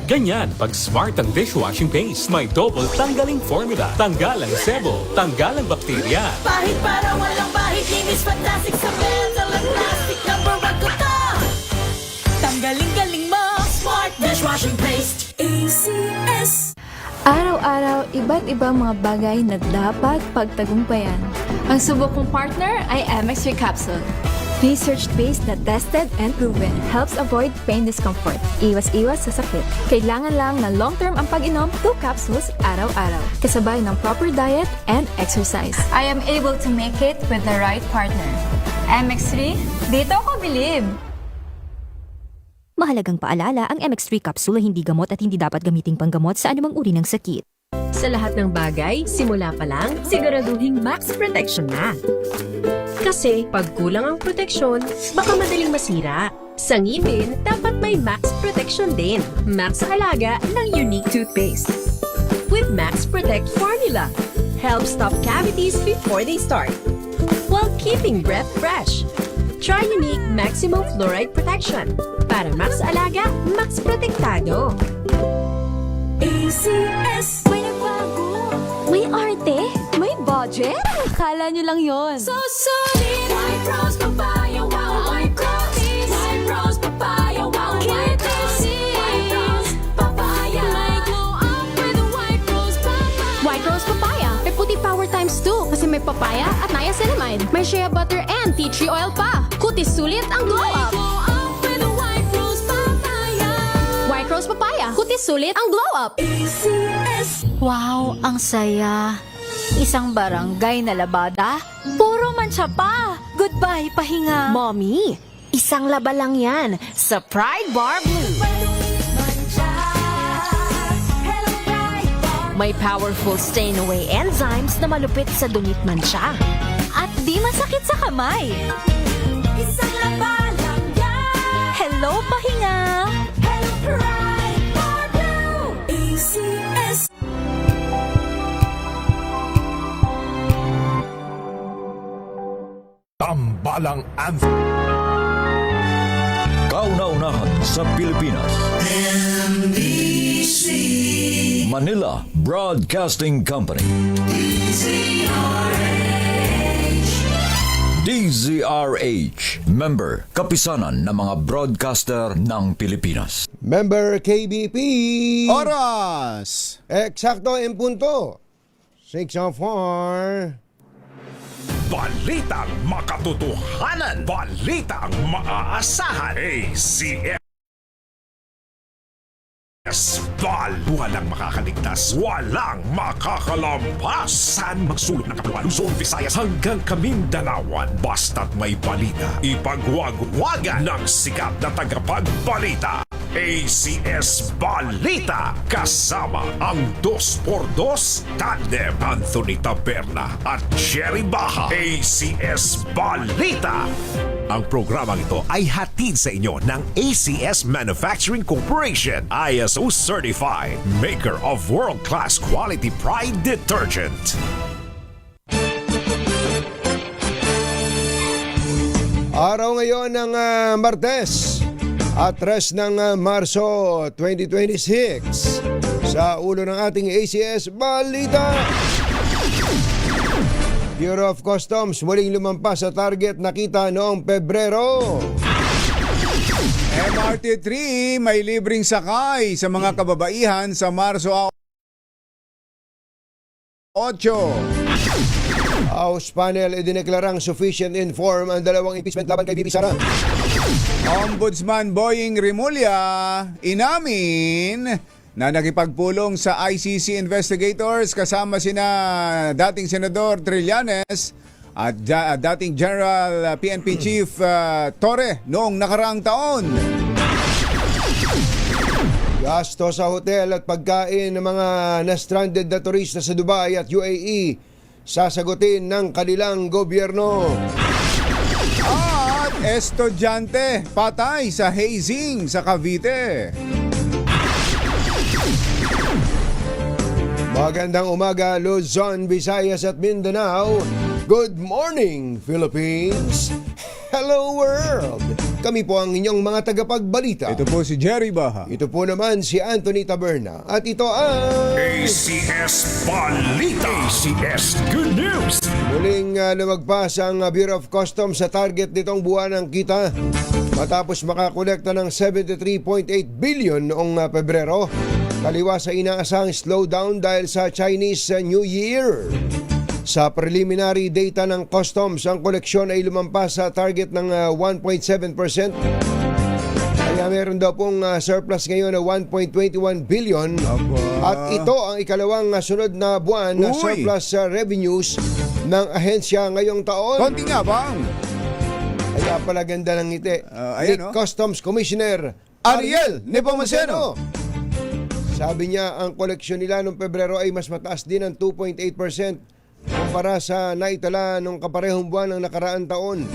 Ganyan pag Smart ang dishwashing paste. May double tanggaling formula. Tanggal ang sebo, tanggal ang bakterya. Pahit para walang bahid, linis fantastic sa metal at plastic. Number 1 ko to. Tanggaling-galing mo, Smart dishwashing paste. ACS. Araw-araw, iba't ibang mga bagay na dapat pagtagumpayan. Ang subok kong partner ay MX3 Capsule. Research-based na tested and proven. Helps avoid pain discomfort. Iwas-iwas sa sakit. Kailangan lang na long-term ang pag-inom 2 capsules araw-araw. Kasabay ng proper diet and exercise. I am able to make it with the right partner. MX3, dito ko believe. Mahalagang paalala, ang MX3 capsule ay hindi gamot at hindi dapat gamiting panggamot sa anumang uri ng sakit. Sa lahat ng bagay, simula pa lang, siguraduhing max protection na. Kasi pag kulang ang proteksyon, baka madaling masira. Sa ngipin, dapat may max protection din. Max sa alaga ng Unique Toothpaste. With Max Protect Formula, helps stop cavities before they start, while keeping breath fresh. Try Unique Maximum Fluoride Protection. Para max alaga, max protektado. ACS. May nagbago. May arte. May budget. Akala nyo lang yon. So solid. White Rose Papaya, wow, white rose. White Rose Papaya, wow, white rose. White Rose Papaya. May glow up with a White Rose Papaya. White Rose Papaya. May puti power times 2 kasi may papaya at niacinamide. May shea butter and tea tree oil pa. Kutis sulit ang glow up. Glow up with a White Rose Papaya. White Rose Papaya. Kutis sulit ang glow up. ACS. Wow, ang saya. Isang barangay na labada, puro mancha pa. Goodbye, pahinga. Mommy, isang laba lang yan sa Pride Bar Blue. May powerful stain-away enzymes na malupit sa dunit mancha. At di masakit sa kamay. Isang laba lang yan. Hello, pahinga. Hello, Pride Bar Blue. ACS. Tambalang Anthem. Kauna-unahan sa Pilipinas. Manila Broadcasting Company. DZRH. Member, kapisanan ng mga broadcaster ng Pilipinas. Member KBP. Oras! Eksakto en punto. 6:04. Balitang makatotohanan. Balitang maaasahan. ACS. Bal. Walang makakaligtas. Walang makakalampas. Saan magsulok ng Kapuan, Luzon, Visayas hanggang Kamindanawan. Basta't may balita. Ipagwagwagan ng sikat na tagapagbalita. ACS Balita. Kasama ang 2x2 tandem Anthony Taberna at Jerry Baha. ACS Balita. Ang programang ito ay hatid sa inyo ng ACS Manufacturing Corporation, ISO certified, maker of world-class quality Pride detergent. Araw ngayon ng Martes at 3 ng Marso 2026. Sa ulo ng ating ACS Balita. Bureau of Customs muling lumampas sa target nakita noong Pebrero. MRT3 may libreng sakay sa mga kababaihan sa Marso 8. House panel idineklarang sufficient inform ang dalawang impeachment laban kay BP Sara. Ombudsman Boying Rimulya inamin na nakipagpulong sa ICC investigators kasama sina dating Senador Trillanes at dating General PNP Chief Torre noong nakaraang taon. Gasto sa hotel at pagkain ng mga na-stranded na turista sa Dubai at UAE sasagutin ng kanilang gobyerno. At estudyante patay sa hazing sa Cavite. Magandang umaga, Luzon, Visayas at Mindanao. Good morning, Philippines. Hello, world. Kami po ang inyong mga tagapagbalita. Ito po si Jerry Baha. Ito po naman si Anthony Taberna. At ito ang ACS Balita. ACS Good News. muling lumagpas ang Bureau of Customs sa target nitong buwan ng kita matapos makakolekta ng 73.8 billion noong Pebrero. Kaliwa sa inaasahang slowdown dahil sa Chinese New Year. Sa preliminary data ng Customs, ang koleksyon ay lumampas sa target ng 1.7%. Kaya meron daw pong surplus ngayon na 1.21 billion. At ito ang ikalawang sunod na buwan na Uy! surplus revenues ng ahensya ngayong taon. Konti nga bang? Kaya pala ganda ng ngiti. Ayan, Ni oh. Customs Commissioner Ariel Nepomuceno. Sabi niya ang koleksyon nila noong Pebrero ay mas mataas din ng 2.8% kumpara sa naitala nung kaparehong buwan ng nakaraang taon.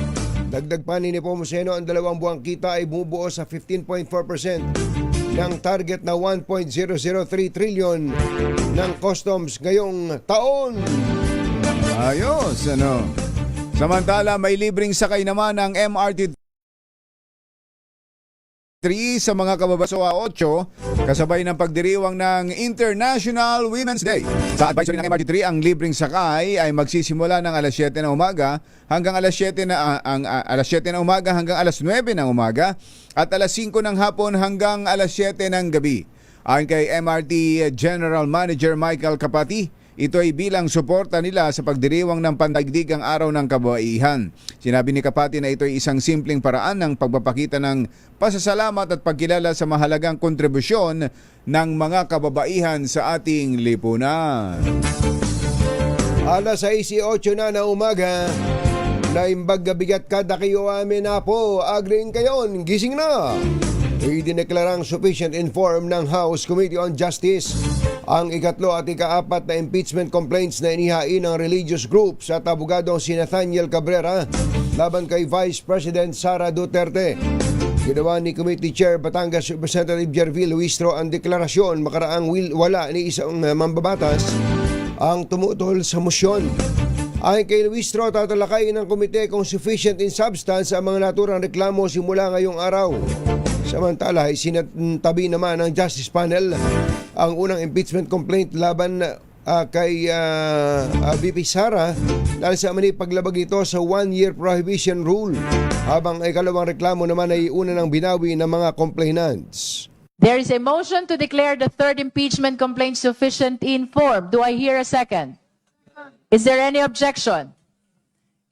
Dagdag pa ni Nepomuceno, ang dalawang buwang kita ay bumubuo sa 15.4% ng target na 1.003 trillion ng customs ngayong taon. Ayos, ano. Samantala, may libreng sakay naman ang MRT 3 sa mga kababaso 8 kasabay ng pagdiriwang ng International Women's Day. Sa advisory ng MRT 3, ang libreng sakay ay magsisimula ng alas 7 ng umaga hanggang alas 7 ng umaga hanggang alas 9 ng umaga at alas 5 ng hapon hanggang alas 7 ng gabi. Ayon kay MRT General Manager Michael Kapati, ito ay bilang suporta nila sa pagdiriwang ng pandaigdigang araw ng kababaihan. Sinabi ni Kapati na ito ay isang simpleng paraan ng pagpapakita ng pasasalamat at pagkilala sa mahalagang kontribusyon ng mga kababaihan sa ating lipunan. Alas 6:08 na umaga, naimbag bigat kada kayo amin na po, agreeing kayon, gising na. Idineklarang sufficient informed ng House Committee on Justice ang ikatlo at ikaapat na impeachment complaints na inihain ng religious groups at abogadong si Nathaniel Cabrera laban kay Vice President Sara Duterte. Ginawa ni Committee Chair Batangas Representative Jervil Luistro ang deklarasyon makaraang wala ni isang mambabatas ang tumutol sa musyon. Ayon kay Luistro, tatalakayin ng komite kung sufficient in substance ang mga naturang reklamo simula ngayong araw. Samantala, isinatabi naman ng Justice Panel ang unang impeachment complaint laban kay VP Sara dahil sa mani paglabag nito sa 1-year prohibition rule, habang ikalawang reklamo naman ay una ng binawi ng mga complainants. There is a motion to declare the third impeachment complaint sufficient in form. Do I hear a second? Is there any objection?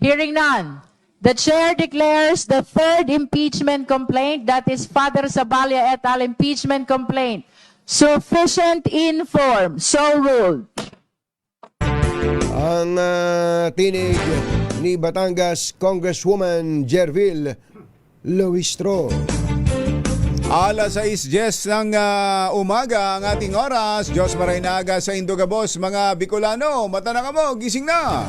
Hearing none. The chair declares the third impeachment complaint, that is Father Zabalia et al. Impeachment complaint, sufficient in form. So ruled. Ang tinig ni Batangas Congresswoman Jervil Luistro. Alas 6:10 ng umaga ang ating oras. Diyos Maraynaga sa Indogabos, mga Bicolano. Mata na kamo, gising na.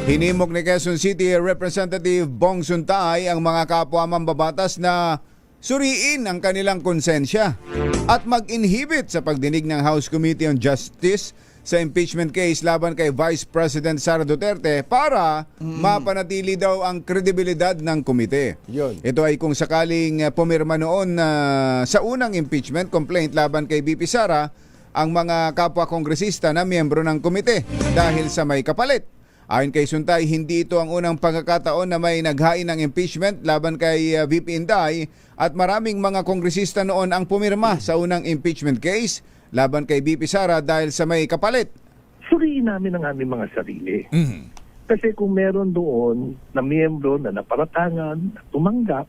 Hinimok ni Quezon City Representative Bong Suntay ang mga kapwa mambabatas na suriin ang kanilang konsensya at mag-inhibit sa pagdinig ng House Committee on Justice sa impeachment case laban kay Vice President Sara Duterte para mapanatili daw ang kredibilidad ng komite. Yun. Ito ay kung sakaling pumirma noon sa unang impeachment complaint laban kay VP Sara ang mga kapwa kongresista na miyembro ng komite dahil sa may kapalit. Ayon kay Suntay, hindi ito ang unang pagkakataon na may naghain ng impeachment laban kay VP Inday at maraming mga kongresista noon ang pumirma sa unang impeachment case laban kay VP Sara dahil sa may kapalit. Suriin namin ang aming mga sarili. Kasi kung meron doon na miyembro na naparatangan, na tumanggap,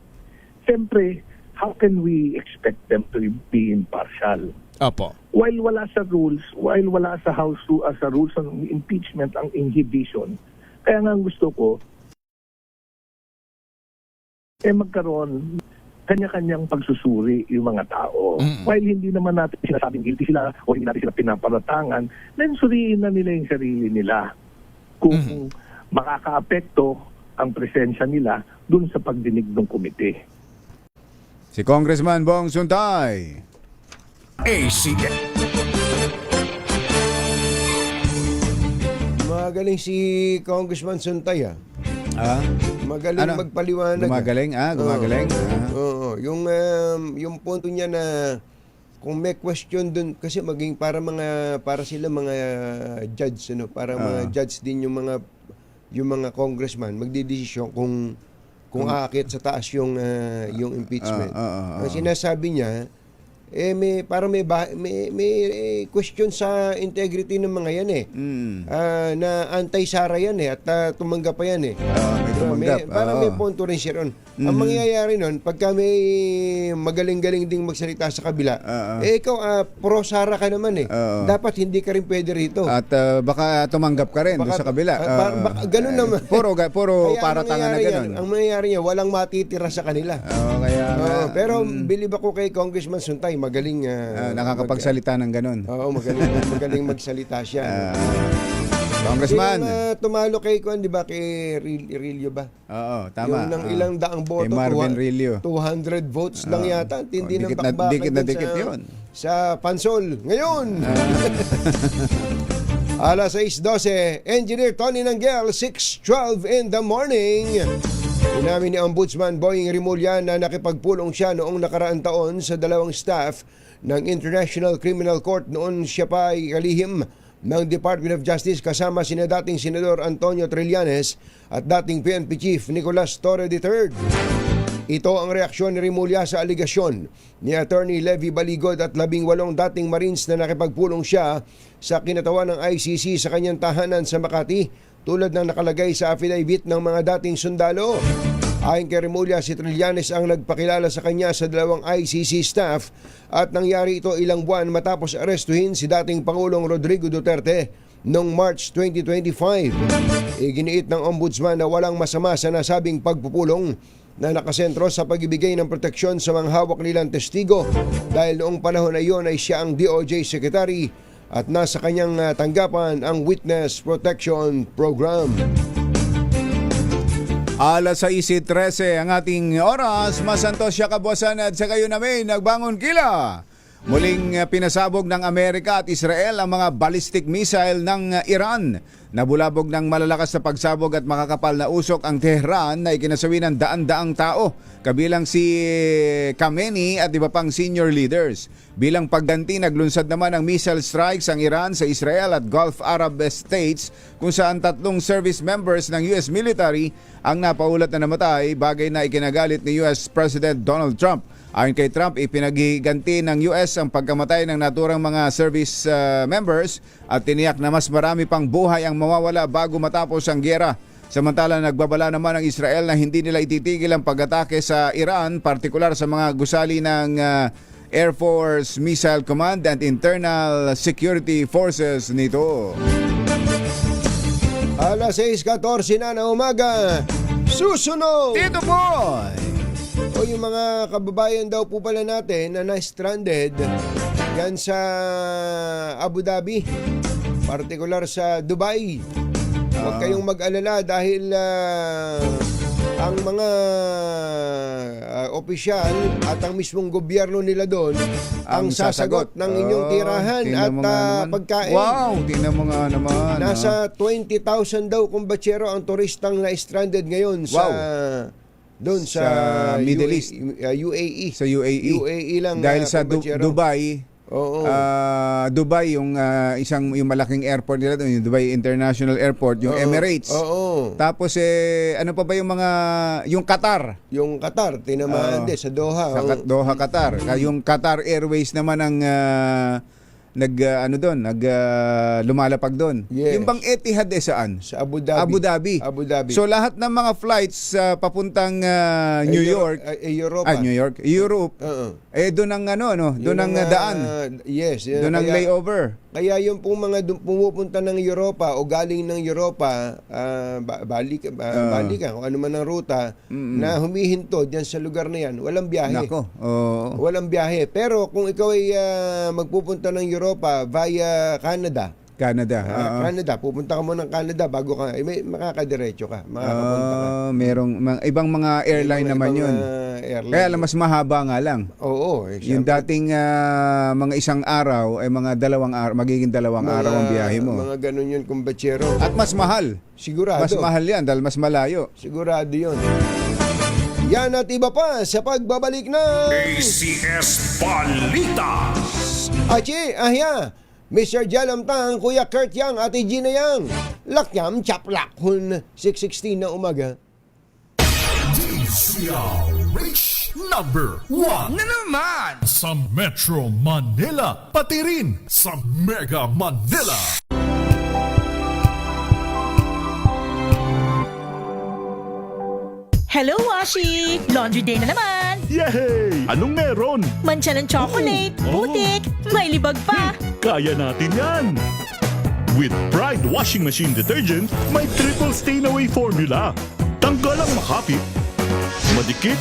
siyempre, how can we expect them to be impartial? Opo. While wala sa rules, while wala sa House sa rules on impeachment ang inhibition, kaya nga ang gusto ko, magkaroon kanya-kanyang pagsusuri yung mga tao. While hindi naman natin sinasabing guilty sila o hindi natin sila pinaparatangan, then suriin na nila yung sarili nila kung makakaapekto ang presensya nila dun sa pagdinig ng komite. Si Congressman Bong Suntay. ACS. Magaling si Congressman Suntay. Ah, Magaling Ano? magpaliwanag. gumagaling? Gumagaling. Oo, yung punto niya na kung may question dun kasi maging para sila mga judge para mga judge din yung mga congressman magdidesisyon kung aakit sa taas yung impeachment. Ang sinasabi niya may question sa integrity ng mga yan na anti-Sara yan at tumanggap pa yan May tumanggap. Parang may punto rin siya ron. Ang mangyayari nun, pagka may magaling-galing ding magsalita sa kabila, ikaw pro-Sara ka naman dapat hindi ka rin pwede rito. At baka tumanggap ka rin doon sa kabila. Ganun naman. Puro Kaya para tanga na ganun. ang mangyayari niya, walang matitira sa kanila. Pero believe ako kay Congressman Suntay, magaling nakakapagsalita ng ganun. Oo, magaling magsalita siya. Congressman. Yung tumalo kay di ba kay Rilio ba? Oo, tama. Yung ng ilang daang boto, Kay Marvin Rilio. 200 votes lang yata. Tindi ng bakbakan Dikit na dun dikit yun. sa Pansol. Ngayon! Alas 6:12, Engineer Tony Nanggel, 6:12 in the morning. Inamin ni Ombudsman Boying Rimulya na nakipagpulong siya noong nakaraang taon sa dalawang staff ng International Criminal Court noon siya pa ay kalihim ng Department of Justice kasama sina dating Senador Antonio Trillanes at dating PNP Chief Nicolas Torre III. Ito ang reaksyon ni Rimulya sa aligasyon ni Attorney Levy Baligod at 18 dating Marines na nakipagpulong siya sa kinatawan ng ICC sa kanyang tahanan sa Makati tulad ng nakalagay sa affidavit ng mga dating sundalo. Ayon kay Rimulya, si Trillanes ang nagpakilala sa kanya sa dalawang ICC staff at nangyari ito ilang buwan matapos arestuhin si dating Pangulong Rodrigo Duterte noong March 2025. Iginiit ng Ombudsman na walang masama sa nasabing pagpupulong na nakasentro sa pagbibigay ng proteksyon sa mga hawak nilang testigo dahil noong panahon na iyon ay siya ang DOJ Secretary at nasa kanyang tanggapan ang Witness Protection Program. Alas 6:13 ang ating oras. Masantos siya kabuasan at sa kayo namin nagbangon kila. Muling pinasabog ng Amerika at Israel ang mga ballistic missile ng Iran. Nabulabog ng malalakas na pagsabog at makakapal na usok ang Tehran na ikinasawi ng daan-daang tao, kabilang si Khamenei at iba pang senior leaders. Bilang pagganti, naglunsad naman ng missile strikes ang Iran sa Israel at Gulf Arab States kung saan 3 service members ng US military ang napaulat na namatay, bagay na ikinagalit ni US President Donald Trump. Ayon kay Trump, ipinagiganti ng US ang pagkamatay ng naturang mga service members at tiniyak na mas marami pang buhay ang mawawala bago matapos ang giyera. Samantala, nagbabala naman ang Israel na hindi nila ititigil ang pag-atake sa Iran, partikular sa mga gusali ng Air Force Missile Command and Internal Security Forces nito. Alas 6:14 na umaga. Susunod! Tito Boy! O yung mga kababayan daw po pala natin na na-stranded yan sa Abu Dhabi, partikular sa Dubai. Huwag kayong mag-alala dahil ang mga opisyal at ang mismong gobyerno nila doon ang sasagot ng inyong tirahan at pagkain. Wow, tingnan mo nga naman. Nasa 20,000 daw kumbatsero ang turistang na-stranded ngayon doon sa Middle East. UAE. Sa UAE. UAE lang. Dahil sa kumbatsero. Dubai, Oo. Dubai yung yung malaking airport nila doon, yung Dubai International Airport, yung Emirates. Oo. Tapos ano pa ba yung yung Qatar? Yung Qatar, tinamaan din sa Doha. Sa Doha, Qatar. Yung Qatar Airways naman ang lumalapag doon. Yes. Yung bang Etihad saan? Sa Abu Dhabi. Abu Dhabi. Abu Dhabi. So lahat ng mga flights papuntang New York, Europa. Europe. Doon ang doon ang daan. Yes. Doon ang layover. Kaya yung pong mga pumupunta ng Europa o galing ng Europa, balikan, kung ano man ang ruta, na humihinto dyan sa lugar na yan, walang biyahe. Nako. Walang biyahe. Pero kung ikaw ay magpupunta ng Europa via Canada, Canada. Oo. Canada, pupunta ka muna ng Canada bago ka, may makakadiretso ka, makakapunta ka. Merong ibang mga airline naman Ibang, yun. airline. Kaya lang mas mahaba nga lang. Oo. Yung syempre, dating mga isang araw ay mga dalawang araw, magiging dalawang araw ang biyahe mo. Mga ganun yun, kumbachero. At mas mahal. Sigurado. Mas mahal yan dahil mas malayo. Sigurado yun. Yan at iba pa sa pagbabalik ng ACS Balita. Achi, ahya, Mr. Jalamtang, Kuya Kurt Yang, Ate Gina Yang, Lakyam, Chaplak, Hun, 6:16 na umaga. DZRH number 1 na naman sa Metro Manila, pati rin sa Mega Manila. Hello, Washi! Laundry day na naman! Yay! Anong meron? Mancha ng chocolate, putik, may libag pa! Kaya natin yan! With Pride Washing Machine Detergent, may triple stain-away formula. Tanggal ang makapit, madikit,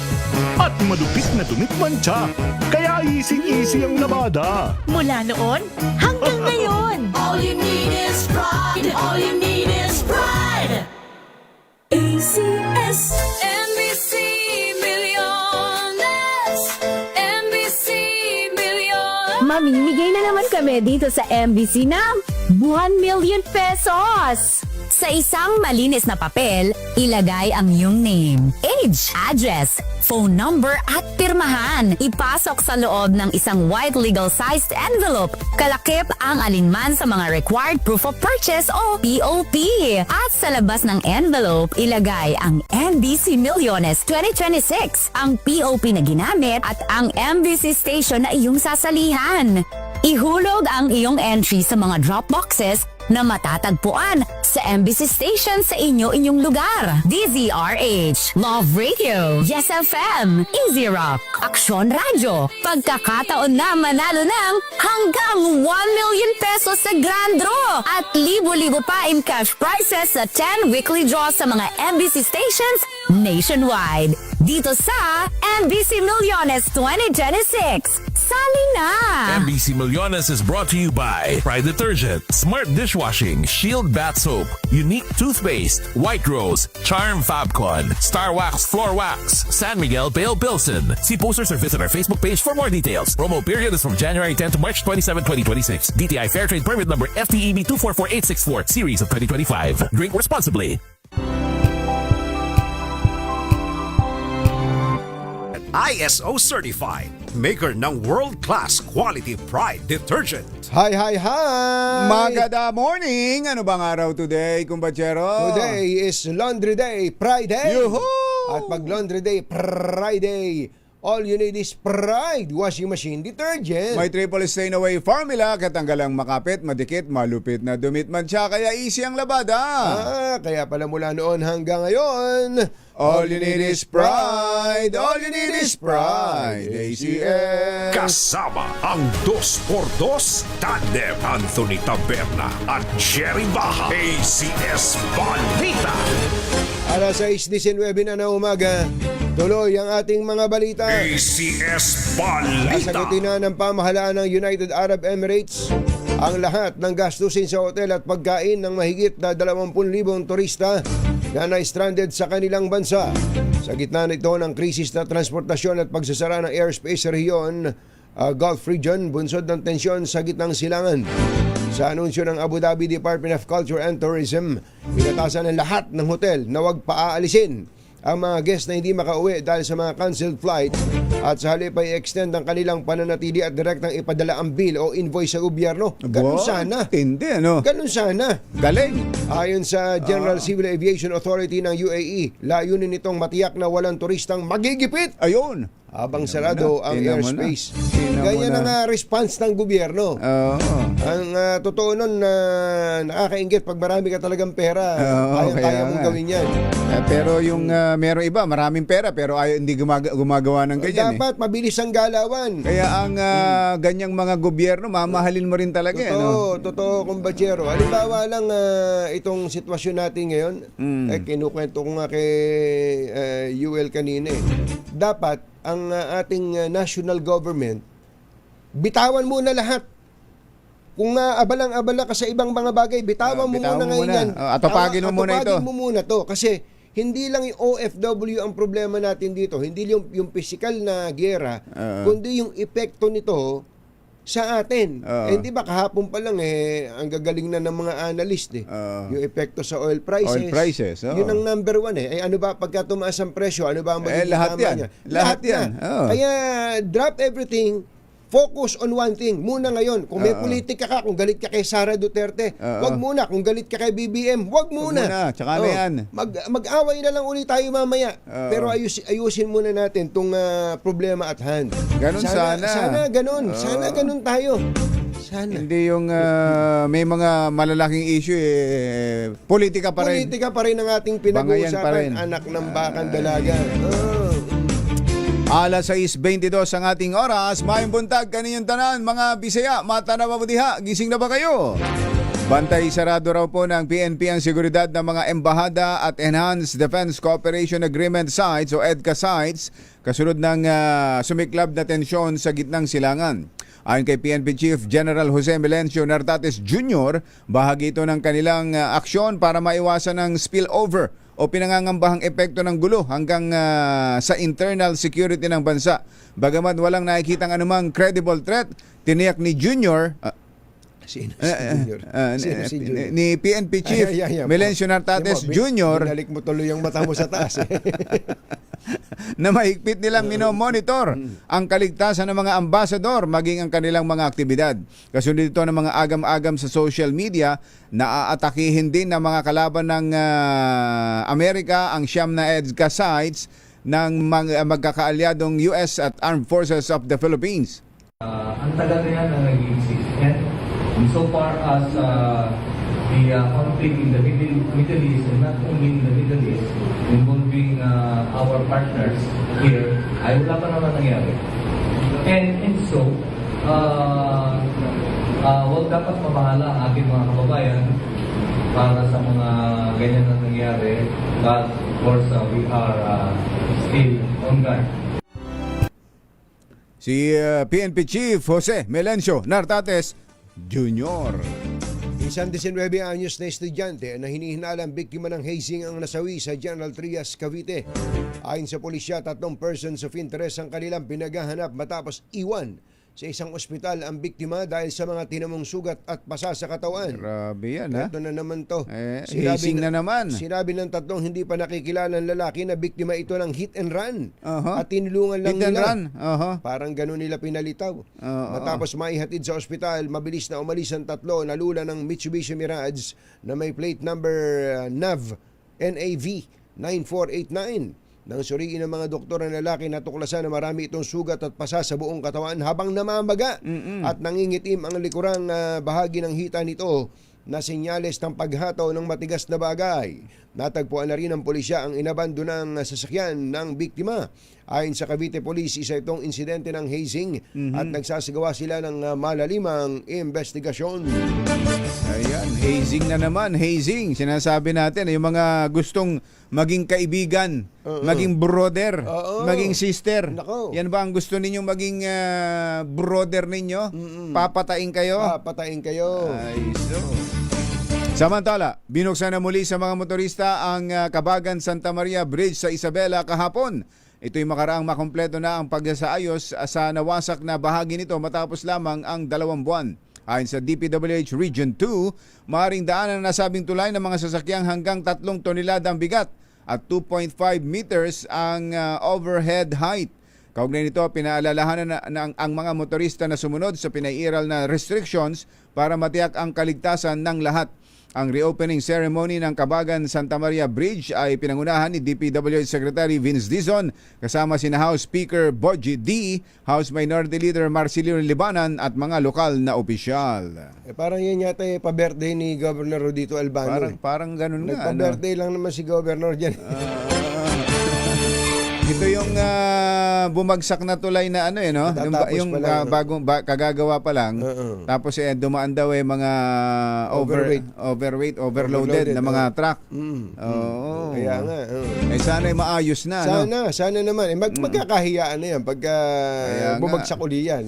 at madupit na dumit mancha. Kaya easy-easy ang labada. Mula noon hanggang ngayon! All you need is pride. All you need is pride. ACS. NBC Milliones. NBC Milliones. Mamimigay na naman kami dito sa MBC ng 1 million pesos! Sa isang malinis na papel, ilagay ang iyong name, age, address, phone number at pirmahan. Ipasok sa loob ng isang white legal-sized envelope. Kalakip ang alinman sa mga required proof of purchase o POP. At sa labas ng envelope, ilagay ang MBC Milliones 2026, ang POP na ginamit at ang MBC station na iyong sasalihan. Ihulog ang iyong entry sa mga drop boxes na matatagpuan sa MBC station sa inyong lugar. DZRH, Love Radio, Yes FM, Easy Rock, Aksyon Radio. Pagkakataon na manalo ng hanggang 1 million pesos sa Grand Draw at libo-libo pa in cash prizes sa 10 weekly draws sa mga MBC stations nationwide. Dito sa MBC Milliones 2026. Sali na! MBC Milliones is brought to you by Pride Detergent, Smart Dishwashing, Shield Bath Soap, Unique Toothpaste, White Rose, Charm Fabcon, Star Wax Floor Wax, San Miguel Pale Pilsen. See posters or visit our Facebook page for more details. Promo period is from January 10 to March 27, 2026. DTI Fair Trade Permit number FTEB 244864, series of 2025. Drink responsibly. ISO certified, maker ng world-class quality Pride Detergent. Hi! Maganda morning! Ano bang araw today, kumbachero? Today is Laundry Day, Friday! Yuhu! At pag Laundry Day, Friday, all you need is Pride Washing Machine Detergent. May triple stain-away formula, katanggal ang makapit, madikit, malupit na dumit mancha, kaya easy ang labada. Kaya pala mula noon hanggang ngayon, all you need is pride. All you need is pride. ACS. Kasama ang 2x2 tandem Anthony Taberna at Jerry Baja. ACS Balita. Alas 6:19 na umaga, tuloy ang ating mga balita. ACS Balita. Sasagutin na ng pamahalaan ng United Arab Emirates ang lahat ng gastusin sa hotel at pagkain ng mahigit na 20,000 turista na na-stranded sa kanilang bansa. Sa gitna nito ng krisis na transportasyon at pagsasara ng airspace sa rehiyon, Gulf Region, bunsod ng tensyon sa gitnang silangan. Sa anunsyo ng Abu Dhabi Department of Culture and Tourism, inatasan ng lahat ng hotel na huwag paaalisin ang mga guests na hindi makauwi dahil sa mga canceled flight at sa halip ay extend ang kanilang pananatili at direktang ipadala ang bill o invoice sa gobyerno. Ganun sana. Hindi, ano? Ganun sana. Galing. Ayon sa General Civil Aviation Authority ng UAE, layunin nitong matiyak na walang turistang magigipit. Ayun. Habang sarado ang airspace. Ganyan ang response ng gobyerno. Ang totoo nun, nakakaingit pag marami ka talagang pera. Kaya mong gawin yan. Pero yung meron iba, maraming pera pero ayaw hindi gumagawa ng ganyan. Dapat mabilis ang galawan. Kaya ang ganyang mga gobyerno, mamahalin mo rin talaga. Totoo, kumbachero. Halimbawa lang itong sitwasyon natin ngayon, kinukwento ko nga kay UL kanina dapat ang ating national government bitawan muna lahat kung abalang-abala ka sa ibang mga bagay, bitawan mo bitawan muna mo ngayon muna. yan. Atupagin mo muna ito. Atupagin mo muna to. Kasi hindi lang yung OFW ang problema natin dito. Hindi yung physical na giyera, kundi yung epekto nito sa atin. Hindi ba kahapon pa lang ang gagaling na ng mga analyst yung epekto sa oil prices. Oil prices. Yun ang number one Ay ano ba pagka tumaas ang presyo, ano ba ang magiging lahat tama yan. niya? Lahat yan. Kaya drop everything. Focus on one thing. Muna ngayon, kung may politika ka, kung galit ka kay Sara Duterte, wag muna. Kung galit ka kay BBM, wag muna. Tsaka na yan. Mag-away na lang ulit tayo mamaya. Pero ayusin muna natin tong problema at hand. Ganun sana. Sana ganun. Sana ganun tayo. Sana. Hindi yung may mga malalaking issue politika pa rin. Politika pa rin ang ating Bangayan pa rin. pinag-uusapan. Anak ng bakang dalaga. Alas 6:22 ang ating oras. Mayong buntag kaninyong tanan, mga Bisaya, mata na mabudiha, gising na ba kayo? Bantay sarado raw po ng PNP ang seguridad ng mga embahada at Enhanced Defense Cooperation Agreement sites o EDCA sites kasunod ng sumiklab na tensyon sa gitnang silangan. Ayon kay PNP Chief General Jose Melencio Nartates Jr., bahagi ito ng kanilang aksyon para maiwasan ang spillover o pinangangambahang epekto ng gulo hanggang sa internal security ng bansa. Bagamat walang nakikitang anumang credible threat, tiniyak ni Junior Sino si Junior? Ni PNP Chief Melencio Nartates Jr. Binalik mo tuloy yung mata mo sa taas. na mahigpit nilang minomonitor ang kaligtasan ng mga ambasador maging ang kanilang mga aktibidad. Kasunod dito ng mga agam-agam sa social media na aatakihin din ng mga kalaban ng Amerika ang siyam na EDCA sites ng magkakaalyadong US at Armed Forces of the Philippines. Ang tagal na yan ang nag-i-exist. And so far as the conflict in the Middle East, and not only in the Middle East, involving our partners here, ay wala pa naman nangyari. And so, wag dapat mabahala ang ating mga kababayan para sa mga ganyan na nangyari, but of course we are still on guard. Si PNP Chief Jose Melencio Nartates Jr. Isang 19 anyos na estudyante na hinihinalang biktima ng hazing ang nasawi sa General Trias, Cavite. Ayon sa pulisya, 3 persons of interest ang kanilang pinaghahanap matapos iwan sa isang ospital ang biktima dahil sa mga tinamong sugat at pasa sa katawan. Grabe yan, ha? Ito na naman to. Hazing na naman. Sinabi ng 3 hindi pa nakikilala ng lalaki na biktima ito ng hit and run. At tinulungan lang hit and nila. run. Parang ganun nila pinalitaw. Matapos maihatid sa ospital, mabilis na umalis ang 3 na lula ng Mitsubishi Mirage na may plate number NAV 9489. Nang suriin ng mga doktor ng lalaki, natuklasan na marami itong sugat at pasa sa buong katawan habang namamaga at nangingitim ang likurang bahagi ng hita nito na senyales ng paghataw ng matigas na bagay. Natagpuan na rin ng pulisya ang inabandonang sasakyan ng biktima. Ayon sa Cavite Police, isa itong insidente ng hazing at nagsasagawa sila ng malalimang investigasyon. Ayan, hazing na naman, hazing. Sinasabi natin, yung mga gustong maging kaibigan, maging brother, maging sister. Yan ba ang gusto ninyo maging brother ninyo? Papatayin kayo? Papatayin kayo. Ay, so. Samantala, binuksan na muli sa mga motorista ang Kabagan Santa Maria Bridge sa Isabela kahapon. Ito'y makaraang makumpleto na ang pagsasaayos sa nawasak na bahagi nito matapos lamang ang 2 buwan. Ayon sa DPWH Region 2, maaaring daanan ang nasabing tulay ng mga sasakyang hanggang 3 tonelada ang bigat at 2.5 meters ang overhead height. Kaugnay nito, pinaalalahanan ang mga motorista na sumunod sa pinairal na restrictions para matiyak ang kaligtasan ng lahat. Ang reopening ceremony ng Kabagan Santa Maria Bridge ay pinangunahan ni DPWH Secretary Vince Dizon kasama sina House Speaker Boji D, House Minority Leader Marcelino Libanan at mga lokal na opisyal. Parang yan yata pa-birthday ni Governor Rodito Albano. Parang ganun nga. Nagpa-birthday lang naman si Governor dyan. Ito yung bumagsak na tulay na ano no? Yung bagong kagagawa pa lang. Tapos dumaan daw mga overweight, overloaded na mga truck. Kaya nga. Sana maayos na. Sana naman. Magkakahiyaan na yan pagka bumagsak uli yan.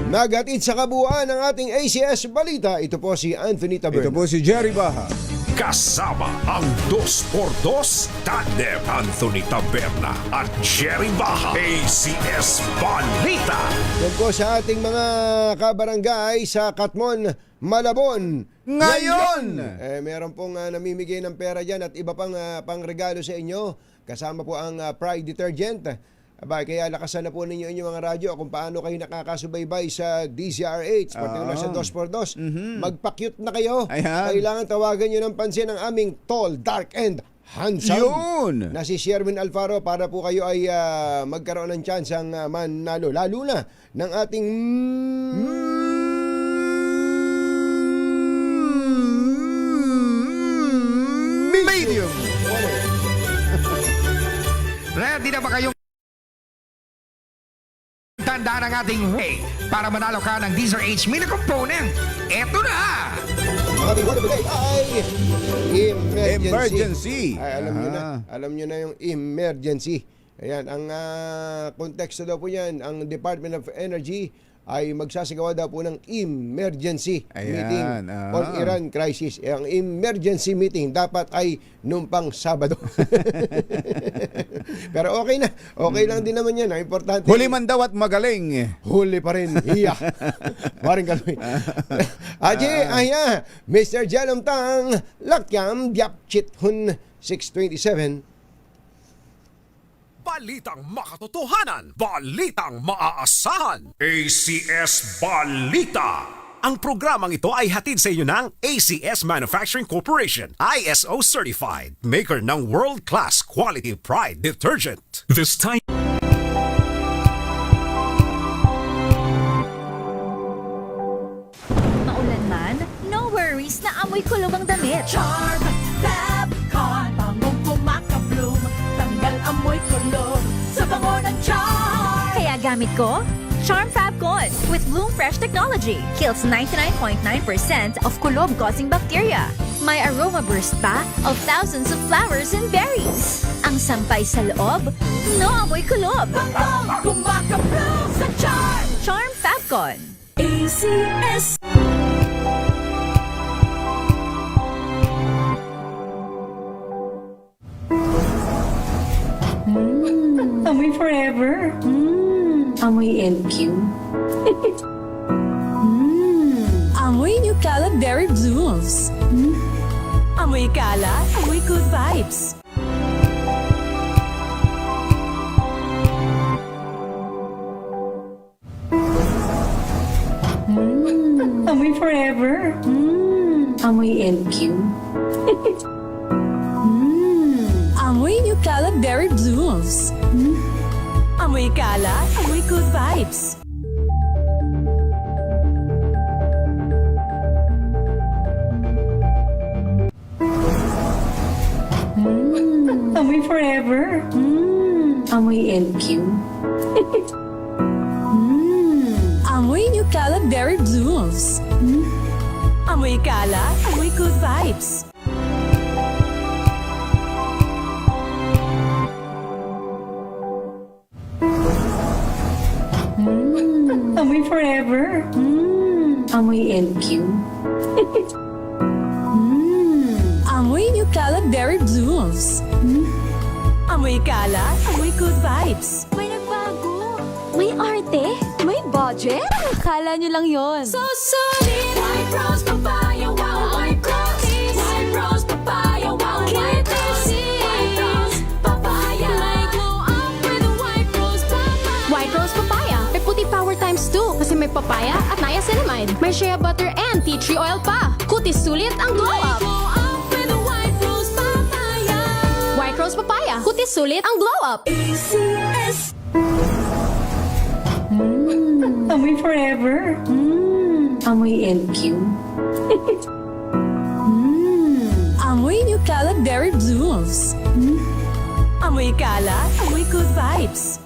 Nagatid sa kabuuan ng ating ACS Balita. Ito po si Anthony Taberna. Ito po si Jerry Baha. Kasama ang 2x2 tandem Anthony Taberna at Jerry Baha. ACS Balita. Yan po sa ating mga kabarangay sa Katmon, Malabon. Ngayon! Meron pong namimigay ng pera dyan at iba pang pangregalo sa inyo. Kasama po ang Pride Detergent. Aba, kaya lakasan na po ninyo inyong mga radyo kung paano kayo nakakasubaybay sa DZRH, particular sa 2x2. Magpa-cute na kayo. Ayan. Kailangan tawagan nyo ng pansin ang aming tall, dark, and handsome Yun! na si Sherwin Alfaro para po kayo ay magkaroon ng chance ang manalo. Lalo na ng ating medium. Ready na ba kayong tanda ng ating way para manalo ka ng DZRH Mini Component? Eto na! Ang word of the day ay emergency. Ay, alam nyo na yung emergency. Ayan, ang konteksto daw po yan, ang Department of Energy ay magsasagawa daw po ng emergency meeting on Iran crisis. Ang emergency meeting dapat ay numpang Sabado. Pero okay na. Okay lang din naman yan. Ang importante. Huli man daw at magaling. Huli pa rin. Iya. Maring kaloy. Aji, Mr. Jalom Tang, Lakyam, Diap Chit Hun, 627. Balitang makatotohanan, balitang maaasahan. ACS Balita. Ang programang ito ay hatid sa inyo ng ACS Manufacturing Corporation, ISO certified, maker ng world-class quality Pride detergent. This time. Maulan man, no worries na amoy kulog ang damit. Charm Fabcon, bangong kumakabloom, tanggal amoy kulog sa bango ng charm. Kaya gamit ko, Charm Fabcon with Bloom Fresh technology. Kills 99.9% of kulob-causing bacteria. May aroma burst pa of thousands of flowers and berries. Ang sampay sa loob, no amoy kulob. Bangong kumakabloom sa charm. Charm Fabcon. ACS. Amoy forever. Amoy LQ. Amoy New Caleb Berry Blooms. Amoy kala, amoy good vibes. Amoy forever. Amoy LQ. Amoy New Caleb Berry Blooms. Amoy kala, amoy good vibes. Amoy forever. Amoy LQ. Amoy New Caleb Berry Blooms. Amoy kala, amoy good vibes. Amoy forever. Amoy LQ. Amoy New Caleb Berry Blooms. Amoy kala, amoy good vibes. May nagbago. May arte. May budget. Akala nyo lang yon. So solid. White rose papaya, wow, white rose. White rose papaya, wow, white rose. White rose papaya. May glow up with a white rose papaya. White rose papaya. May puti power times 2 kasi may papaya at niacinamide. May shea butter and tea tree oil pa. Kutis sulit ang glow up. Glow up with a white rose papaya. White rose papaya. Kutis sulit ang glow up. ACS. Amoy forever. Amoy LQ. Amoy New Caleb Berry Blooms. Amoy kala, amoy good vibes.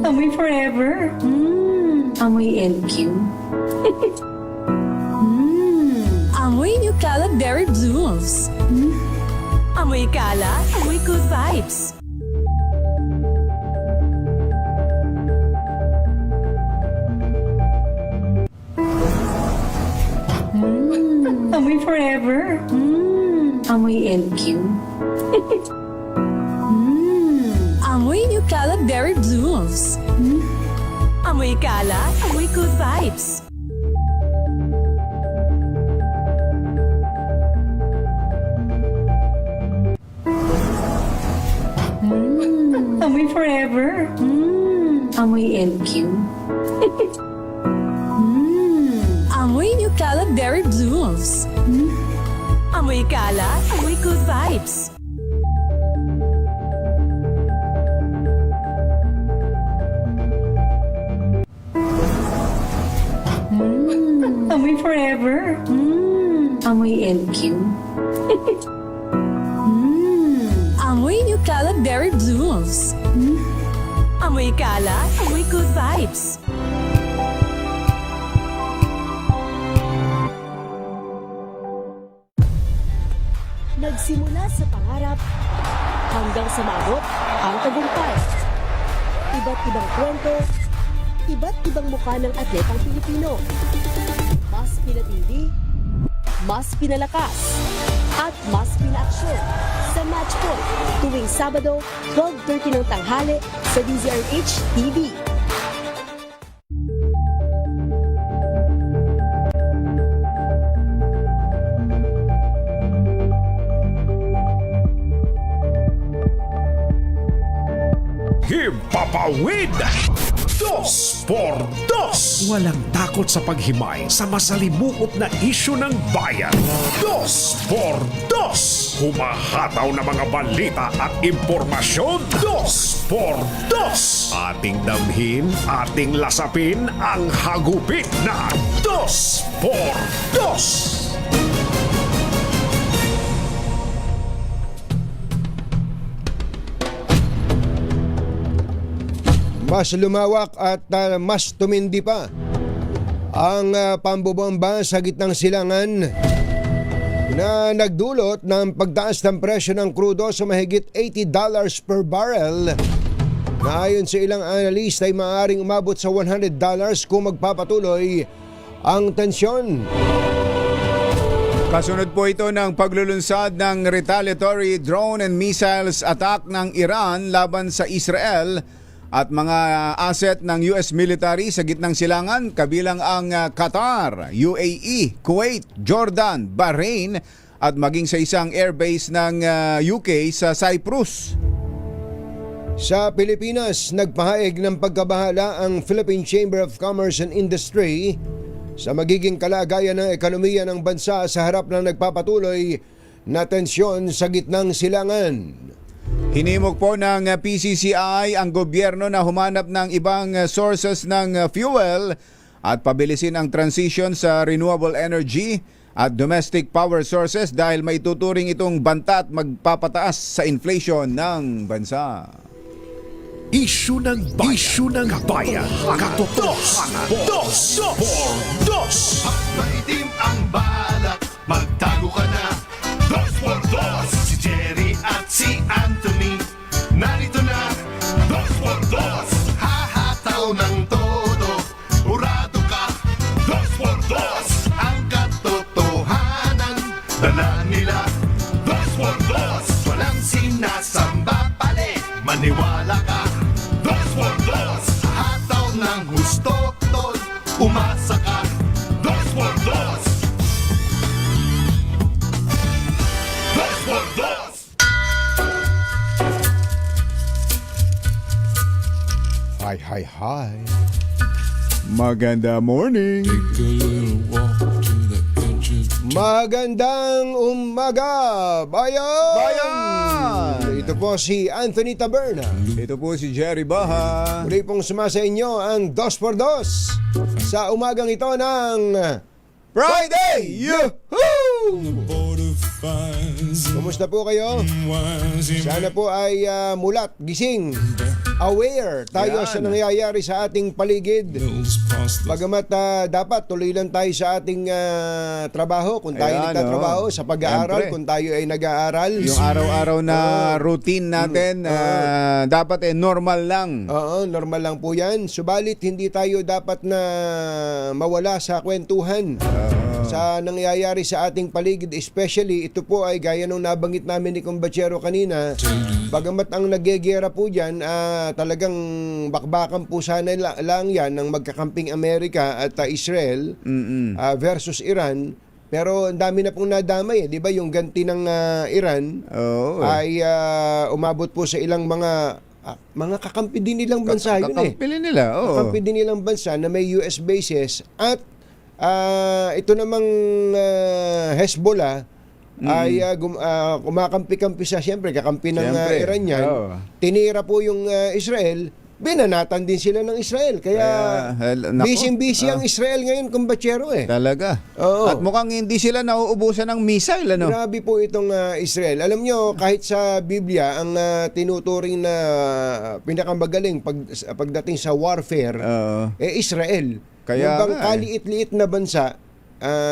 Amoy forever. Amoy LQ. Amoy New Caleb Berry Blooms. Amoy kalat, amoy good vibes. Amoy forever. Amoy LQ. Amoy New Kalat Berry Blooms. Amoy kalat, amoy good vibes. Amoy forever. Amoy LQ. Amoy New Kalat Berry Blooms. Amoy kalat, amoy good vibes. Amoy forever. Amoy LQ. Amoy New Kalat Berry Blooms. Amoy kalat, amoy good vibes. Nagsimula sa pangarap hanggang sa maabot ang tagumpay. Iba't ibang kwento, iba't ibang mukha ng atletang Pilipino. Mas pinatindi, mas pinalakas, at mas pinaaksyon sa Match Point tuwing Sabado, 12:30 ng tanghali sa DZRH TV. Himpapawid! 2x2! Walang takot sa paghimay sa masalimuot na isyu ng bayan. 2x2! Humahataw na mga balita at impormasyon. 2x2! Ating damhin, ating lasapin ang hagupit na 2x2! Mas lumawak at mas tumindi pa ang pambobomba sa gitnang silangan na nagdulot ng pagtaas ng presyo ng krudo sa mahigit $80 per barrel na ayon sa ilang analista ay maaaring umabot sa $100 kung magpapatuloy ang tensyon. Kasunod po ito ng paglulunsad ng retaliatory drone and missiles attack ng Iran laban sa Israel at mga asset ng US military sa gitnang silangan kabilang ang Qatar, UAE, Kuwait, Jordan, Bahrain at maging sa isang airbase ng UK sa Cyprus. Sa Pilipinas, nagpahayag ng pagkabahala ang Philippine Chamber of Commerce and Industry sa magiging kalagayan ng ekonomiya ng bansa sa harap ng nagpapatuloy na tensyon sa gitnang silangan. Hinimok po ng PCCI ang gobyerno na humanap ng ibang sources ng fuel at pabilisin ang transition sa renewable energy at domestic power sources dahil maituturing itong banta at magpapataas sa inflation ng bansa. Isyu ng bayan. Katotohanan. 2x2! Maitim ang balak, magtago ka na. 2x2! Si Jerry at si Anthony, narito na. 2x2! Hahataw ng todo, urado ka. 2x2! Ang katotohanan, dala nila. 2x2! Walang sinasamba pali, maniwala ka. 2x2! Hataw ng gusto, tol, umasa ka. 2x2! 2x2! Hi. Maganda morning. Magandang umaga, bayan! Ito po si Anthony Taberna. Ito po si Jerry Baha. Muli pong sumasa inyo ang 2x2 sa umagang ito ng Friday! Yahoo! Kumusta po kayo? Sana po ay mulat, gising aware tayo Yan. sa nangyayari sa ating paligid. Bagamat dapat tuloy lang tayo sa ating trabaho, kung tayo Ayan, nagtatrabaho, sa pag-aaral, Siyempre. kung tayo ay nag-aaral. Yung araw-araw na routine natin, dapat normal lang. Oo, normal lang po yan. Subalit, hindi tayo dapat na mawala sa kwentuhan. Sa nangyayari sa ating paligid, especially ito po ay gaya nung nabanggit namin ni Kumbachero kanina, bagamat ang nagyegera po dyan, talagang bakbakan po sana lang yan ng magkakamping Amerika at Israel versus Iran. Pero ang dami na pong nadamay, di ba? Yung ganti ng Iran ay umabot po sa ilang mga kakampi din nilang bansa yun eh. Kakampi nila, oo. Kakampi din nilang bansa na may US bases at ito namang Hezbollah ay kumakampi-kampi sa, siyempre, kakampi ng Iran yan. Tinira po yung Israel, binanatan din sila ng Israel. Kaya busy ang Israel ngayon, Kumbachero eh. Talaga. Oo. At mukhang hindi sila nauubusan ng missile, ano? Grabe po itong Israel. Alam nyo, kahit sa Biblia, ang tinuturing na pinakamagaling pagdating sa warfare, Israel. Kaya yung bang nga, kaliit-liit na bansa,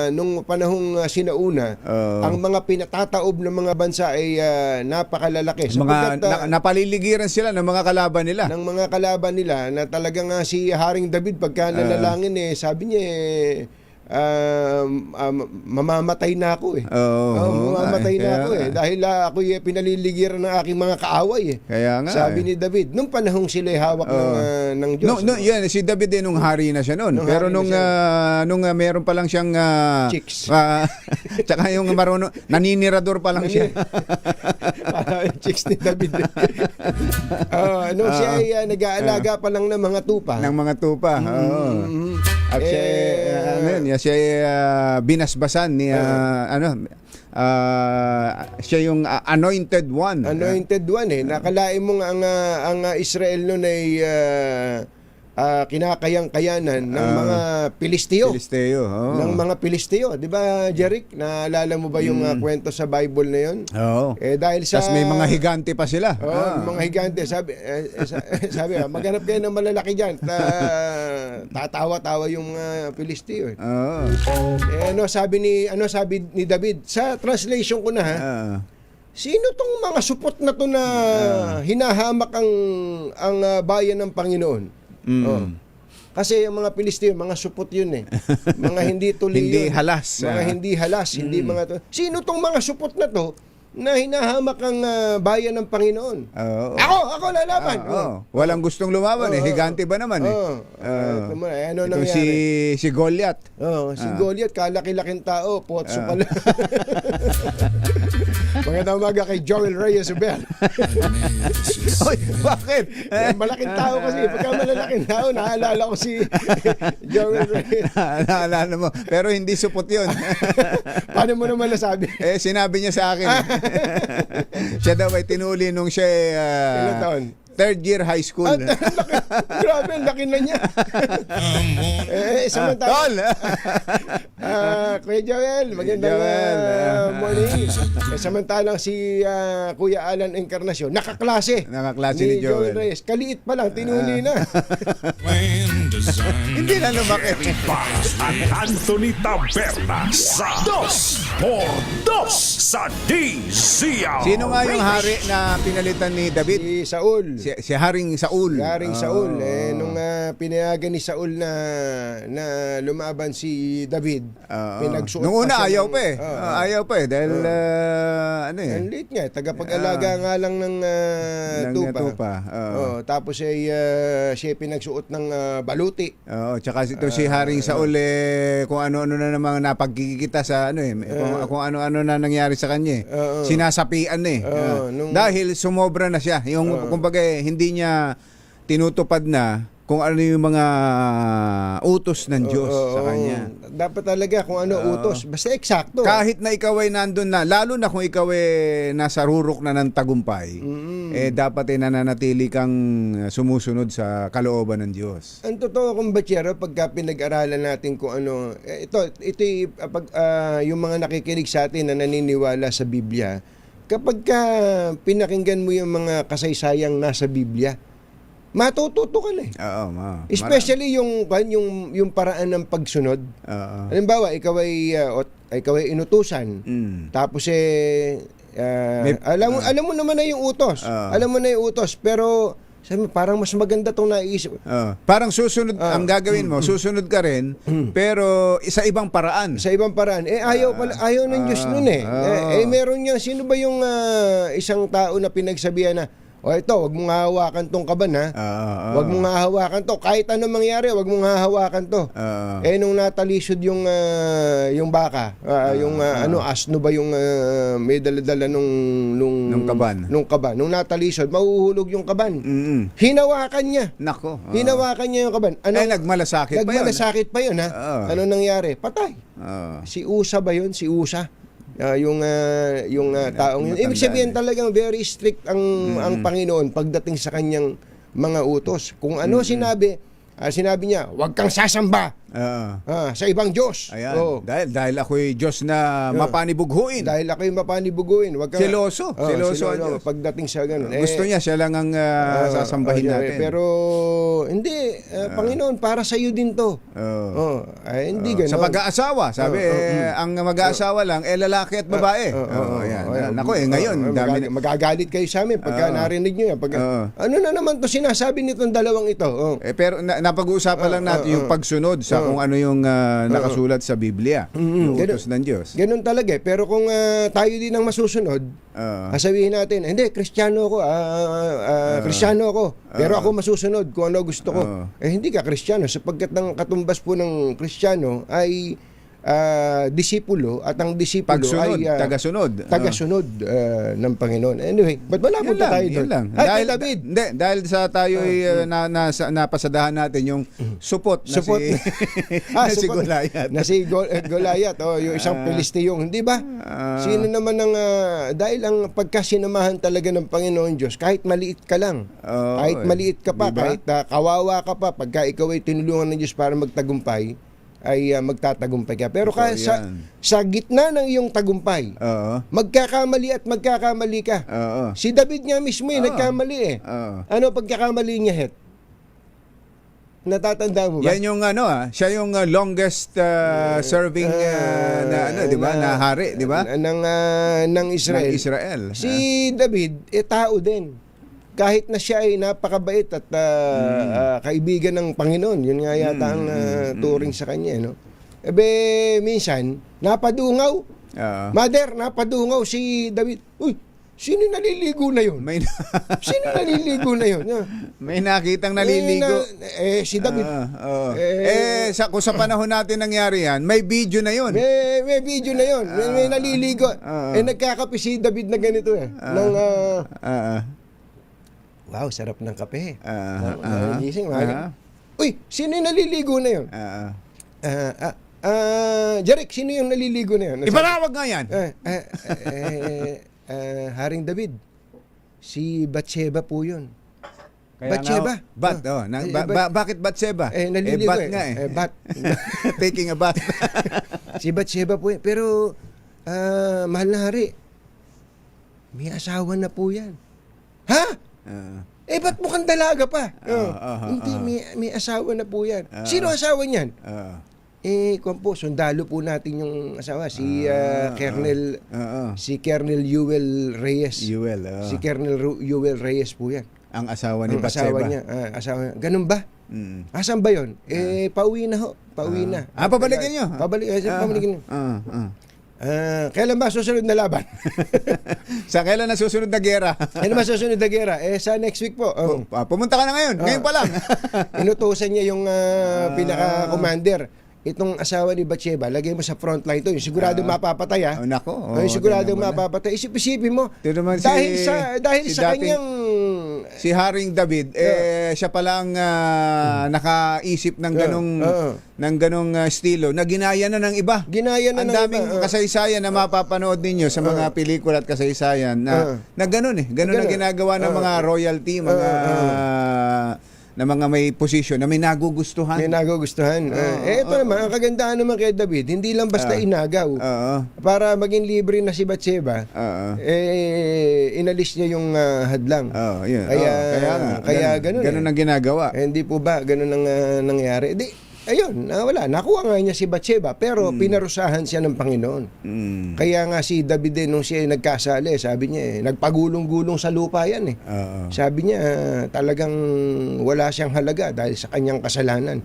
nung panahong sinauna, ang mga pinatataob ng mga bansa ay napakalalaki. Napaliligiran sila ng mga kalaban nila. Ng mga kalaban nila na talagang si Haring David pagka nanalangin sabi niya mamamatay na ako eh. Mamamatay na ako eh. Dahil ako pinaliligiran ng aking mga kaaway eh. Kaya nga. Sabi ni David, nung panahong sila hawak ng Diyos. Yan, si David din nung hari na siya noon. Pero nung meron pa lang siyang chicks. Tsaka yung marunong naninirador pa lang siya. Chicks ni David. Siya ay nag-aalaga pa lang ng mga tupa. Ng mga tupa. At siya binasbasan ni siya yung anointed one. Anointed one eh. Nakalain mo nga ang Israel noon ay kinakayang-kayanan ng mga Pilisteo. Ng mga Pilisteo. Di ba, Jeric? Naalala mo ba yung kwento sa Bible na yun? Oo. Dahil sa... Tapos may mga higante pa sila. Mga higante. Sabi, maghanap kayo ng malalaki dyan. Tatawa-tawa yung Pilisteo. Sabi ni David, sa translation ko na sino tong mga supot na to na hinahamak ang bayan ng Panginoon? Kasi yung mga Pilisteo, mga supot yun eh. Mga hindi tuloy hindi yun. halas. Mga hindi halas. Hindi mga sino tong mga supot na to na hinahamak ang bayan ng Panginoon? Ako lalaban. Walang gustong lumaban eh. Higante ba naman eh? Ano ito nangyari? si Goliath. Si Goliath, kalaki-laking tao, potso pala. Magandang umaga kay Joel Reyes Ubel. Oy, bakit? Malaking tao kasi. Pagka malalaking tao, naalala ko si Joel Reyes. Naalala mo. Pero hindi supot yun. Paano mo naman nasabi? Sinabi niya sa akin. Siya daw ay tinuli nung siya ilang taon? Third year high school. Grabe, laki na niya. Samantala. Kuya Joel, magandang morning. Samantalang si Kuya Alan Encarnacion, nakaklase ni Joel Reyes. Kaliit pa lang, tinuli na. Hindi na lumaki. Ang Anthony Taberna sa 2x2 sa DZRH. Sino nga yung hari na pinalitan ni David? Si Saul. Si Haring Saul. Haring Saul. Nung pinayagan ni Saul na lumaban si David, pinagsuot nung una pa ayaw pa eh. Ayaw pa eh. Dahil ang liit nga. Tagapag-alaga nga lang ng tupa. Tapos siya pinagsuot ng baluti. Tsaka ito si Haring Saul kung ano-ano na namang napagkikita sa kung ano-ano na nangyari sa kanya sinasapian dahil sumobra na siya. Yung kumbaga hindi niya tinutupad na kung ano yung mga utos ng Diyos sa kanya. Dapat talaga kung ano utos. Basta eksakto. Kahit na ikaw ay nandun na, lalo na kung ikaw ay nasa rurok na ng tagumpay, dapat ay nananatili kang sumusunod sa kalooban ng Diyos. Ang totoo kong Bachero, pagka pinag-aralan natin kung ano, ito yung mga nakikinig sa atin na naniniwala sa Biblia, kapag pinakinggan mo yung mga kasaysayang nasa Biblia, matututo ka na eh. Oo, Especially yung paraan ng pagsunod. Halimbawa, ikaw ay inutusan. Tapos alam mo naman na yung utos. Alam mo na yung utos, pero sabi mo, parang mas maganda tong naisip. Parang susunod, ang gagawin mo, susunod ka rin, pero sa ibang paraan. Sa ibang paraan. Ayaw ng Diyos nun eh. Meron niya, sino ba yung isang tao na pinagsabihan na, o ito, wag mong hahawakan tong kaban ha. Wag mong hahawakan to. Kahit anong mangyari, wag mong hahawakan to. Nung natalisod yung baka, asno ba yung may dala-dala nung kaban. Nung natalisod, mahuhulog yung kaban. Hinawakan niya. Nako. Hinawakan niya yung kaban. Nagmalasakit pa yun. Nagmalasakit pa yun ha. Ano nangyari? Patay. Si Usa ba yun? Si Usa. Yung taong yun. Ibig sabihin talagang very strict ang Panginoon pagdating sa kanyang mga utos. Kung ano sinabi niya, huwag kang sasamba sa ibang Diyos. Ayan. Dahil ako'y Diyos na mapanibughuin. Dahil ako'y mapanibughuin. Huwag kang Seloso. Seloso ang Diyos. Pagdating sa ganun. Gusto niya, siya lang ang sasambahin natin. Pero hindi, Panginoon, para sa iyo din to. Hindi ganun. Sa pag-aasawa, sabi, ang mag-aasawa lang, lalaki at babae. Nako, ngayon, magagalit kayo sa amin pagka narinig nyo yan. Ano na naman to sinasabi nitong dalawang ito? Pero napag-uusapan lang natin yung pagsunod sa kung ano yung nakasulat sa Biblia. Yung utos ng Diyos. Ganun talaga eh. Pero kung tayo din ang masusunod, sabihin natin, hindi, Kristiyano ako. Kristiyano ako. Pero ako masusunod kung ano gusto ko. Hindi ka Kristiyano sapagkat ang katumbas po ng Kristiyano ay disipulo at ang disipulo pagsunod, ay tagasunod ng Panginoon. Anyway, ba't wala punta tayo doon? Dahil David. Dahil sa tayo ay napasadahan natin yung supot na si Goliath. Na si Goliath, yung isang Pilistiyong, hindi ba? Sino naman ang dahil ang pagkasinamahan talaga ng Panginoon Diyos, kahit maliit ka lang, kahit maliit ka pa, kahit kawawa ka pa, pagka ikaw ay tinulungan ng Diyos para magtagumpay, ay magtatagumpay ka. Pero sa gitna ng iyong tagumpay, magkakamali at magkakamali ka. Si David nga mismo nagkamali eh. Ano pagkakamali niya, Het? Natatanda mo ba? Yan yung siya yung longest serving di ba, na hari, di ba? Ng Israel. Ng Israel. Si David tao din. Kahit na siya ay napakabait at kaibigan ng Panginoon, yun nga yata ang turing sa kanya, no? Minsan, napadungaw. Mother, napadungaw si David. Uy, sino naliligo na yun? Sino naliligo na yun? May nakitang naliligo. Si David. Kung sa panahon natin nangyari yan, may video na yun. May video na yun. May naliligo. Nagkakape si David na ganito wow, sarap ng kape. Gising, uy, sino yung naliligo na yun? Jarek, sino yung naliligo na yun? Ipalawag nga yan. Haring David, si Batseba po yun. Batseba? Bakit Batseba? Naliligo bat nga bat. Taking a bath. Si Batseba po yun. Pero, mahal na hari, may asawa na po yan. Ha? Ba't mukhang dalaga pa? Hindi, may asawa na po yan. Sino asawa niyan? Kung po, sundalo po natin yung asawa, si Colonel Yuel Reyes. Si Colonel Yuel Reyes po yan. Ang asawa ni Batseba. Asawa niya. Ganun ba? Asan ba yun? Pauwi na ho. Pauwi na. Pabalikin nyo? Pabalikin nyo. Kailan ba susunod na laban? Sa kailan na susunod na gera? Kailan ba susunod na gera? Sa next week po. Pumunta ka na ngayon. Ngayon pa lang. Inutusan niya yung pinaka-commander. Itong asawa ni Batseba, lagay mo sa front line to. Yung sigurado mapapatay Nako. Sigurado mapapatay. Isip-isipin mo. Dahil sa kanyang si Haring David siya palang nakaisip ng ganong estilo na ginaya na ng iba. Ang daming kasaysayan na mapapanood ninyo sa mga pelikula at kasaysayan na ganun Ganun ang ginagawa ng mga royalty, mga na mga may posisyon na may nagugustuhan. May nagugustuhan. Ito naman, ang kagandahan naman kay David, hindi lang basta inagaw. Para maging libre na si Batseba, inalis niya yung hadlang. Kaya ganun. Ganun ang ginagawa. Hindi po ba ganun ang nangyari? Ayun, wala. Nakuha nga niya si Batseba, pero pinarusahan siya ng Panginoon. Kaya nga si David din, nung siya nagkasali, sabi niya, nagpagulong-gulong sa lupa yan. Sabi niya, talagang wala siyang halaga dahil sa kanyang kasalanan.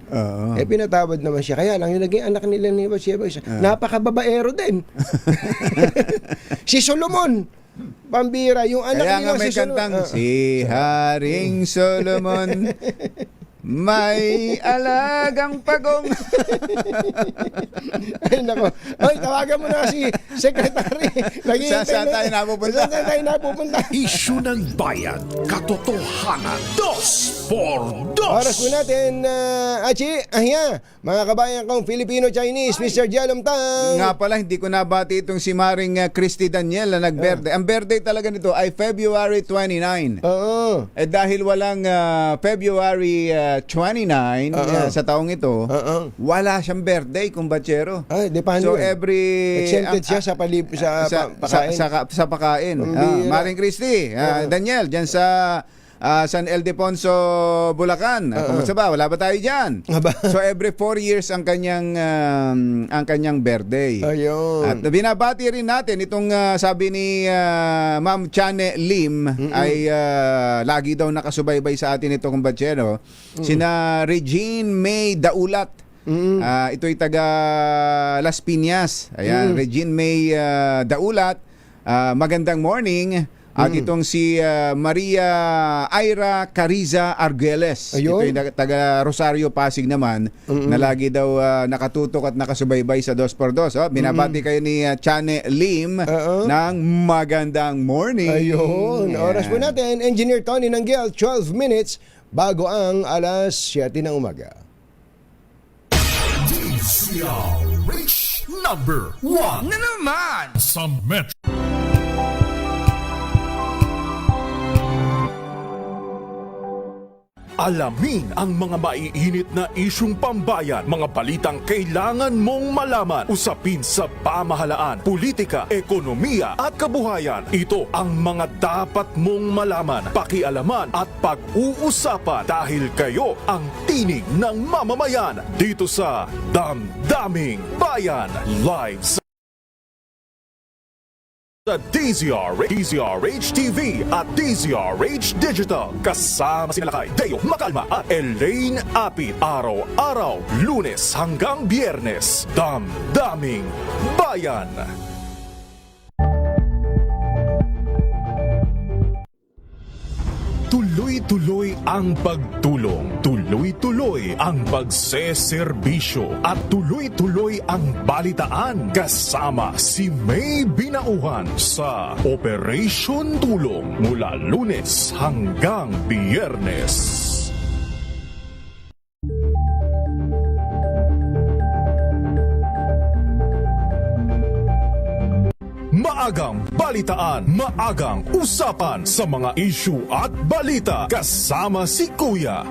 Pinatawad naman siya. Kaya lang, yung naging anak nila ni Batseba, napakababaero din. Si Solomon, pambira, yung anak kaya nila nga may si Solomon. kantang, si Haring Solomon, may alagang pagong. Ay, nako. Ay, tawagan mo na si Secretary. Saan tayo napupunta? Saan tayo napupunta? Isyu ng bayan, katotohanan, 2 por 2. Oras po natin, Achi, mga kabayan kong Filipino-Chinese, Mr. Jalom Tang. Nga pala, hindi ko nabati itong si Maring Christy Daniel na nag-birthday. Ang birthday talaga nito ay February 29. Dahil walang February 29 sa taong ito, wala siyang birthday, kumbachero. So every exempted siya sa pakain. Sa pakain. Maring Christy, Daniel, diyan sa San Ildefonso, Bulacan. Kumusta ba? Wala ba tayo diyan? So every 4 years ang kanyang birthday. At binabati rin natin itong sabi ni Ma'am Chane Lim ay lagi daw nakasubaybay sa atin ito kumbatsero. Sina Regine May Daulat. Ito'y taga Las Piñas. Ayan, Regine May Daulat. Magandang morning. At itong si Maria Ira Cariza Arguelles. Ito'y taga Rosario, Pasig naman, na lagi daw nakatutok at nakasubaybay sa 2x2. Binabati kayo ni Chane Lim ng magandang morning. Ayun. Oras po natin, Engineer Tony Nanggel, 12 minutes bago ang alas 7 ng umaga. DZRH number 1 na naman sa Metro. Alamin ang mga maiinit na isyung pambayan, mga balitang kailangan mong malaman, usapin sa pamahalaan, politika, ekonomiya at kabuhayan. Ito ang mga dapat mong malaman, pakialaman at pag-uusapan dahil kayo ang tinig ng mamamayan dito sa Damdaming Bayan Live sa DZRH TV at DZRH Digital. Kasama sina Lakay, Deo Makalma at Elaine Apit. Araw-araw, Lunes hanggang Biyernes. Damdaming Bayan. Tuloy-tuloy ang pagtulong, tuloy-tuloy ang pagseserbisyo at tuloy-tuloy ang balitaan kasama si May Binauhan sa Operation Tulong mula Lunes hanggang Biyernes. Maagang balitaan, maagang usapan sa mga issue at balita kasama si Kuya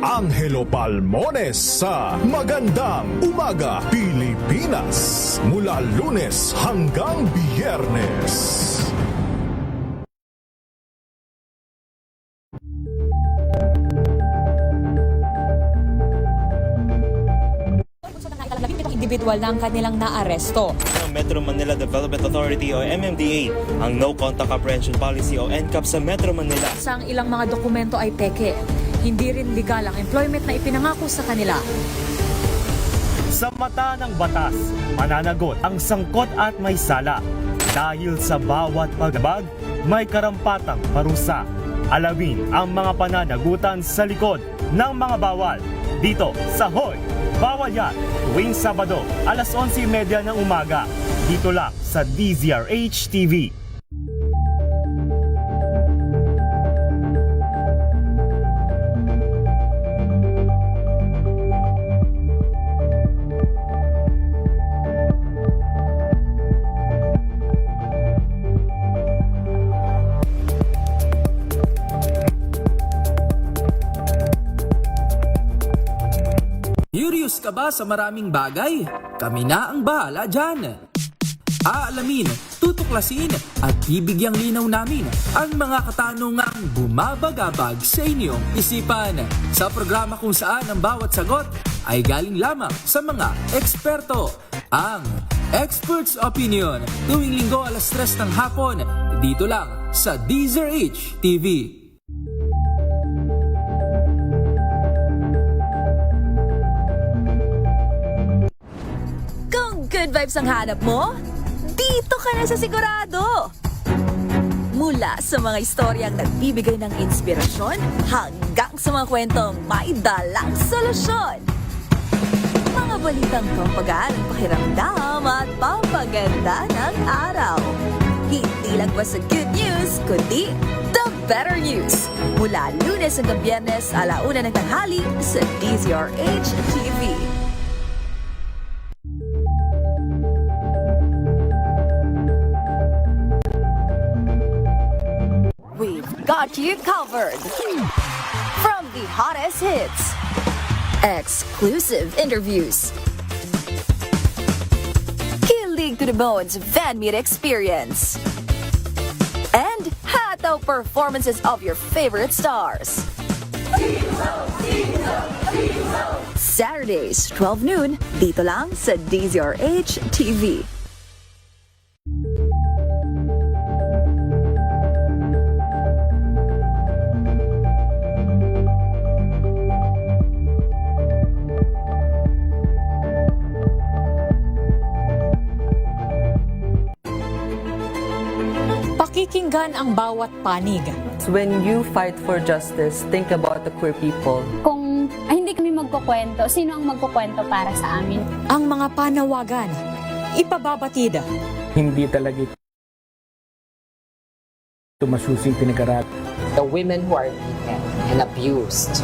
Angelo Palmones sa Magandang Umaga Pilipinas mula Lunes hanggang Biyernes. Individual ng kanilang naaresto. Metro Manila Development Authority o MMDA ang No Contact Apprehension Policy o NCAP sa Metro Manila. Sa ilang mga dokumento ay peke. Hindi rin legal ang employment na ipinangako sa kanila. Sa mata ng batas, mananagot ang sangkot at may sala. Dahil sa bawat pagbag, may karampatang parusa. Alamin ang mga pananagutan sa likod ng mga bawal. Dito sa Hoy! Bawal Yan, tuwing Sabado, alas 11:30 ng umaga. Dito lang sa DZRH TV. Curious ka ba sa maraming bagay? Kami na ang bahala dyan. Aalamin, tutuklasin at bibigyang linaw namin ang mga katanungang bumabagabag sa inyong isipan. Sa programa kung saan ang bawat sagot ay galing lamang sa mga eksperto. Ang Expert's Opinion, tuwing linggo 3:00 ng hapon, dito lang sa DZRH TV. Kung good vibes ang hanap mo, dito ka na sa sigurado! Mula sa mga istoryang nagbibigay ng inspirasyon hanggang sa mga kwentong may dalang solusyon. Mga balitang pampagaan ang pakiramdam at pampaganda ng araw. Hindi lang ba sa good news, kundi the better news. Mula Lunes hanggang Biyernes, 1:00 ng tanghali sa DZRH TV. We've got you covered. From the hottest hits, exclusive interviews, kilig to the bones fan meet experience, and hataw performances of your favorite stars. Saturdays, 12 noon, dito lang sa DZRH TV. Pakikinggan ang bawat panig. When you fight for justice, think about the queer people. Kung hindi kami magkukwento, sino ang magkukwento para sa amin? Ang mga panawagan, ipababatid. Hindi talaga ito masusing pinag-aral. The women who are beaten and abused.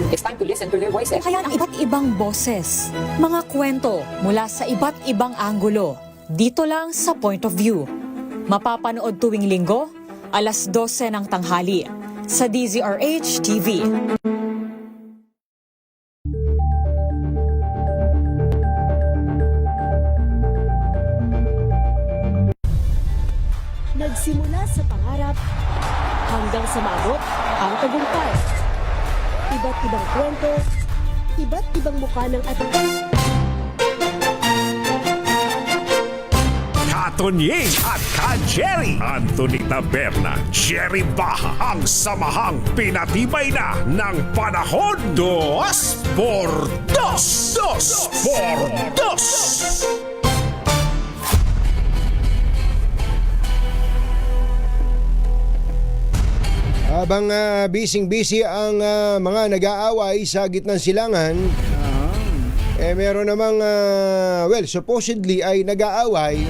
It's time to listen to their voices. Kaya ang iba't ibang boses, mga kwento mula sa iba't ibang anggulo. Dito lang sa Point of View. Mapapanood tuwing linggo, 12:00 ng tanghali sa DZRH TV. Nagsimula sa pangarap hanggang sa maabot ang tagumpay. Iba't ibang kwento, iba't ibang mukha ng ating Katonying at Ka-Jerry. Anthony Taberna, Jerry Baha, ang samahang pinatibay na ng panahon. 2x2. 2x2. Habang busy ang mga nag-aaway sa gitnang silangan, meron namang, supposedly ay nag-aaway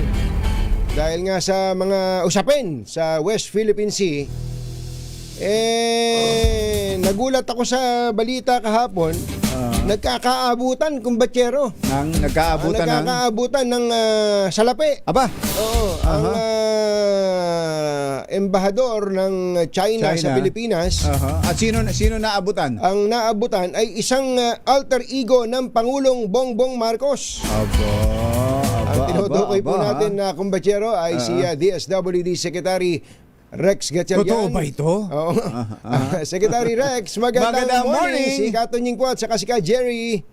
dahil nga sa mga usapin sa West Philippine Sea. Nagulat ako sa balita kahapon, nagkakaabutan, kumbatsero. Nagkakaabutan ng salapi. Aba? Oo. Ang embahador ng China sa Pilipinas. At sino naabutan? Ang naabutan ay isang alter ego ng Pangulong Bongbong Marcos. Ang tinutukoy po natin na kumbatsero ay si DSWD Secretary Rex Gatchalian. Totoo ba ito? Oo. Secretary Rex, magandang morning. Si Katonying po at saka si Ka-Jerry.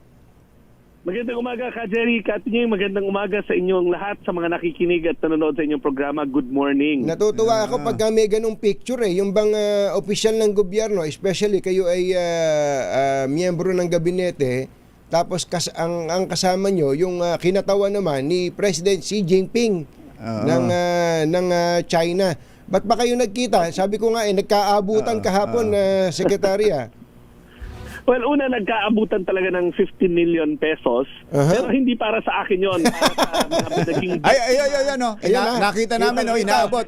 Magandang umaga, Ka-Jerry. Katonying, magandang umaga sa inyong lahat, sa mga nakikinig at nanonood sa inyong programa. Good morning. Natutuwa ako pag may ganung picture yung bang opisyal ng gobyerno, especially kayo ay miyembro ng gabinete, tapos ang kasama nyo, yung kinatawa naman ni President Xi Jinping ng China. Ba't ba kayo nagkita? Sabi ko nga nagkaabutan kahapon, Sekretarya. Well, una, nagkaabutan talaga ng 15 million pesos. Pero hindi para sa akin yon. Nakita namin, inaabot.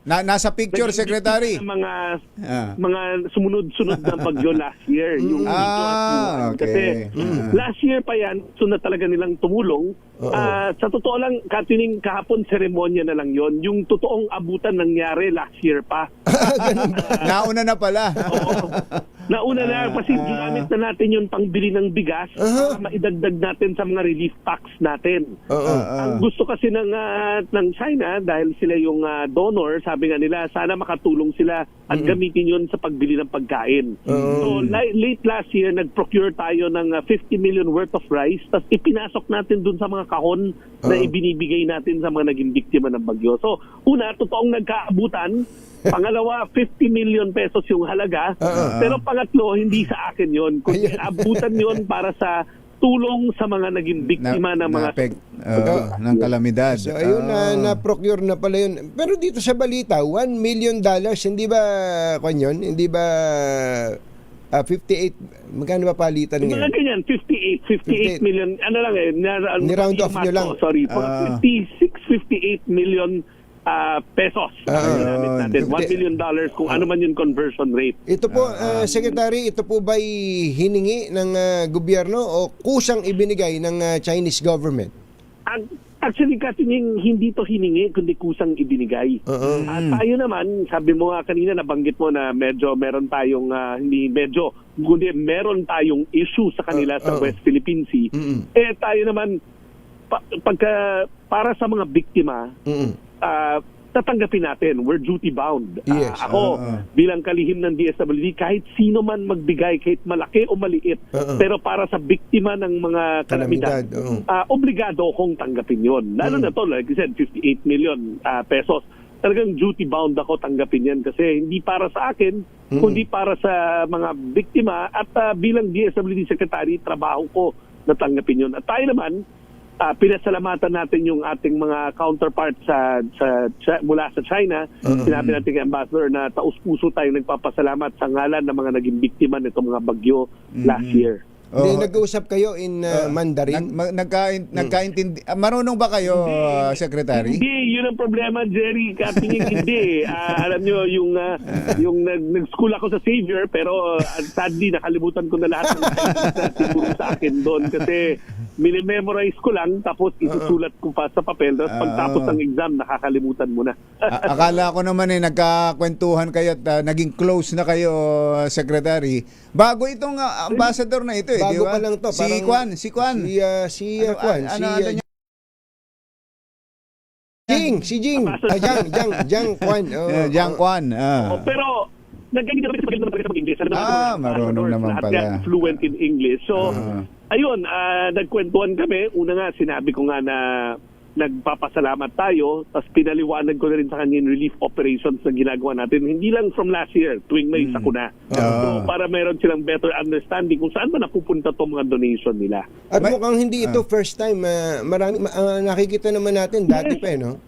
Nasa picture, Secretary. Mga sumunod-sunod na bagyo last year. Yung okay. Kasi last year pa yan, so na talaga nilang tumulong. Sa totoo lang, Katining, kahapon seremonya na lang yon. Yung totoong abutan nangyari last year pa. Nauna na pala. Nauna na kasi ginamit na natin yung pangbili ng bigas para maidagdag natin sa mga relief packs natin. Ang gusto kasi ng China, dahil sila yung donor, sabi nga nila, sana makatulong sila at gamitin yun sa pagbili ng pagkain. So late last year, nag-procure tayo ng 50 million worth of rice, tapos ipinasok natin dun sa mga kahon na ibinibigay natin sa mga naging biktima ng bagyo. So una, totoong nagkaabutan. Pangalawa, 50 million pesos yung halaga. Pero pangatlo, hindi sa akin yon. Kundi abutan yon para sa tulong sa mga naging biktima ng mga ng kalamidad. So ayun na-procure na pala yun. Pero dito sa balita, $1 million, hindi ba yun? Hindi ba 58, magkano ba palitan ngayon? Mga ganyan, 58 million. Ano lang ni-round off nyo lang. Sorry, 58 million pesos. Natin. $1 million kung ano man yung conversion rate. Ito po, Secretary, ito po ba'y hiningi ng gobyerno o kusang ibinigay ng Chinese government? Actually, Katining, hindi to hiningi, kundi kusang ibinigay. At tayo naman, sabi mo nga kanina, nabanggit mo na medyo meron tayong, kundi meron tayong issue sa kanila sa West Philippine Sea. Eh tayo naman, para sa mga biktima, tatanggapin natin. We're duty-bound. Yes. Ako, bilang kalihim ng DSWD, kahit sino man magbigay, kahit malaki o maliit, pero para sa biktima ng mga kalamidad, obligado akong tanggapin yon. Lalo na to, like I said, 58 million pesos. Talagang duty-bound ako tanggapin yan kasi hindi para sa akin, kundi para sa mga biktima at bilang DSWD Secretary, trabaho ko na tanggapin yun. At tayo naman, pinasalamatan natin yung ating mga counterparts mula sa China. Sinabi natin kay Ambassador na taus-puso tayong nagpapasalamat sa ngalan ng mga naging biktima nitong mga bagyo last year. Hindi, nag-uusap kayo in Mandarin? Nagkaintindi. Marunong ba kayo, Secretary? Hindi, yun ang problema, Jerry. Katingin hindi. Alam nyo, yung nag-school ako sa Xavier, pero sadly, nakalimutan ko na lahat ng siguro sa akin doon kasi minimemorize ko lang, tapos isusulat ko pa sa papel, tapos pagtapos ng exam, nakakalimutan mo na. Akala ko naman nagkakwentuhan kayo at naging close na kayo, Secretary. Bago itong ambassador na ito, bago diba? pa lang to. Si Kwan. Si Kwan. Si Jing. Jiang Kwan. Jiang Kwan. Pero, nagkakita rin sa English. Marunong naman pala. Fluent in English. So, ayun, nagkwentuhan kami. Una nga, sinabi ko nga na nagpapasalamat tayo, tapos pinaliwanag ko na rin sa kanya yung relief operations na ginagawa natin. Hindi lang from last year, tuwing may sakuna. So, para meron silang better understanding kung saan ba napupunta itong mga donation nila. At mukhang hindi ito first time. Nakikita naman natin dati pa, no?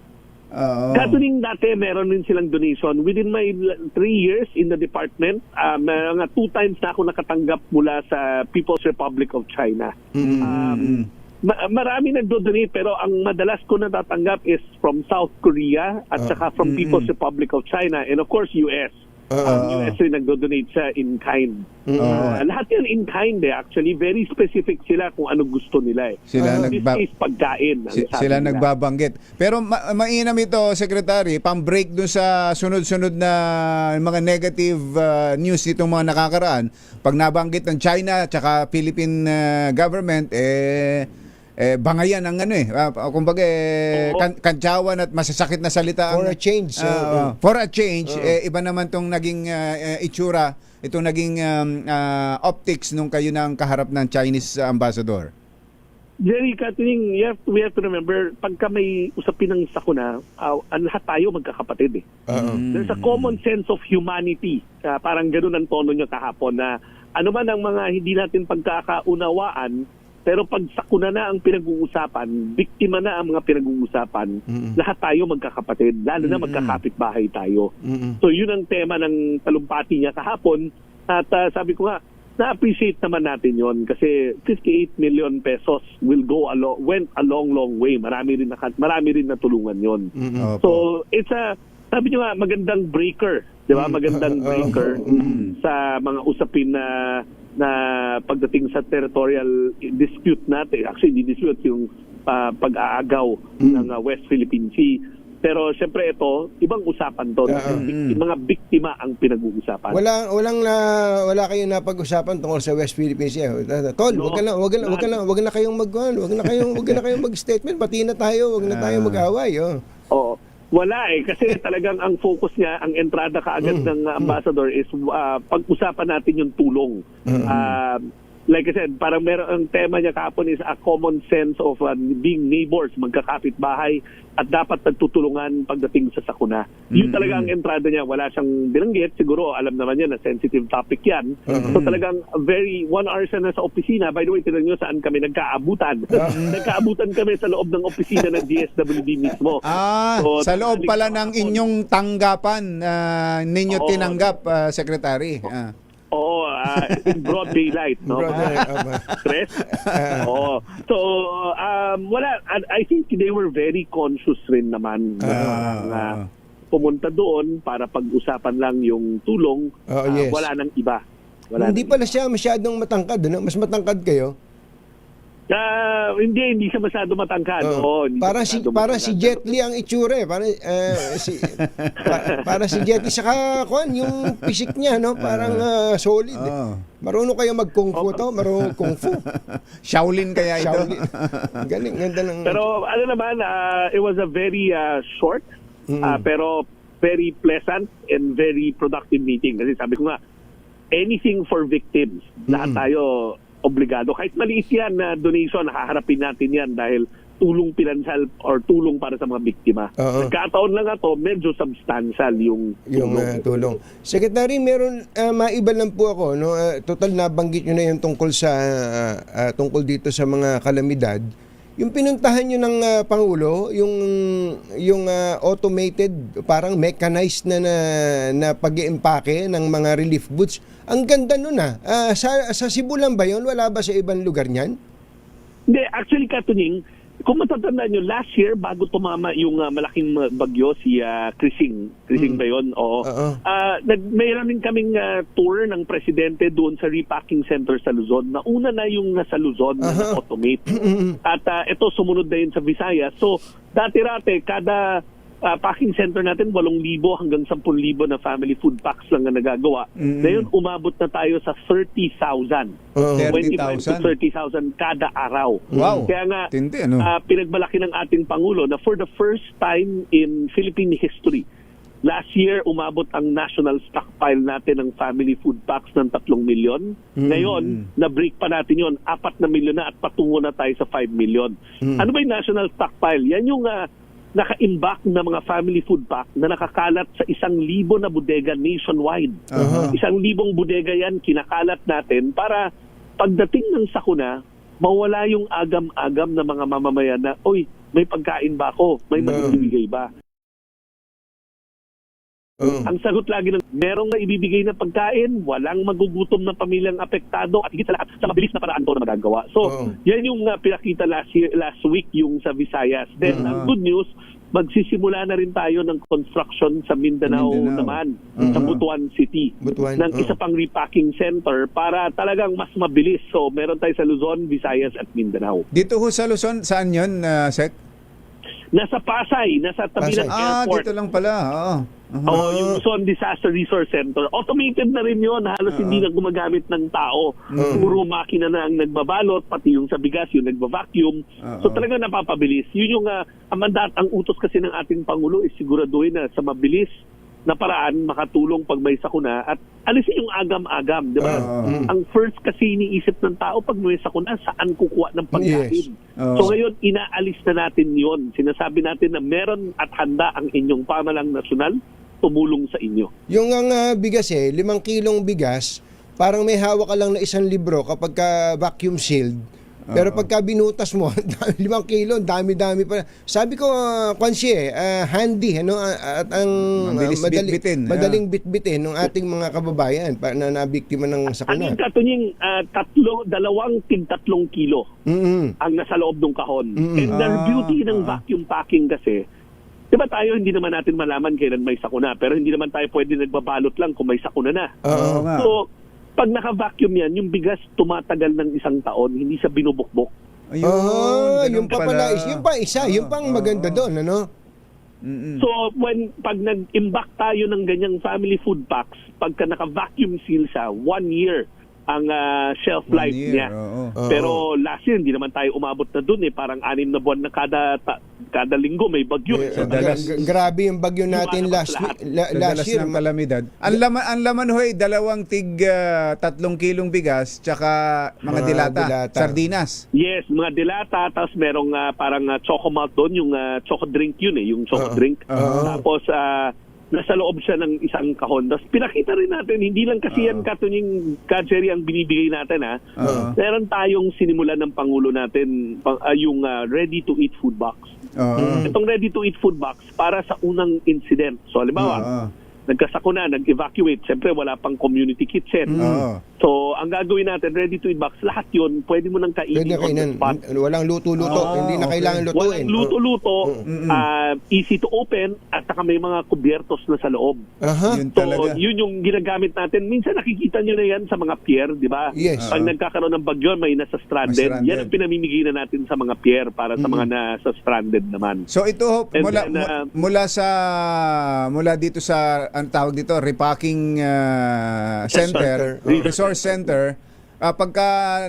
Katuning dati, meron din silang donation. Within my 3 years in the department, mga 2 times na ako nakatanggap mula sa People's Republic of China. Marami nagdo-donate pero ang madalas ko natatanggap is from South Korea at saka from People's Republic of China and of course US. US rin nagdo-donate siya in kind. Lahat yan in kind actually. Very specific sila kung ano gusto nila. Sila pagkain. Sila nagbabanggit. Pero mainam ito, Secretary, pang-break dun sa sunod-sunod na mga negative news nitong mga nakakaraan. Pag nabanggit ng China at saka Philippine government, bangayan ang kumbaga kantsawan at masasakit na salita for a change. For a change, iba naman tong naging itsura, itong naging optics nung kayo nang kaharap ng Chinese ambassador. Jerry, Katining, we have to remember, pagka may usapin ng sakuna, lahat tayo magkakapatid There's a common sense of humanity. Parang ganun ang tono nyo kahapon na ano man ang mga hindi natin pagkakaunawaan, pero pag sakuna na ang pinag-uusapan, biktima na ang mga pinag-uusapan, lahat tayo magkakapatid, lalo na magkakapit-bahay tayo. So yun ang tema ng talumpati niya kahapon. At sabi ko nga, na-appreciate naman natin yon kasi 58 million pesos went a long way. Marami rin natulungan yon. So it's sabi niyo nga, magandang breaker. Di ba? Magandang breaker sa mga usapin na pagdating sa territorial dispute natin, actually di dispute yung pag-aagaw ng West Philippine Sea. Pero syempre ito, ibang usapan to. Mga biktima ang pinag-uusapan. Wala kayong napag-usapan tungkol sa West Philippine Sea. Tol, wag na kayong mag-statement. Pati na tayo, wag na tayong mag-away. Oo. Wala kasi talagang ang focus niya, ang entrada kaagad ng ambassador is pag-usapan natin yung tulong. Like I said, parang ang tema niya kahapon is a common sense of being neighbors, magkakapit-bahay at dapat nagtutulungan pagdating sa sakuna. Yun talaga ang entrada niya. Wala siyang binanggit. Siguro alam naman niya na sensitive topic yan. So talagang 1 hour siya na sa opisina. By the way, tignan niyo saan kami nagkaabutan. Nagkaabutan kami sa loob ng opisina ng DSWD mismo. So, sa loob pala ng inyong tanggapan ninyo tinanggap, Secretary. Oo, in broad daylight, no? Stress. Oo. So, wala. I think they were very conscious rin naman na pumunta doon para pag-usapan lang yung tulong. Yes. Wala nang iba. Hindi pala siya masyadong matangkad. Mas matangkad kayo? Hindi siya masyado matangkad. Para si Jet Li ang itsura. Para si Jet Li saka yung pisik niya, no? Parang solid. Marunong kayo mag-kung fu to? Marunong kung fu. Shaolin kaya ito. Galing, ganda ng... Pero ano naman, it was a very short pero very pleasant and very productive meeting. Kasi sabi ko nga, anything for victims. Lahat tayo obligado. Kahit maliit yan na donation, haharapin natin yan dahil tulong pinansal or tulong para sa mga biktima. Nagkataon lang ito, medyo substantial yung tulong. Secretary, meron maiba lang po ako. No? Total nabanggit nyo na yung tungkol dito sa mga kalamidad. Yung pinuntahan nyo ng Pangulo, yung automated, parang mechanized na pag-iimpake ng mga relief goods, ang ganda nun sa Cebu lang ba yun? Wala ba sa ibang lugar niyan? Hindi, actually, Katuning, kung matatandaan nyo, last year, bago tumama yung malaking bagyo, si Krising ba yun? Oo. Mayroon din kaming tour ng presidente doon sa repacking center sa Luzon. Nauna na yung nasa Luzon na automate. At ito, sumunod na yun sa Visayas. So, dati-rate, kada packing center natin, 8,000 hanggang 10,000 na family food packs lang na nagagawa. Ngayon, umabot na tayo sa 30,000. 25 to 30,000 kada araw. Wow. Kaya nga, Tindi, pinagmalaki ng ating Pangulo na for the first time in Philippine history, last year, umabot ang national stockpile natin ng family food packs ng 3 milyon. Ngayon, na-break pa natin yon, 4 na milyon na at patungo na tayo sa 5 milyon. Ano ba yung national stockpile? Yan yung naka-imbak na mga family food pack na nakakalat sa 1,000 na bodega nationwide. 1,000 bodega yan, kinakalat natin para pagdating ng sakuna, mawala yung agam-agam na mga mamamayan na, oy, may pagkain ba ako? May maibibigay ba? Ang sagot lagi ng merong maibibigay na pagkain, walang magugutom na pamilyang apektado at higit sa lahat sa mabilis na paraan to na magagawa. So, yan yung pinakita last week yung sa Visayas. Then, ang good news, magsisimula na rin tayo ng construction sa Mindanao naman, sa Butuan City, ng isa pang repacking center para talagang mas mabilis. So, meron tayo sa Luzon, Visayas at Mindanao. Dito ho sa Luzon, saan yun, Sec? Nasa Pasay, nasa tabi ng airport. Dito lang pala. Yung Luzon Disaster Resource Center. Automated na rin yun. Halos hindi na gumagamit ng tao. Puro makina na ang nagbabalot, pati yung sa bigas, yung nagba-vacuum. So talaga napapabilis. Yun yung ang utos kasi ng ating Pangulo is siguraduhin na sa mabilis na paraan makatulong pag may sakuna at alisin yung agam-agam, di ba? Ang first kasi iniisip ng tao pag may sakuna, saan kukuha ng pagkain? So ngayon, inaalis na natin yon. Sinasabi natin na meron at handa ang inyong pamalang nasyonal tumulong sa inyo. Yung ang bigas 5 kilong bigas, parang may hawak ka lang na 1 libro kapag vacuum sealed. Pero pagka binutas mo, 5 kilo, dami-dami pa. Sabi ko, handy, at ang madaling bitbitin ng ating mga kababayan na nabiktima ng sakuna. Ang katunying 2 kilo ang nasa loob ng kahon. And the beauty ng vacuum packing kasi, di ba tayo, hindi naman natin malaman kailan may sakuna, pero hindi naman tayo pwede nagbabalot lang kung may sakuna na. So, pag naka-vacuum yan, yung bigas tumatagal ng 1 taon, hindi siya binubukbok. Yung pa pala, yung pa isa, yung pang maganda doon, ano? So, pag nag-imbak tayo ng ganyang family food packs, pagka naka-vacuum seal siya, 1 year ang shelf life niya. Pero last year, hindi naman tayo umabot na dun Parang 6 na buwan na kada linggo may bagyo. Grabe yung bagyo natin last year. Ng kalamidad. Ang laman hoy, 2 tig 3 kilong bigas, tsaka mga dilata, sardinas. Yes, mga dilata, tapos merong parang choco malt doon, yung choco drink yun yung choco drink. Tapos nasa loob siya ng isang kahon. Tapos pinakita rin natin, hindi lang kasi yan katunying Jerry ang binibigay natin Meron tayong sinimulan ng Pangulo natin, yung ready-to-eat food box. Itong ready-to-eat food box para sa unang incident. So, halimbawa, nagkasakuna, nag-evacuate. Siyempre, wala pang community kitchen. So, ang gagawin natin, ready-to-eat box, lahat yun, pwede mo nang kainin on the spot. Walang luto-luto. Hindi na kailangan lutuin. Walang luto-luto, easy to open, at saka may mga kubyertos na sa loob. Yun yung ginagamit natin. Minsan nakikita nyo na yan sa mga pier, di ba? Yes. Pag nagkakaroon ng bagyo, may nasa stranded. Yan ang pinamimigay na natin sa mga pier para sa mga nasa stranded naman. So ito, mula dito sa ang tawag dito, repacking center, resource center, pagka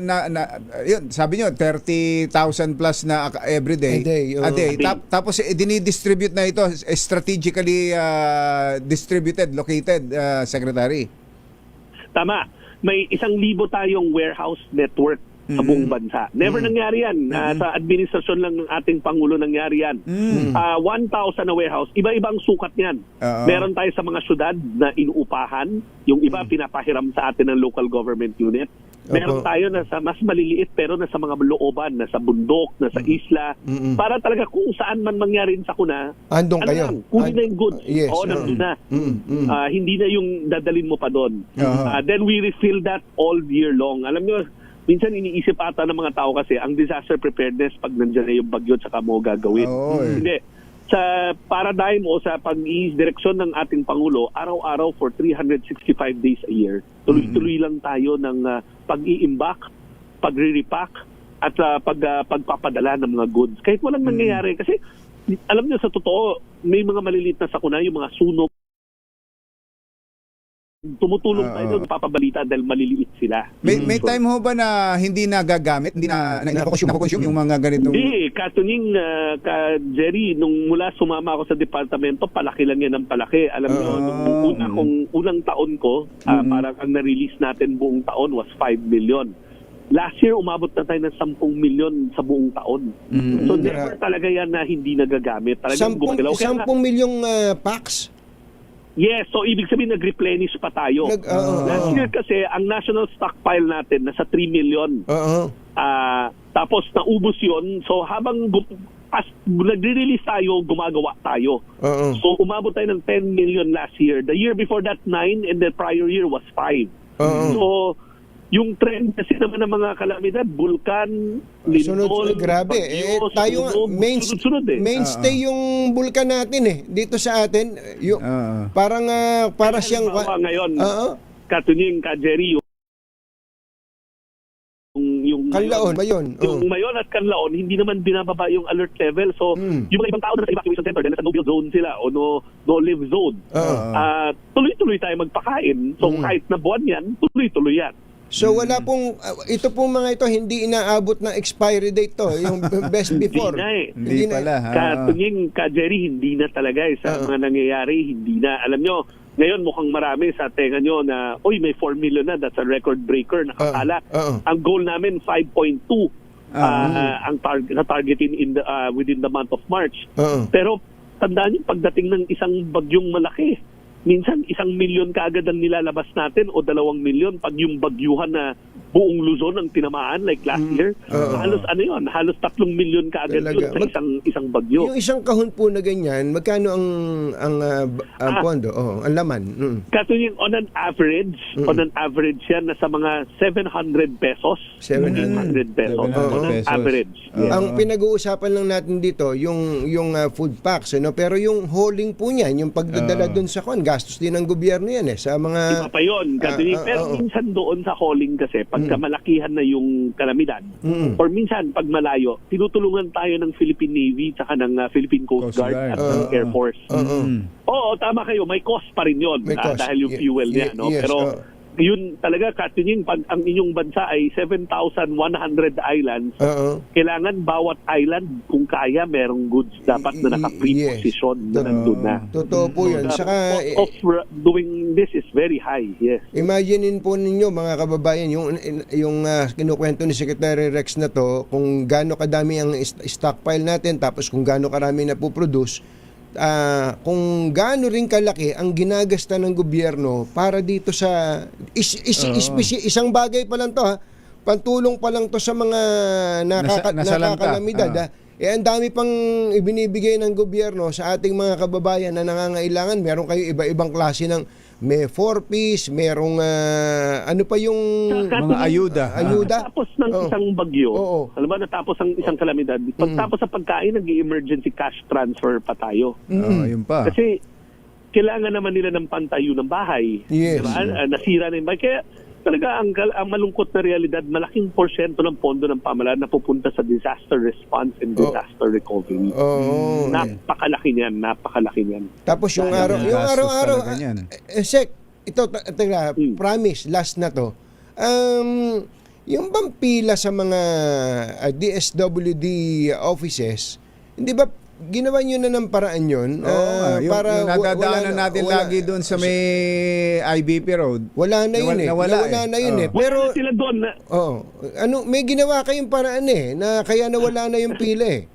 yun, sabi nyo 30,000 plus na everyday a day. Tapos dinidistribute na ito, strategically distributed, located, Secretary. Tama, may 1,000 tayong warehouse network sa buong bansa. Never nangyari yan. Sa administrasyon lang ng ating Pangulo nangyari yan. 1,000 na warehouse. Iba-ibang sukat yan. Meron tayo sa mga syudad na inuupahan. Yung iba pinapahiram sa atin ng local government unit. Meron tayo na sa mas maliliit pero nasa mga looban, nasa bundok, nasa isla. Para talaga kung saan man mangyari sa kuna, andun kayo. Kunin na yung goods. Yes. Nandun na. Hindi na yung dadalin mo pa doon. Then we refill that all year long. Alam nyo, minsan iniisip ata ng mga tao kasi ang disaster preparedness pag nandiyan na yung bagyo tsaka mo gagawin. Hindi. Sa paradigm o sa pag-i-direksyon ng ating Pangulo, araw-araw for 365 days a year, tuloy-tuloy lang tayo ng pag-i-imbak, pagre-repack, at pagpapadala ng mga goods. Kahit walang nangyayari. Kasi alam niyo sa totoo, may mga maliliit na sakuna, yung mga sunog, tumutulong tayo doon, papabalita dahil maliliit sila. May time ho ba na hindi nagagamit, hindi na nakukonsume yung mga ganitong... Hindi, katunying Jerry, nung mula sumama ako sa departamento, palaki lang yan ang palaki. Alam nyo, nung unang taon ko, parang ang na-release natin buong taon was 5 million. Last year, umabot na tayo ng 10 million sa buong taon. So never talaga yan na hindi nagagamit. 10 milyong packs? Yes, so ibig sabihin nag-replenish pa tayo. Last year kasi, ang national stockpile natin nasa 3 million. Tapos naubos yun. So habang nagre-release tayo, gumagawa tayo. So umabot tayo ng 10 million last year. The year before that, 9, and the prior year was 5. So yung trend kasi naman ng mga kalamidad, bulkan, lindol, grabe. Tayo mainstay yung bulkan natin dito sa atin. Yung, parang para siyang... ngayon, katunying Jerry, yung Kanlaon ba yun? Yung Mayon at Kanlaon, hindi naman binababa yung alert level. So, yung mga ibang tao na sa evacuation center, nasa no-build zone sila o no-live zone. Tuloy-tuloy tayo magpakain. So, kahit na buwan yan, tuloy-tuloy yan. So wala pong ito pong mga ito hindi inaabot ng expiry date to, yung best before. Hindi pala. Katunying Jerry, hindi na talaga sa mga nangyayari, hindi na. Alam nyo, ngayon mukhang marami sa tenga nyo na, may 4 million na, that's a record breaker, nakakala. Ang goal namin 5.2 ang targetin within the month of March. Pero tandaan nyo, pagdating ng isang bagyong malaki, minsan 1 million kaagad ang nilalabas natin o 2 million pag yung bagyuhan na buong Luzon ang tinamaan like last year. Halos halos 3 million kaagad yun sa isang bagyo. Yung isang kahon po na ganyan, magkano ang pondo? Ang laman. Kasi yung on an average yan nasa mga 700 pesos. 700 pesos. On an average. Ang pinag-uusapan lang natin dito, yung food packs, pero yung hauling po niyan, yung pagdadala doon sa gastos din ng gobyerno yan sa mga... Iba pa yun. Pero minsan doon sa hauling kasi, pag pagkamalakihan na yung kalamidad. Or minsan, pag malayo, tinutulungan tayo ng Philippine Navy tsaka ng Philippine Coast Guard at ng Air Force. Oo, tama kayo. May cost pa rin yun dahil yung fuel niya. No? Pero yun talaga, Katunying, pag ang inyong bansa ay 7,100 islands, kailangan bawat island, kung kaya, merong goods dapat na naka-preposition na nandun na. Totoo po yan. Saka, of doing this is very high, yes. Imaginein po ninyo, mga kababayan, yung kinukwento ni Secretary Rex na to, kung gaano kadami ang stockpile natin, tapos kung gaano karami na po-produce, kung gaano rin kalaki ang ginagasta ng gobyerno para dito sa isang bagay pa lang to, pantulong pa lang to sa mga nakakalamidad. Ang dami pang ibinibigay ng gobyerno sa ating mga kababayan na nangangailangan. Meron kayo iba-ibang klase ng may 4-piece, merong ano pa yung mga ayuda. Tapos ng isang bagyo, alam ba, natapos ang isang kalamidad, pagtapos sa pagkain, nag-emergency cash transfer pa tayo. Yun pa. Kasi kailangan naman nila ng pantayo ng bahay. Yes. Diba? Nasira na yung bahay. Kaya talaga ang malungkot na realidad, malaking porsyento ng pondo ng pamahalaan na pupunta sa disaster response and disaster recovery. Napakalaki niyan. Tapos yung araw-araw, Sek, ito, promise, last na to. Yung bang pila sa mga DSWD offices, hindi ba ginawa nyo na ng paraan yun? Para nadadaanan natin lagi doon sa may IBP Road. Wala na yun Nawala na yun Pero sila doon na. May ginawa kayong paraan na kaya nawala na yung pila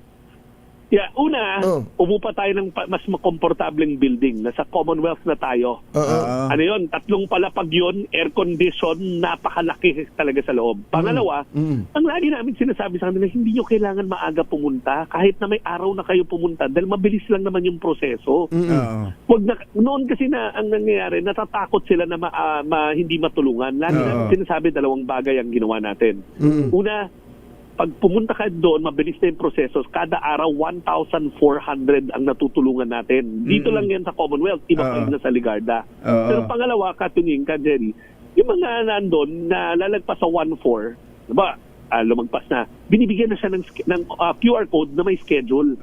Yeah, una, umupa tayo ng mas makomportableng building. Nasa Commonwealth na tayo. Ano yun? 3 palapag yun, air condition, napakalaki talaga sa loob. Pangalawa, ang lagi namin sinasabi sa kanila, hindi nyo kailangan maaga pumunta. Kahit na may araw na kayo pumunta, dahil mabilis lang naman yung proseso. Noon kasi na ang nangyayari, natatakot sila na hindi matulungan. Lagi namin sinasabi, 2 bagay ang ginawa natin. Una, pag pumunta ka doon, mabilis na yung proseso. Kada araw, 1,400 ang natutulungan natin. Dito lang yan sa Commonwealth. Iba pa rin na sa Ligarda. Pero pangalawa, Katunying, Jerry, yung mga nandun na lalagpas sa 1,400, diba, lumagpas na, binibigyan na siya ng QR code na may schedule.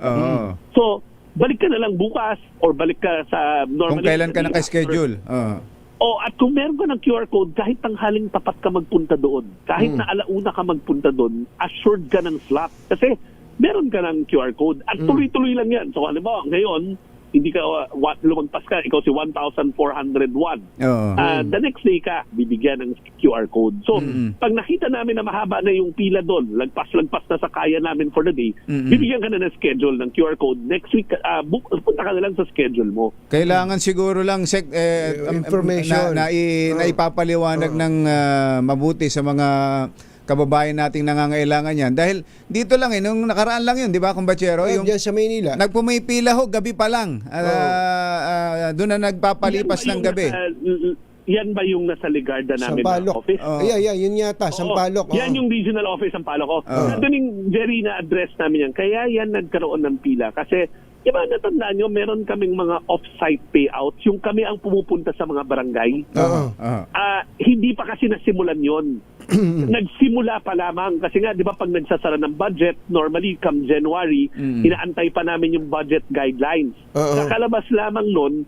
So, balik ka na lang bukas or balik ka sa normal. Kung kailan ka naka-schedule. At kung meron ka ng QR code, kahit tanghaling tapat ka magpunta doon, kahit na alauna ka magpunta doon, assured ka ng slot. Kasi meron ka ng QR code at tuloy-tuloy lang yan. So, halimbawa, ngayon, hindi ka lumagpas ka, ikaw si 1,401. The next day ka, bibigyan ng QR code. So, pag nakita namin na mahaba na yung pila doon, lagpas-lagpas na sa kaya namin for the day, bibigyan ka na ng schedule ng QR code. Next week, punta ka na lang sa schedule mo. Kailangan siguro lang information na ipapaliwanag ng mabuti sa mga kababayan nating nangangailangan yan. Dahil dito lang nung nakaraan lang yun, di ba, Kumbachero? Yung dyan sa Maynila. Nagpumipila gabi pa lang. Doon na nagpapalipas ng gabi. Yan ba yung nasa Ligarda namin na office? Yun yata, Sampaloc. Yan yung regional office, Sampaloc. Doon yung Jerry na-address namin yan. Kaya yan nagkaroon ng pila. Kasi, diba, natandaan nyo, meron kaming mga off-site payouts. Yung kami ang pumupunta sa mga barangay. Hindi pa kasi nasimulan yon. Nagsimula pa lamang. Kasi nga, di ba, pag nagsasara ng budget, normally, come January, inaantay pa namin yung budget guidelines. Nakalabas lamang nun,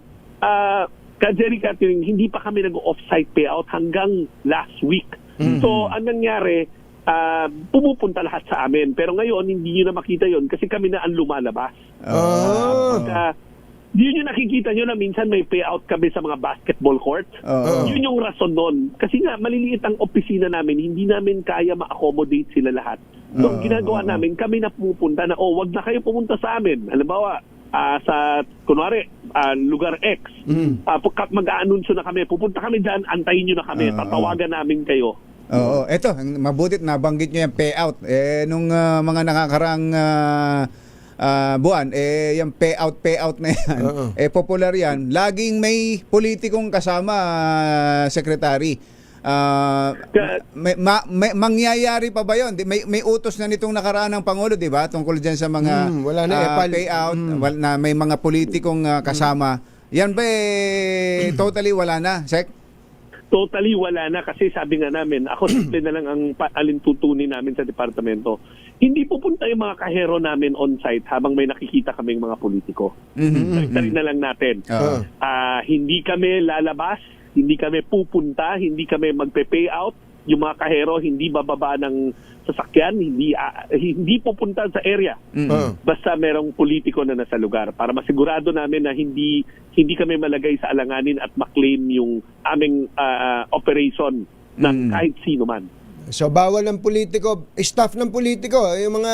Jerry, hindi pa kami nag-off-site payout hanggang last week. So, ang nangyari, pumupunta lahat sa amin. Pero ngayon, hindi nyo na makita yon kasi kami na ang lumalabas. Yun yung nakikita nyo na minsan may payout kami sa mga basketball courts. Yun yung rason nun. Kasi nga, maliliit ang opisina namin, hindi namin kaya ma-accommodate sila lahat. So, ang ginagawa namin, kami na pupunta na, wag na kayo pumunta sa amin. Halimbawa, sa, kunwari, lugar X, mag-aanunsyo na kami, pupunta kami dyan, antayin nyo na kami, tatawagan namin kayo. Eto, mabutit nabanggit nyo yung payout. Nung mga nakakarang buwan, yung payout na yan, popular yan. Laging may politikong kasama, Secretary. Mangyayari pa ba yun? May utos na nitong nakaraan ng Pangulo, di ba? Tungkol dyan sa mga payout, na may mga politikong kasama. Yan ba totally wala na, Sec? Totally wala na kasi sabi nga namin, ako simple na lang ang alintutunin namin sa departamento. Hindi pupunta yung mga kahero namin on-site habang may nakikita kaming mga politiko. Rin na lang natin. Hindi kami lalabas, hindi kami pupunta, hindi kami magpe-payout. Yung mga kahero hindi bababa ng sasakyan, hindi pupunta sa area. Basta merong politiko na nasa lugar para masigurado namin na hindi kami malagay sa alanganin at maklaim yung aming operation ng kahit sino man. So bawal ng politiko, staff ng politiko, yung mga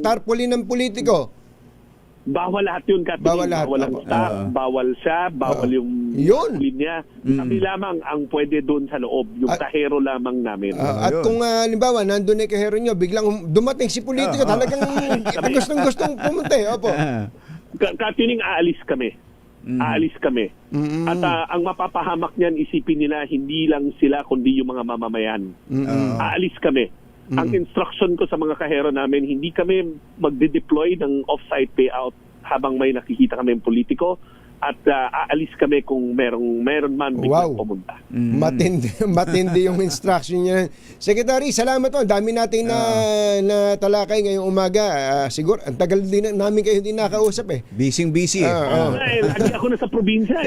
tarpaulin ng politiko. Bawal lahat yun, Katuning. Bawal lahat. Bawal ang staff, bawal siya, bawal yung linya. Kami lamang ang pwede doon sa loob, yung kahero lamang namin. At kung halimbawa, nandun na yung kahero nyo, biglang dumating si politiko, talagang gustong pumunta. Opo. Katuning, aalis kami. Aalis kami. At ang mapapahamak niyan, isipin nila, hindi lang sila, kundi yung mga mamamayan. Aalis kami. Ang instruction ko sa mga kahero namin, hindi kami magde-deploy ng off-site payout habang may nakikita kami ng politiko at aalis kami kung meron man biglang pumunta. Matindi yung instruction niya. Secretary, salamat po. Dami nating na talakay ngayong umaga. Siguro, ang tagal din namin kayo hindi nakausap eh. Busy. Lagi ako na sa probinsya.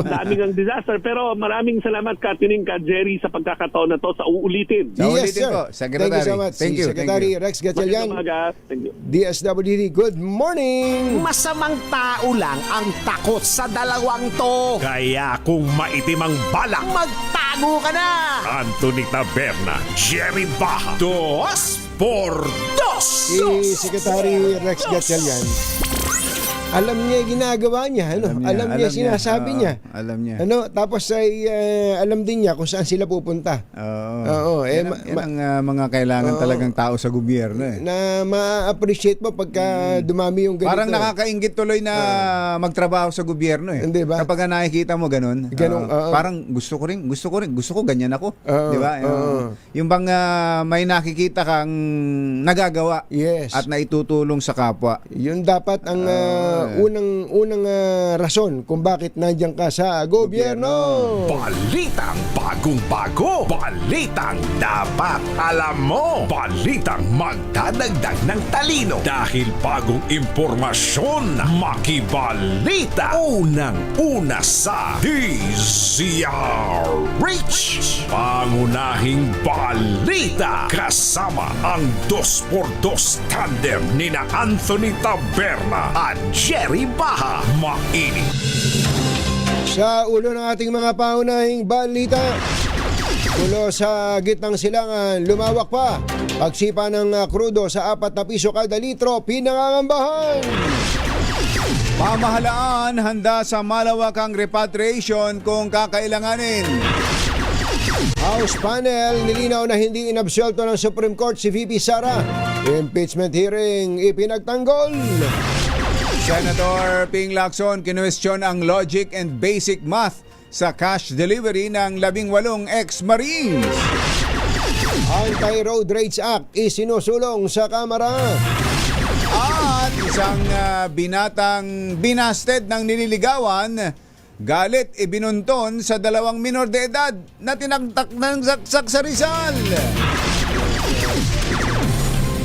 Daming ang disaster. Pero maraming salamat, Katuning, Ka Jerry, sa pagkakataon na to sa uulitin. Yes, sir. Po, Secretary. Thank you so much. Thank you. Secretary Rex Gatchalian. Thank you. DSWD, good morning! Masamang tao lang ang takot sa dalawang to. Kaya kung maitim ang balak, Magtago ka na! Anthony Taberna, Jerry Baha, 2 por 2. Si Secretary Rex Gatchalian, alam niya yung ginagawa niya, alam niya sinasabi niya. Alam niya. Tapos ay alam din niya kung saan sila pupunta. Yan ang mga kailangan talagang tao sa gobyerno Na ma-appreciate mo pagka dumami yung ganito. Parang nakakainggit tuloy na magtrabaho sa gobyerno Hindi ba? Kapag nakikita mo ganun, parang gusto ko ganyan ako. Di ba? Yung bang may nakikita kang nagagawa at naitutulong sa kapwa. Yun dapat ang unang rason kung bakit nandiyan ka sa gobyerno. Balitang bagong-bago. Balitang dapat alam mo. Balitang magdadagdag ng talino. Dahil bagong impormasyon, makibalita. Unang-una sa DZRH. Pangunahing balita. Kasama ang 2x2 tandem nina Anthony Taberna at Jerry Baha. Mainit. Sa ulo ng ating mga paunahing balita, ulo sa gitnang silangan, lumawak pa. Pagsipa ng krudo sa 4 na piso kada litro, pinangangambahan. Pamahalaan handa sa malawakang repatriation kung kakailanganin. House panel nilinaw na hindi inabsuelto ng Supreme Court si VP Sara. Impeachment hearing ipinagtanggol. Senator Ping Lacson kinwestiyon ang logic and basic math sa cash delivery ng 18 ex-Marines. Anti-Road Rage Act isinusulong sa Kamara. At isang binatang binasted ng nililigawan, galit ibinunton sa 2 minor de edad na tinagtak ng saksak sa Rizal.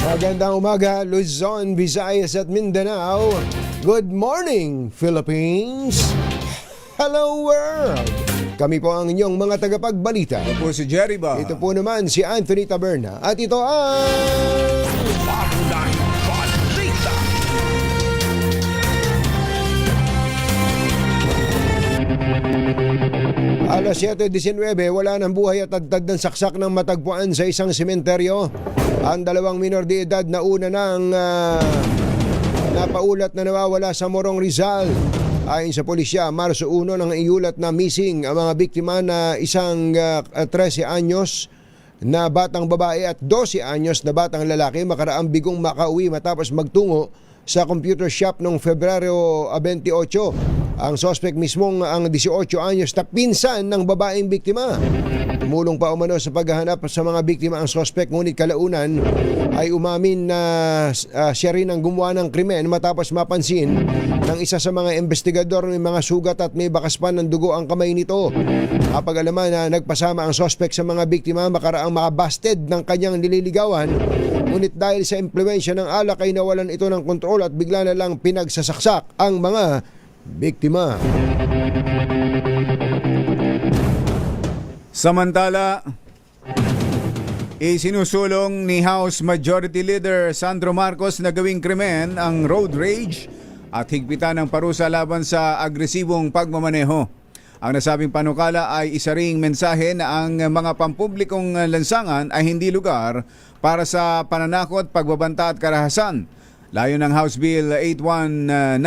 Magandang umaga, Luzon, Visayas at Mindanao. Good morning, Philippines. Hello, world. Kami po ang inyong mga tagapagbalita. Ito po si Jerry Baha. Ito po naman si Anthony Taberna. At ito ang... Pangunahing balita. Alas 7:19, wala ng buhay at tagtad ng saksak ng matagpuan sa isang sementeryo. Ang 2 minor de edad na una ng napaulat na nawawala sa Morong, Rizal. Ayon sa pulisya, Marso 1 nang iulat na missing ang mga biktima na isang 13 anyos na batang babae at 12 anyos na batang lalaki makaraang bigong makauwi matapos magtungo sa computer shop noong Febrero 28. Ang suspect mismong ang 18 anyos na pinsan ng babaeng biktima. Tumulong pa umano sa paghahanap sa mga biktima ang suspect, ngunit kalaunan ay umamin na siya rin ang gumawa ng krimen matapos mapansin ng isa sa mga investigador may mga sugat at may bakas pa ng dugo ang kamay nito. Kapag alaman na nagpasama ang suspect sa mga biktima makaraang makabasted ng kanyang nililigawan, ngunit dahil sa impluwensya ng alak ay nawalan ito ng kontrol at bigla na lang pinagsasaksak ang mga biktima. Samantala, isinusulong ni House Majority Leader Sandro Marcos na gawing krimen ang road rage at higpitan ng parusa laban sa agresibong pagmamaneho. Ang nasabing panukala ay isa ring mensahe na ang mga pampublikong lansangan ay hindi lugar para sa pananakot, pagbabanta at karahasan. Layon ng House Bill 8190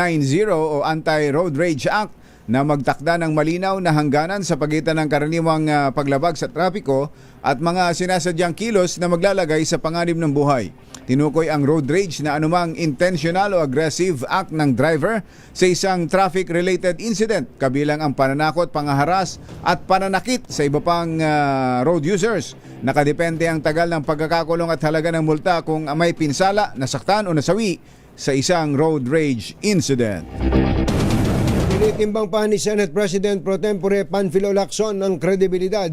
o Anti-Road Rage Act na magtakda ng malinaw na hangganan sa pagitan ng karaniwang paglabag sa trapiko at mga sinasadyang kilos na maglalagay sa panganib ng buhay. Tinukoy ang road rage na anumang intentional o aggressive act ng driver sa isang traffic-related incident, kabilang ang pananakot, pangaharas at pananakit sa iba pang road users. Nakadepende ang tagal ng pagkakakulong at halaga ng multa kung may pinsala, nasaktan o nasawi sa isang road rage incident. Tinitimbang pa ni Senate President Pro Tempore Panfilo Lacson ang kredibilidad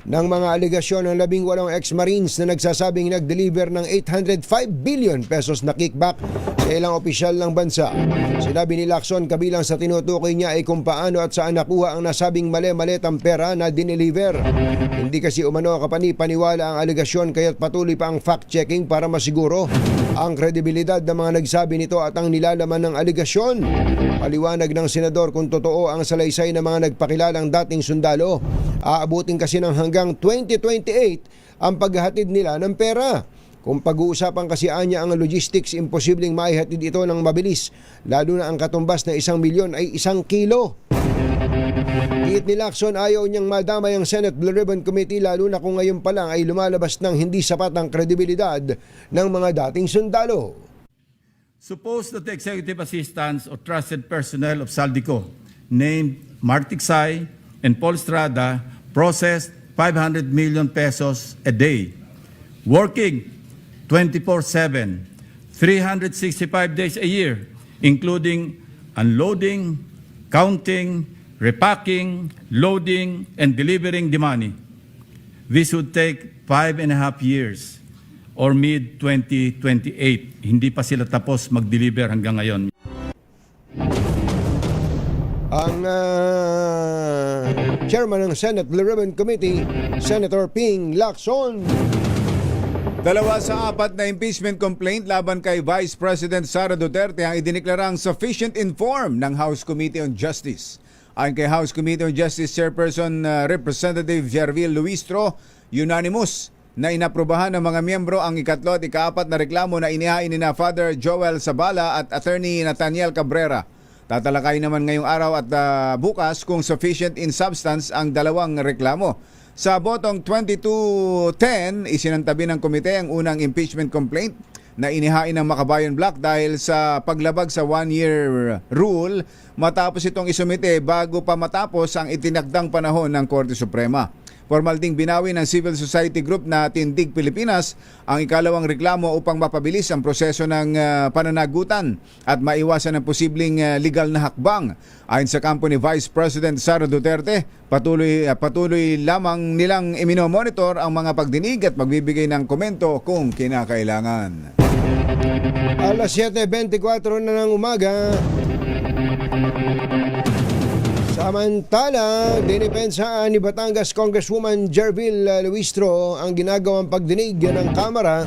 ng mga aligasyon ng 18 ex-Marines na nagsasabing nag-deliver ng 805 billion pesos na kickback sa ilang opisyal ng bansa. Sinabi ni Lacson kabilang sa tinutukoy niya ay kung paano at saan nakuha ang nasabing mali-malitang pera na dineliver. Hindi kasi umano kapani-paniwala ang aligasyon kaya't patuloy pa ang fact-checking para masiguro ang kredibilidad ng mga nagsabi nito at ang nilalaman ng aligasyon. Paliwanag ng senador kung totoo ang salaysay ng mga nagpakilalang dating sundalo. Aabutin kasi ng hanggang 2028 ang paghahatid nila ng pera. Kung pag-uusapan kasi anya ang logistics, imposibleng maihatid ito ng mabilis, lalo na ang katumbas na 1 milyon ay 1 kilo. Giit ni Lacson, ayaw niyang madamay ang Senate Blue Ribbon Committee lalo na kung ngayon pa lang ay lumalabas ng hindi sapat ang kredibilidad ng mga dating sundalo. Suppose that the executive assistants or trusted personnel of Saldico, named Mark Tiksay and Paul Estrada, processed 500 million pesos a day, working 24/7, 365 days a year, including unloading, counting, repacking, loading, and delivering the money. This would take 5.5 years. Or mid-2028. Hindi pa sila tapos mag-deliver hanggang ngayon. Ang chairman ng Senate Blue Ribbon Committee, Senator Ping Lacson. 2 sa 4 na impeachment complaint laban kay Vice President Sara Duterte ang idineklarang sufficient informed ng House Committee on Justice. Ayon kay House Committee on Justice Chairperson Representative Jervil Luistro, unanimous na inaprubahan ng mga miyembro ang ikatlo at ika-4 na reklamo na inihain ni na Father Joel Sabala at Attorney Nathaniel Cabrera. Tatalakay naman ngayong araw at bukas kung sufficient in substance ang dalawang reklamo. Sa botong 22-10, isinantabi ng komite ang unang impeachment complaint na inihain ng Makabayan Block dahil sa paglabag sa 1-year rule matapos itong isumite bago pa matapos ang itinakdang panahon ng Korte Suprema. Formal ding binawi ng civil society group na Tindig Pilipinas ang ikalawang reklamo upang mapabilis ang proseso ng pananagutan at maiwasan ang posibleng legal na hakbang. Ayon sa kampo ni Vice President Sara Duterte, patuloy lamang nilang iminomonitor ang mga pagdinig at magbibigay ng komento kung kinakailangan. Alas 7:24 na ng umaga. Samantala, dinipensahan ni Batangas Congresswoman Jervil Luistro ang ginagawang pagdinig ng Kamara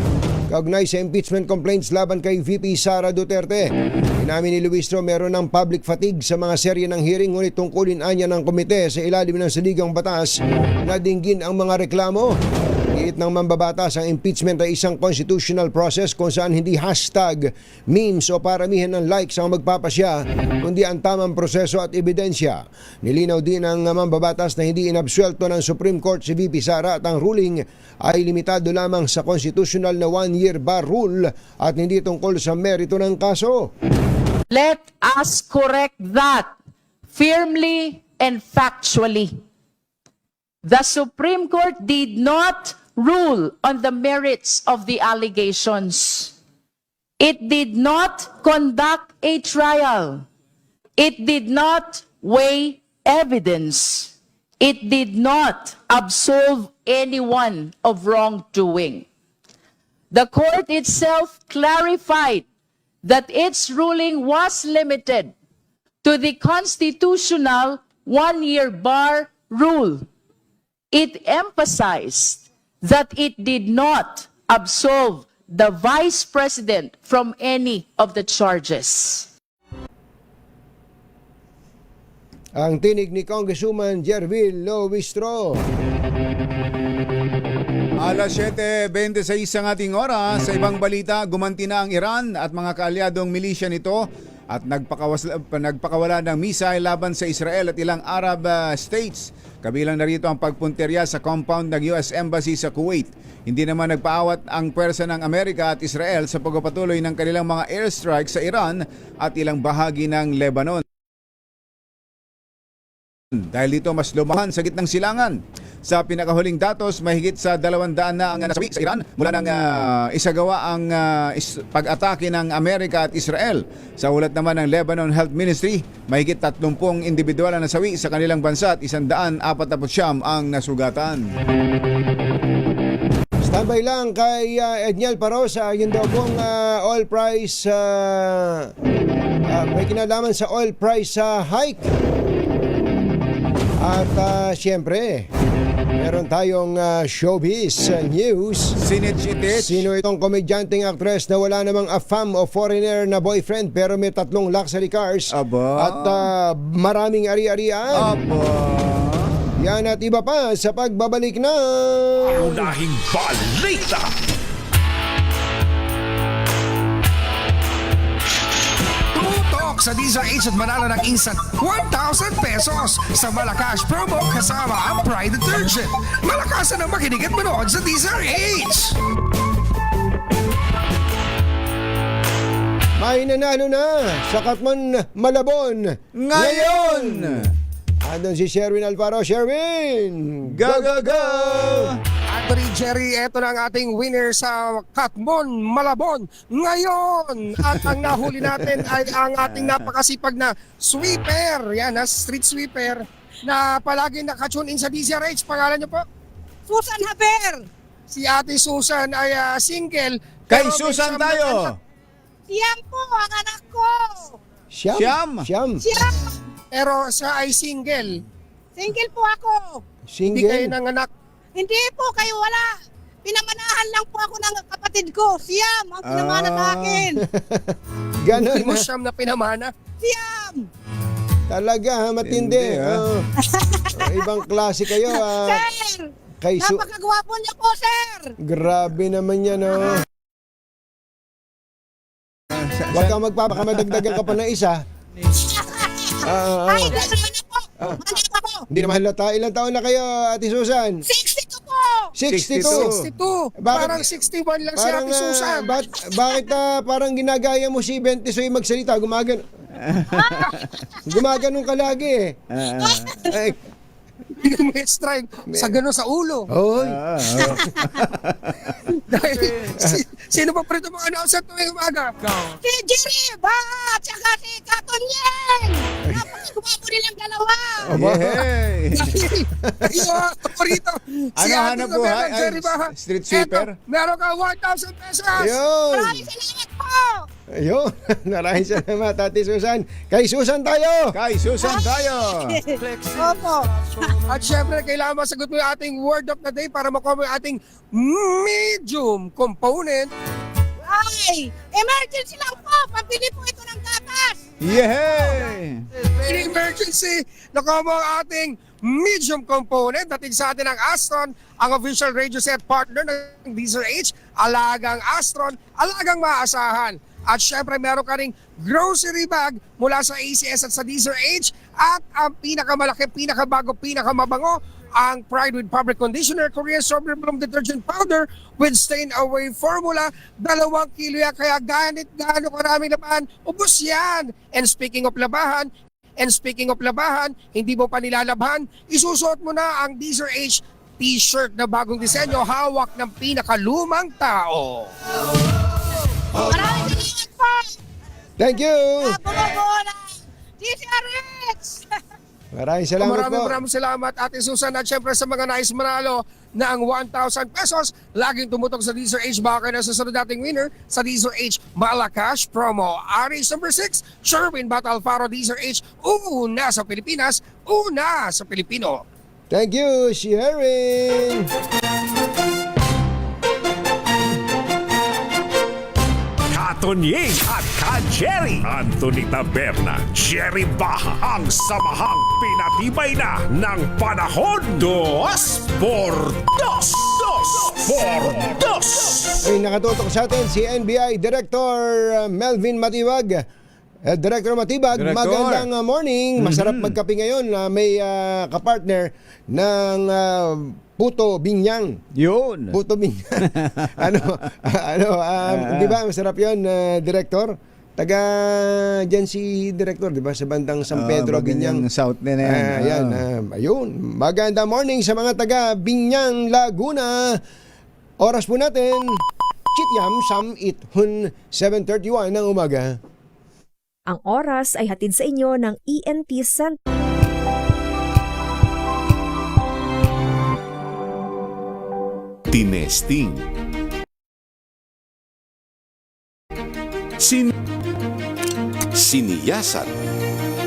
kaugnay sa impeachment complaints laban kay VP Sara Duterte. Inamin ni Luistro meron ng public fatigue sa mga serye ng hearing, ngunit tungkulin anya ng komite sa ilalim ng saligang batas na dinggin ang mga reklamo. Giit ng mambabatas, ang impeachment ay isang constitutional process kung saan hindi hashtag, memes o paramihan ng likes ang magpapasya, kundi ang tamang proseso at ebidensya. Nilinaw din ng mambabatas na hindi inabsuelto ng Supreme Court si VP Sara at ang ruling ay limitado lamang sa constitutional na 1-year bar rule at hindi tungkol sa merito ng kaso. Let us correct that. firmly and factually. The Supreme Court did not rule on the merits of the allegations. It did not conduct a trial. It did not weigh evidence. It did not absolve anyone of wrongdoing. The court itself clarified that its ruling was limited to the constitutional one-year bar rule. It emphasized that it did not absolve the Vice President from any of the charges. Ang tinig ni Congresswoman Jervil Lovistro. Alas 7:26 ang ating oras. Sa ibang balita, gumanti na ang Iran at mga kaalyadong milisya nito at nagpakawala ng missile laban sa Israel at ilang Arab states. Kabilang na rito ang pagpunterya sa compound ng US Embassy sa Kuwait. Hindi naman nagpaawat ang pwersa ng Amerika at Israel sa pagpapatuloy ng kanilang mga airstrike sa Iran at ilang bahagi ng Lebanon. Dahil dito mas lumahan sa gitnang silangan. Sa pinakahuling datos, mahigit sa 200 na ang nasawi sa Iran mula nang isagawa ang pag-atake ng Amerika at Israel. Sa ulat naman ng Lebanon Health Ministry, mahigit 30 individual ang nasawi sa kanilang bansa at 149 ang nasugatan. Standby lang kay Edniel Parosa, yun daw pong oil price, may kinalaman sa oil price hike. At siyempre, meron tayong showbiz news. Sino itong komedyanteng actress na wala namang afam o foreigner na boyfriend pero may 3 luxury cars at maraming ari-arian? Yan at iba pa sa pagbabalik na Unahing balita. Tutok sa DZRH at manalo ng instant 1,000 pesos sa Malakas promo kasama ang Pride Detergent. Malakasan ang makinig at manood sa DZRH. May nanalo na sa Katmon Malabon ngayon! Andun si Sherwin Alfaro. Sherwin! Go, go, go! Anthony Jerry, eto na ang ating winner sa Katmon Malabon ngayon. At ang nahuli natin ay ang ating napakasipag na sweeper. Yan, street sweeper na palagi nakatune in sa DZRH. Pangalan niyo po? Susan Haber. Si Ate Susan ay single. Kay Susan tayo! Siyam po ang anak ko. Siyam. Pero siya ay single. Single po ako. Hindi kayo nanganak. Hindi po, kayo wala. Pinamanahan lang po ako ng kapatid ko. Siyam ang pinamana sa akin. Ganon Hindi mo siyam na pinamana? Siyam. Talaga, matindi. Ibang klase kayo. Sir, napakagwapo niyo po, sir. Grabe naman yan. Huwag kang magpapakamadagdagan ka pa na isa. Ay, gano'n na po. Hindi naman halata. Ilang taon na kayo, Ate Susan? 62 po. 62. Parang 61 lang si Ate Susan. Bakit parang ginagaya mo si 20 magsalita? Gumaganon ka lagi eh. Hindi mo strike sa gano'n sa ulo. Oy. Dahil, sino pa prito mga announcer tuwing umaga? Si Jerry ba? Tsaka si Katonyeng. Napakagwapo nilang dalawa. Rito. Ano hanap buhay? Street sweeper? Meron ka 1,000 pesos. Ayun. Maraming salamat po. Ayun. Maraming salamat, Ate Susan. Kay Susan tayo. Opo. At syempre, kailangan masagot mo yung ating word of the day para makuha mo yung ating medium component. Ay, emergency lang po. Pabili po ito ng gatas. Yay! In emergency, nakuha mo ang ating medium component. Dating sa atin ang Astron, ang official radio set partner ng DZRH. Alagang Astron, alagang maasahan. At syempre, meron ka ring grocery bag mula sa ACS at sa DZRH. At ang pinakamalaki, pinakabago, pinakamabango, ang Pride with Fabric Conditioner, Korean Strawberry Bloom Detergent Powder with Stain Away Formula. 2 kilo yan, kaya ganit gaano karaming labahan, ubos yan. And speaking of labahan, And speaking of labahan, hindi mo pa nilalabhan, isusuot mo na ang Deezer H t-shirt na bagong disenyo, hawak ng pinakalumang tao. Maraming salamat po! Thank you! Bumubuo na! DCRX! Maraming salamat po. Maraming salamat, Ate Susan, at syempre sa mga nais manalo na ang 1,000 pesos, laging tumutok sa Deezer H. Baka na susunod nating winner sa Deezer H Malacash Promo. Aris number 6, Sherwin Bat Alfaro, Deezer H, una sa Pilipinas, una sa Pilipino. Thank you, sharing! Katonying at Ka-Jerry. Anthony Taberna, Jerry Baha, ang samahang pinatibay na ng panahon. 2 por 2. Ay, nakatutok sa atin si NBI Director Melvin Matibag. Director Matibag, Director. magandang morning. Masarap magkape ngayon. May kapartner ng Puto Binyang. Yun. Puto Binyang. Di ba masarap yun, Director? Taga dyan si Director, di ba? Sa bandang San Pedro, Binyang. South na yan. Ayun. Magandang morning sa mga taga Binyang, Laguna. Oras po natin, Chityam Sam Ithun, 7:31 ng umaga. Ang oras ay hatid sa inyo ng ENT Center. Tinesting. Siniyasan.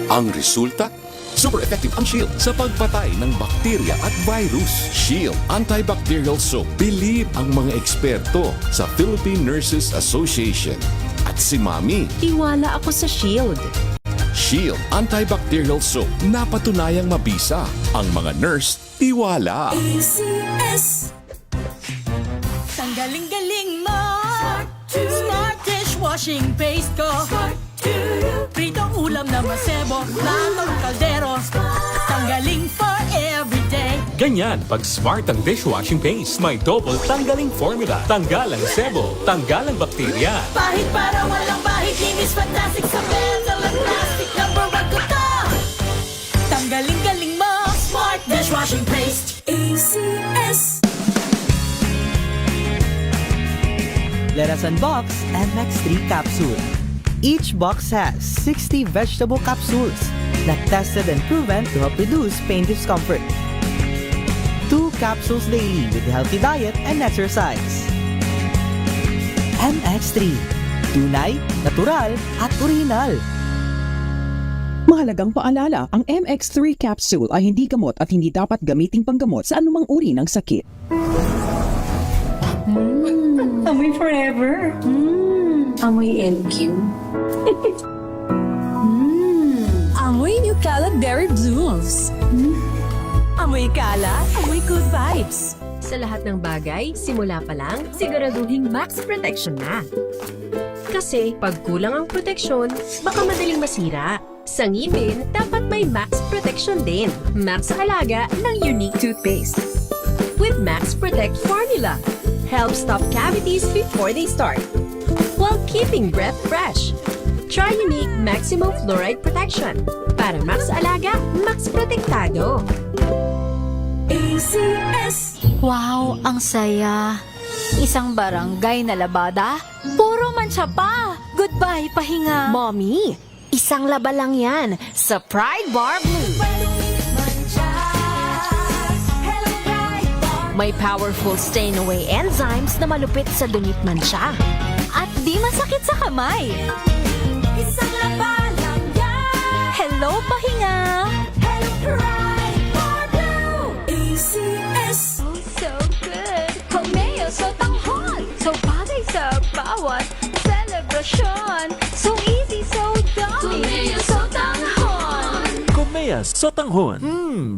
Ang resulta? Super effective ang Shield sa pagpatay ng bakterya at virus. Shield Antibacterial Soap. Believe ang mga eksperto sa Philippine Nurses Association. At si Mami. Tiwala ako sa Shield. Shield Antibacterial Soap. Napatunayang mabisa. Ang mga nurse, tiwala. ACS. Tanggaling-galing mo. Smart dishwashing paste ko. Pritong ulam na masebo. Platong kaldero. Tanggaling for everyday. Ganyan pag smart ang dishwashing paste. May double tanggaling formula. Tanggal ang sebo. Tanggal ang bakterya. Pahit para walang bahid. Linis fantastic sa metal at plastic. Number 1 ko to. Tanggaling-galing mo. Smart dishwashing paste. ACS. Let us unbox MX3 capsule. Each box has 60 vegetable capsules that tested and proven to help reduce pain discomfort. 2 capsules daily with a healthy diet and exercise. MX3. Tunay, natural, at original. Mahalagang paalala, ang MX3 capsule ay hindi gamot at hindi dapat gamiting panggamot sa anumang uri ng sakit. Amoy forever. Amoy LQ. Amoy New Kalat Berry Blooms. Amoy kalat, amoy good vibes. Sa lahat ng bagay, simula pa lang, siguraduhin max protection na. Kasi pag kulang ang proteksyon, baka madaling masira. Sa ngipin, dapat may max protection din. Max sa alaga ng unique toothpaste. With Max Protect formula, help stop cavities before they start, while keeping breath fresh. Try unique maximum fluoride protection. Para max alaga, max protektado. ACS. Wow, ang saya. Isang barangay na labada, puro mancha pa. Goodbye, pahinga. Mommy, isang laba lang yan sa Pride Bar Blue. May powerful stain-away enzymes na malupit sa dunit mancha. At di masakit sa kamay. Isang laba lang yan. Hello, pahinga! Hello, Pride Bar Blue. ACS. Oh, so good! Komeo, so tanghon! So bagay sa bawat celebration! So easy, so dummy! Komeo, so tanghon! Komea Sotanghon.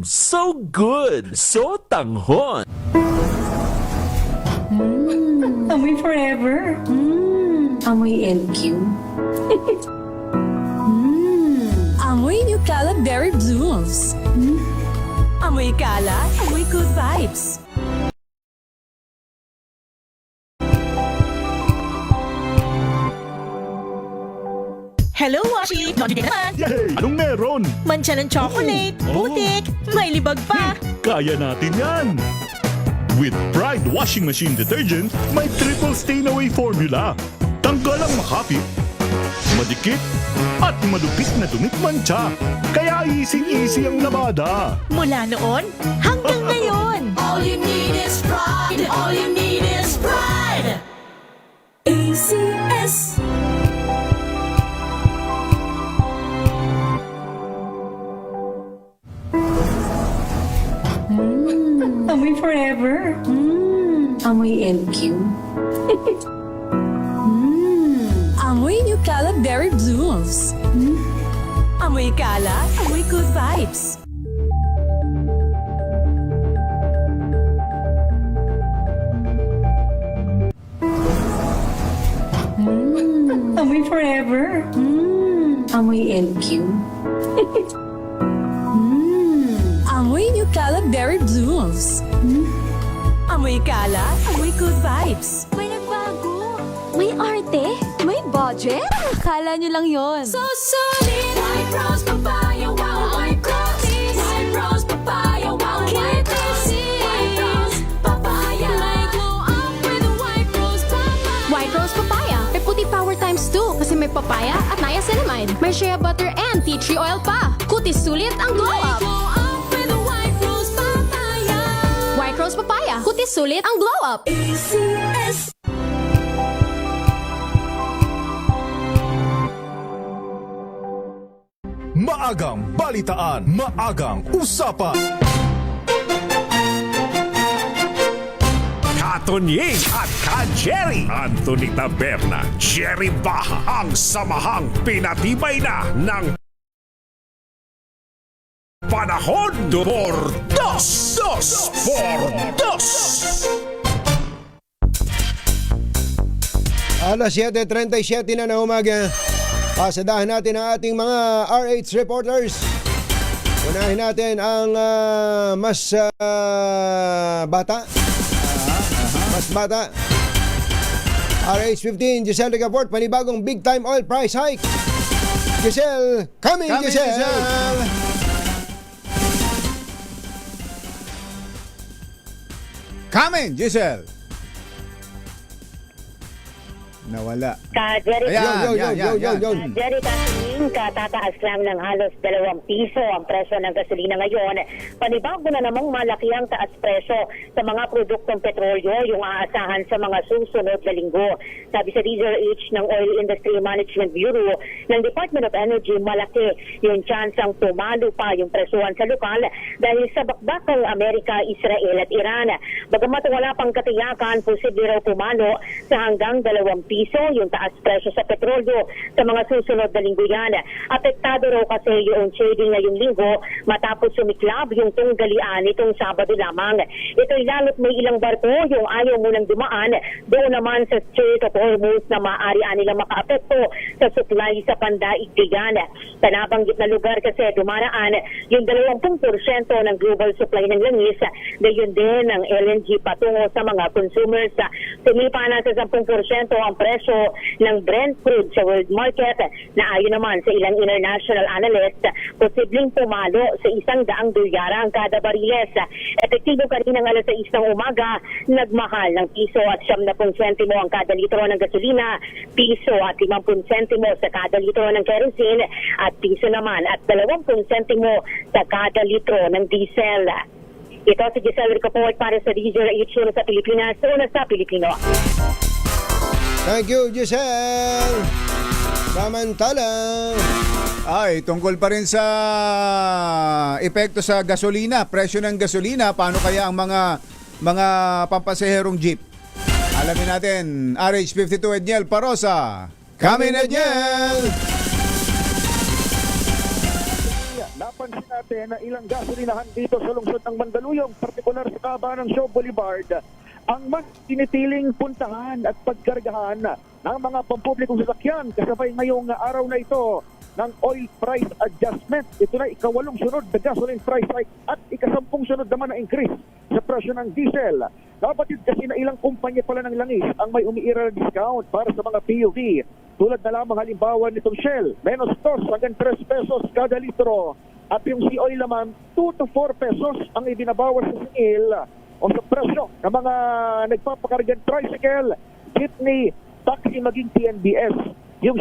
So good. Sotanghon. Amoy forever. Amoy LQ. Amoy New Kalat Berry Blooms. Amoy kalat, amoy good vibes. Hello, Washi! Naughty ka naman! Yay! Anong meron? Mancha ng chocolate, putik, may libag pa! Kaya natin yan! With Pride Washing Machine Detergent, may triple stain-away formula. Tanggal ang makapit, madikit, at madupit na dumit mancha. Kaya easy-easy ang labada. Mula noon hanggang ngayon! All you need is pride. All you need is pride. ACS. Amoy forever. Amoy LQ. Amoy New Cala Berry Blooms. Amoy Cala, amoy good vibes. Amoy forever. Amoy LQ. Amoy New Cala Berry Blooms. Amoy Cala, amoy good vibes. May nagbago. May arte. May budget. Akala nyo lang yon. So solid. White Rose Papaya. Wow. White Rose. White Rose Papaya. Wow. White Rose. White Rose Papaya. May glow up with a White Rose Papaya. White Rose Papaya. May puti power times 2 kasi may papaya at niacinamide. May shea butter and tea tree oil pa. Kutis sulit ang glow up. Glow up with a White Rose Papaya. White Rose Papaya. Kutis sulit ang glow up. ACS. Maagang balitaan, maagang usapan. Katonying at Ka-Jerry. Anthony Taberna, Jerry Baha, ang samahang pinatibay na ng panahon por dos por dos. Alas 7:37 na ng umaga. Pasadahan natin ang ating mga RH reporters. Unahin natin ang mas bata. Mas bata. RH15, Giselle Ricaport, panibagong big time oil price hike. Giselle, coming Giselle. Coming, Giselle. Nawala. Jerry, Ayan. Jerry, katuwing katataas lang ng halos 2 piso ang presyo ng gasolina ngayon. Panibago na namang malaki ang taas presyo sa mga produktong petrolyo yung aasahan sa mga susunod na linggo. Sabi sa DZRH ng Oil Industry Management Bureau ng Department of Energy, malaki yung tsansang tumalo pa yung presyuhan sa lokal dahil sa bakbakang Amerika, Israel at Iran. Bagamat wala pang katiyakan, posible raw tumalo sa hanggang 2 piso yung taas presyo sa petrolyo sa mga susunod na linggo yan. Apektado raw kasi yung trading ngayong linggo matapos sumiklab yung tunggalian itong Sabado lamang. Ito'y lalo't may ilang barko yung ayaw munang dumaan doon naman sa Strait of Hormuz na maaari nilang makaapekto sa supply sa pandaigdigan. Sa nabanggit na lugar kasi dumaraan yung 20% ng global supply ng langis, gayon din ng LNG patungo sa mga consumers. Sumipa na sa 10% ang presyo ng Brent crude sa world market na ayon naman sa ilang international analysts, posibleng pumalo sa $100 ang kada bariles. Epektibo kaninang alas 6 ng umaga, nagmahal ng piso at 70 sentimo ang kada litro ng gasolina, piso at 50 sentimo sa kada litro ng kerosene at piso naman at 20 sentimo sa kada litro ng diesel. Ito si Giselle Ricaport para sa DZRH sa Pilipinas, una sa Pilipino. Thank you, Giselle. Samantala. Ay, tungkol pa rin sa epekto sa gasolina, presyo ng gasolina, paano kaya ang mga pampasaherong jeep? Alamin natin, RH52 Edniel Parosa. Coming Edniel! Napansin natin na ilang gasolinahan dito sa lungsod ng Mandaluyong, partikular sa kahabaan ng Shaw Boulevard, ang mas tinitiling puntahan at pagkargahan ng mga pampublikong sasakyan kasabay ngayong araw na ito ng oil price adjustment. Ito na ika-8 sunod na gasoline price hike at ika-10 sunod naman na increase sa presyo ng diesel. Kapatid kasi na ilang kumpanya pala ng langis ang may umiiral na discount para sa mga PUV. Tulad na lamang halimbawa nitong Shell, menos 2 hanggang 3 pesos kada litro. At yung sea oil naman, 2 to 4 pesos ang ibinabawas sa singil o sa presyo ng mga nagpapakargan tricycle, jeepney, taxi maging TNBS. Yung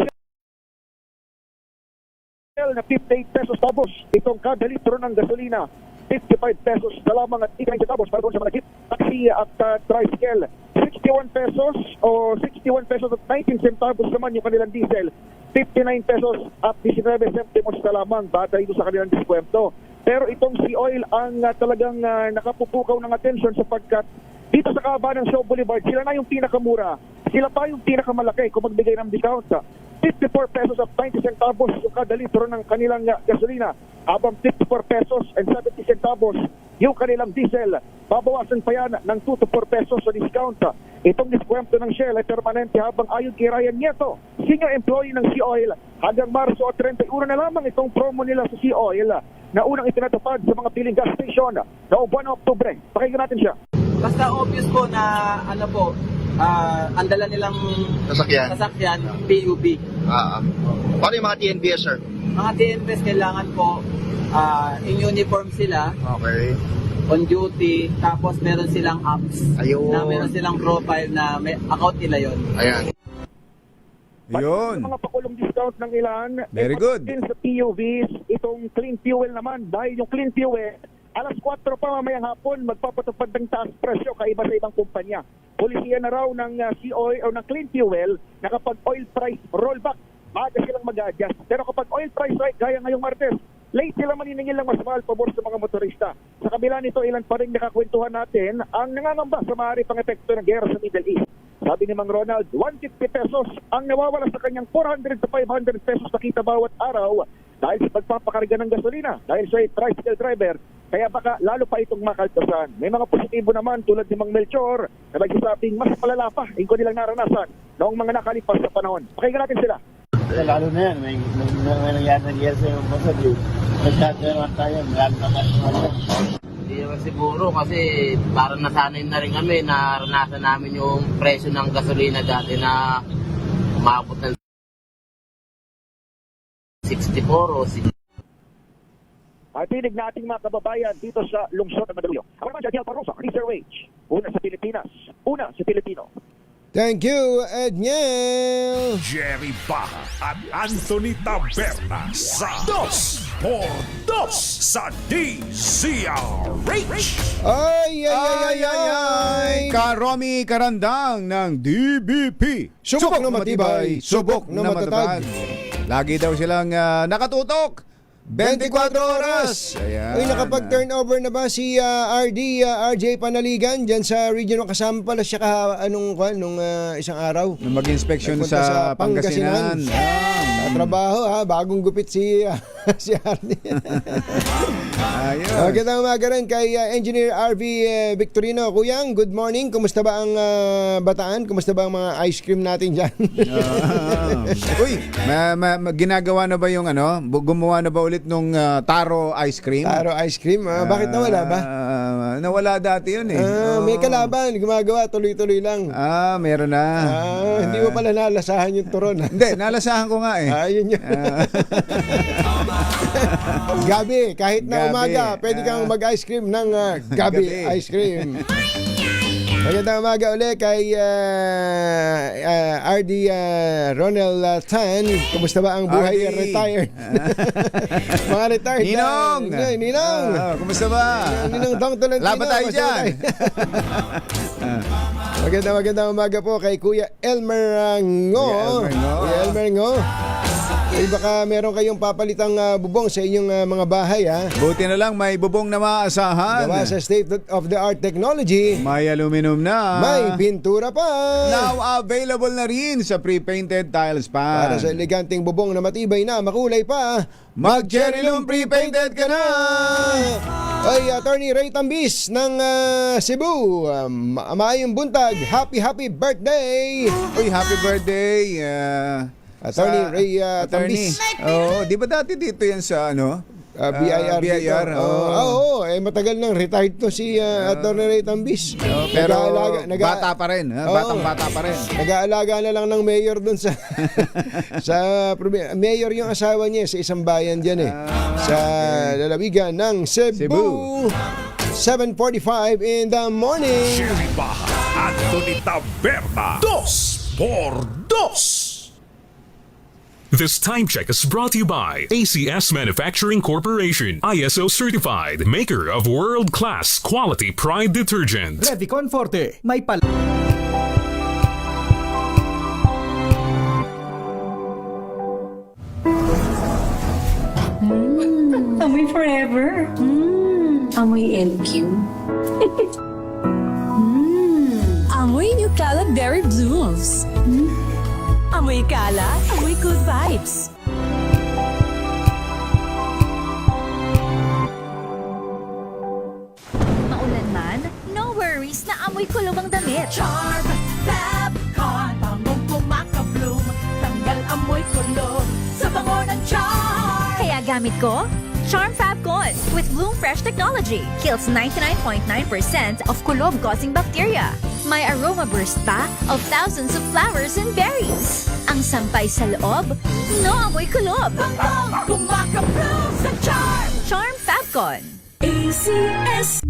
Shell na 58 pesos tapos itong kada litro ng gasolina, 55 pesos na lamang at 90 centavos para doon sa mga jeep, taxi at tricycle. 61 pesos o 61 pesos at 19 centavos naman yung kanilang diesel. 59 pesos at 19 centimos na lamang batay doon sa kanilang diskwento. Pero itong sea oil ang talagang nakapupukaw ng atensyon sapagkat dito sa kaaba ng Shaw Boulevard, sila na yung pinakamura. Sila pa yung pinakamalaki kung magbigay ng discount. 54 pesos at 90 centavos yung kada litro ng kanilang gasolina. Habang 54 pesos and 70 centavos yung kanilang diesel. Babawasan pa yan ng 2 to 4 pesos sa discount. Itong diskwento ng Shell ay permanente habang ayon kay Ryan Nieto, senior employee ng Sea Oil, hanggang Marso at 31 na lamang itong promo nila sa Sea Oil na unang itinatupad sa mga piling gas station noong buwan ng Oktubre. Pakinggan natin siya. Basta obvious po na ang dala nilang sasakyan PUB. Paano yung mga TNBS, sir? Mga TNBS kailangan po in uniform sila. Okay. On duty, tapos meron silang apps. Ayun. Na meron silang profile na may account nila yon. Ayan. Yun. Mga pakulong discount ng ilan. Very good. Din sa PUVs, itong clean fuel naman. Dahil yung clean fuel, alas 4 pa mamayang hapon, magpapatupad ng taas presyo kaiba sa ibang kumpanya. Polisiya na raw ng sea oil o ng clean fuel na kapag oil price rollback, maaga silang mag-adjust. Pero kapag oil price right, gaya ngayong Martes, late sila maniningil lang mas mahal pabor sa mga motorista. Sa kabila nito, ilan pa rin nakakwentuhan natin ang nangangamba sa maaari pang epekto ng gera sa Middle East. Sabi ni Mang Ronald, 150 pesos ang nawawala sa kanyang 400 to 500 pesos na kita bawat araw dahil sa pagpapakarga ng gasolina. Dahil siya ay tricycle driver, kaya baka lalo pa itong makaltasan. May mga positibo naman tulad ni Mang Melchor na nagsasabing mas palala pa yung nilang naranasan noong mga nakalipas na panahon. Pakinggan natin sila. Lalo na yan, may nangyari sa yung masali. Nagkakaroon tayo, lalo naman. Hindi naman siguro kasi parang nasanay na rin kami, naranasan namin yung presyo ng gasolina dati na umabot ng 64 o 60. Pinig na ating mga kababayan dito sa lungsod ng Mandaluyong. Ako naman, Daniel Parrosa, Research Wage. Una sa Pilipinas, una sa Pilipino. Thank you, Edniel! Jerry Baja at Anthony Taberna sa 2x2 sa DZRH. Ay! Karomi Karandang ng DBP. Subok na matibay, subok na matatag. Lagi daw silang nakatutok. 24 oras! Ayan. Uy, nakapag-turnover na ba si RJ Panaligan dyan sa region? Kasama pala siya nung isang araw. Nung mag-inspection sa Pangasinan. Trabaho bagong gupit si RD. Ayun. Magandang umaga rin kay Engineer RV Victorino. Kuyang, good morning. Kumusta ba ang Bataan? Kumusta ba ang mga ice cream natin dyan? Uy, ginagawa na ba yung gumawa na ba ulit nung Taro ice cream? Taro ice cream? Bakit nawala ba? Nawala dati yun eh. May kalaban, gumagawa, tuloy-tuloy lang. Meron na. Hindi mo pala nalasahan yung turon. Hindi, nalasahan ko nga eh. Yun yun. Gabi, kahit na umaga, pwede kang mag-ice cream ng Gabi ice cream. Magandang umaga ulit kay RD Ronald Tan. Kumusta ba ang buhay retired? Mga retired. Ninong! Ninong! Kumusta ba? Ninong Dong Tolentino. Laban tayo dyan. Magandang umaga po kay Kuya Elmer Ngo. Kuya Elmer Ngo. Ay baka meron kayong papalitang bubong sa inyong mga bahay Buti na lang may bubong na maasahan. Gawa sa state-of-the-art technology. May aluminum na. May pintura pa. Now available na rin sa pre-painted tiles pa. Para sa eleganteng bubong na matibay na, makulay pa, mag-Cherylum pre-painted ka na. Ay, Attorney Ray Tambis ng Cebu. Maayong buntag. Happy birthday. Uy, happy birthday. Attorney Ray Tambis. Di ba dati dito yan sa BIR. BIR, Oo, matagal nang retired to si Attorney Ray Tambis. Pero bata pa rin, batang-bata pa rin. Nag-aalaga na lang ng mayor dun sa mayor yung asawa niya sa isang bayan dyan sa lalawigan ng Cebu. 7:45 in the morning. Jerry Baja, Anthony Taberna, 2x2. This time check is brought to you by ACS Manufacturing Corporation, ISO certified, maker of world-class quality Pride detergent. Revicon Forte, may pal... Amoy forever. Amoy LQ. Amoy New Cala Berry Blooms. Amoy Cala, amoy good vibes. Maulan man, no worries na amoy kulong ang damit. Charm, Fabcon, bangong kumaka-bloom. Tanggal amoy kulog sa bango ng charm. Kaya gamit ko, Charm Fabcon with Bloom Fresh technology. Kills 99.9% of kulob-causing bacteria. May aroma burst pa of thousands of flowers and berries. Ang sampay sa loob, no amoy kulob. Bangong kumaka-bloom sa charm. Charm Fabcon. ACS.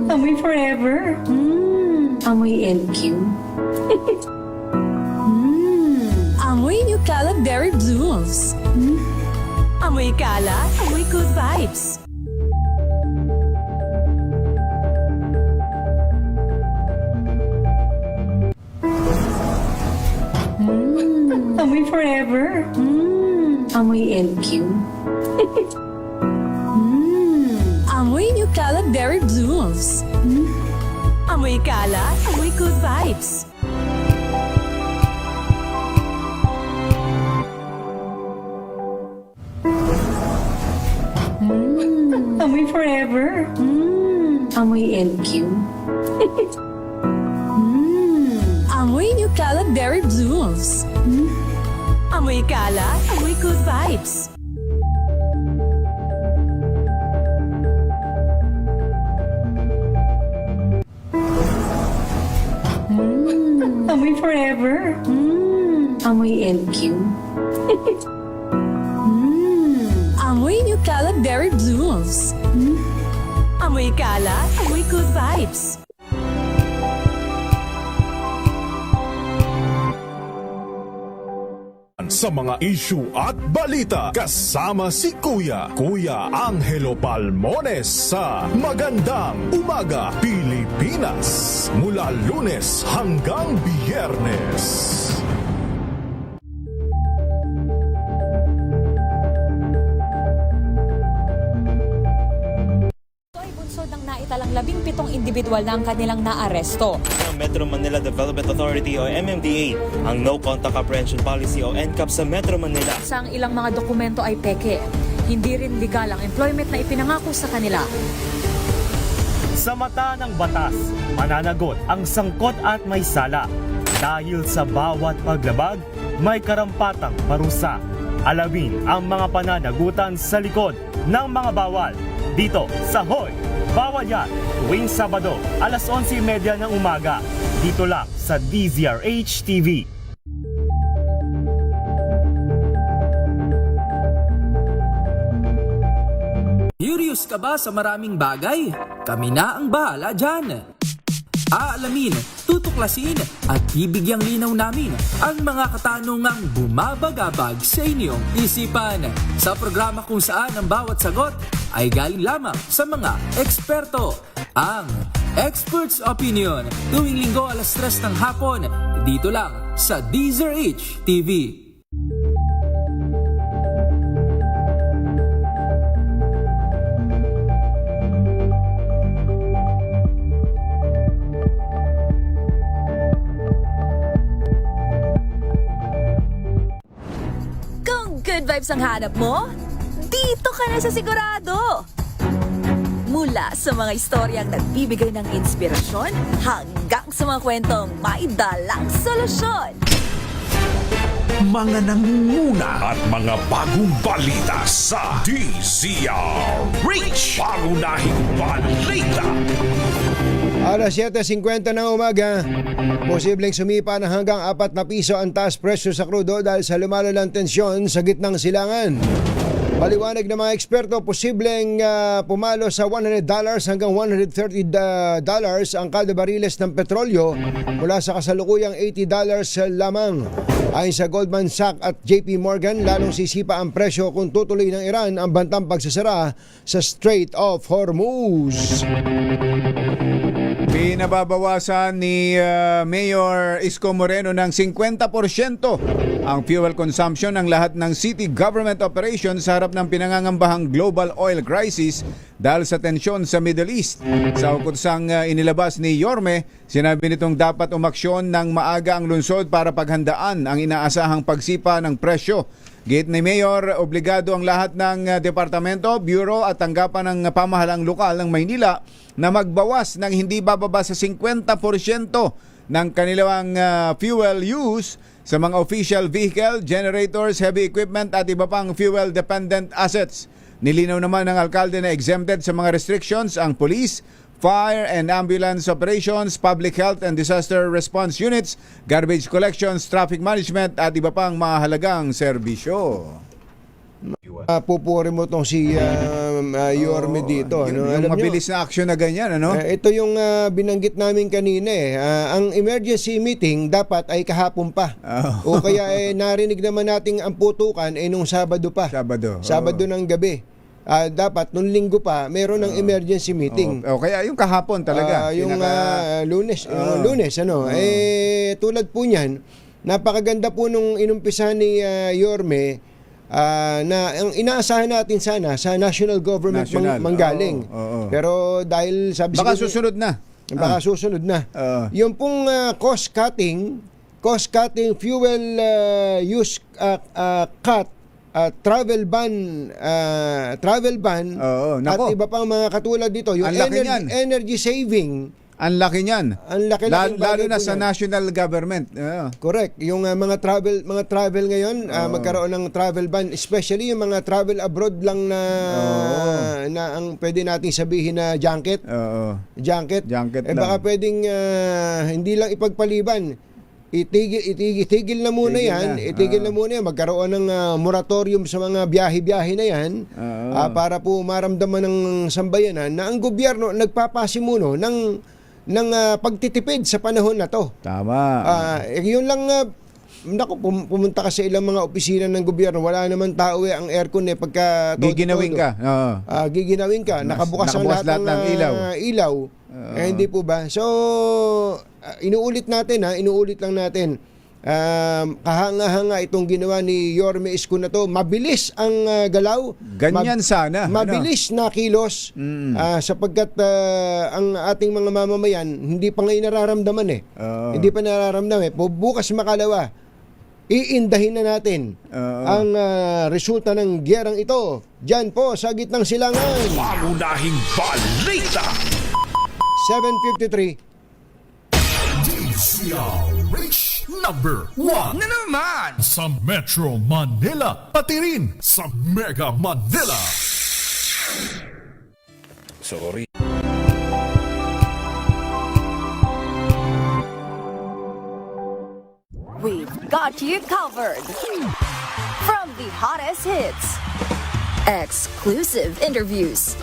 Amoy forever. Amoy LQ. Amoy New Cala Berry Blooms. Amoy Cala, amoy good vibes. Amoy forever. Amoy LQ. Amoy New Cala Berry Blooms. Amoy Cala, amoy good vibes. Amoy forever. Amoy LQ. Amoy New Cala Berry Blooms. Amoy Cala, amoy good vibes. Amoy forever. Amoy LQ. Amoy New Cala Berry Blooms. Amoy Cala, amoy good vibes. Sa mga issue at balita, kasama si Kuya Angelo Palmones sa Magandang Umaga Pilipinas. Mula Lunes hanggang Biyernes. Bunsod ng naitalang 17 individual na ang kanilang naaresto. Ang Metro Manila Development Authority o MMDA ang No Contact Apprehension Policy o NCAP sa Metro Manila. Sa ang ilang mga dokumento ay peke. Hindi rin legal ang employment na ipinangako sa kanila. Sa mata ng batas, mananagot ang sangkot at may sala. Dahil sa bawat paglabag, may karampatang parusa. Alamin ang mga pananagutan sa likod ng mga bawal. Dito sa Hoy! Bawal Yan! Tuwing Sabado, alas 11:30 ng umaga. Dito lang sa DZRH TV. Curious ka ba sa maraming bagay? Kami na ang bahala dyan. Aalamin, tutuklasin at bibigyang linaw namin ang mga katanungang bumabagabag sa inyong isipan. Sa programa kung saan ang bawat sagot ay galing lamang sa mga eksperto. Ang Expert's Opinion, tuwing linggo alas 3 ng hapon, dito lang sa DZRH TV. Kung good vibes ang hanap mo, dito ka na sa sigurado. Mula sa mga istoryang nagbibigay ng inspirasyon hanggang sa mga kwentong may dalang solusyon. Mga nangunguna at mga bagong balita sa DZRH. Pangunahing balita. Alas 7:50 ng umaga, posibleng sumipa ng hanggang 4 na piso ang taas presyo sa krudo dahil sa lumalalang tensyon sa gitnang silangan. Paliwanag ng mga eksperto, posibleng pumalo sa $100 hanggang $130 ang kada bariles ng petrolyo mula sa kasalukuyang $80 lamang. Ayon sa Goldman Sachs at JP Morgan, lalong sisipa ang presyo kung tutuloy ng Iran ang bantang pagsasara sa Strait of Hormuz. Pinababawasan ni Mayor Isko Moreno ng 50% ang fuel consumption ng lahat ng city government operations sa harap ng pinangangambahang global oil crisis dahil sa tensyon sa Middle East. Sa ukutsang inilabas ni Yorme, sinabi nitong dapat umaksyon ng maaga ang lungsod para paghandaan ang inaasahang pagsipa ng presyo. Gate ni Mayor, obligado ang lahat ng departamento, bureau at tanggapan ng pamahalang lokal ng Maynila na magbawas ng hindi bababa sa 50% ng kanilang fuel use sa mga official vehicle, generators, heavy equipment at iba pang fuel-dependent assets. Nilinaw naman ng alkalde na exempted sa mga restrictions ang police, fire and ambulance operations, public health and disaster response units, garbage collections, traffic management at iba pang mahalagang serbisyo. Pupuri mo tong si Yorme dito. Yung mabilis na aksyon na ganyan, ano? Ito yung binanggit namin kanina eh. Ang emergency meeting dapat ay kahapon pa. O kaya narinig naman nating ang putukan nung Sabado pa. Sabado ng gabi. Dapat nung Linggo pa meron ng emergency meeting. Kaya yung kahapon talaga. Yung Lunes, ano. Tulad po niyan, napakaganda po nung inumpisa ni Yorme na ang inaasahan natin sana sa national government manggaling. Pero dahil sabi baka susunod na. Baka susunod na. Yung pong cost cutting fuel use cut, travel ban at iba pang mga katulad dito, yung energy saving. Ang laki niyan. Lalo na sa national government. Correct. Yung mga travel ngayon, magkaroon ng travel ban, especially yung mga travel abroad lang na ang pwede nating sabihin na junket. Junket baka pwedeng hindi lang ipagpaliban. Itigil na muna yan. Itigil na muna yan. Magkaroon ng moratorium sa mga biyahe-biyahe na yan para po maramdaman ng sambayanan na ang gobyerno nagpapasimuno ng pagtitipid sa panahon na to. Tama. Yun lang, pumunta ka sa ilang mga opisina ng gobyerno, wala naman tao ang aircon pagka giginawin ka. Giginawin ka. Nakabukas ang lahat ng ilaw. Hindi po ba? So, inuulit lang natin. Kahanga-hanga itong ginawa ni Yorme Isko na to. Mabilis ang galaw. Ganyan sana. Mabilis na kilos sapagkat ang ating mga mamamayan hindi pa ngayon nararamdaman Hindi pa nararamdaman bukas makalawa, iindahin na natin ang resulta ng gyerang ito. Diyan po sa gitnang silangan. Pangunahing balita. 7:53. DZRH number 1 na naman sa Metro Manila, pati rin sa Mega Manila. Sorry. We've got you covered. From the hottest hits, exclusive interviews,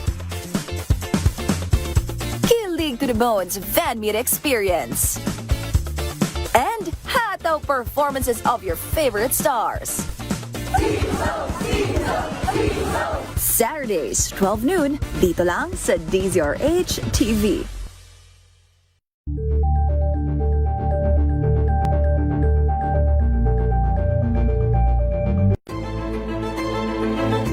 kilig to the bones fan meet experience, and hataw performances of your favorite stars. Saturdays, 12 noon, dito lang sa DZRH TV.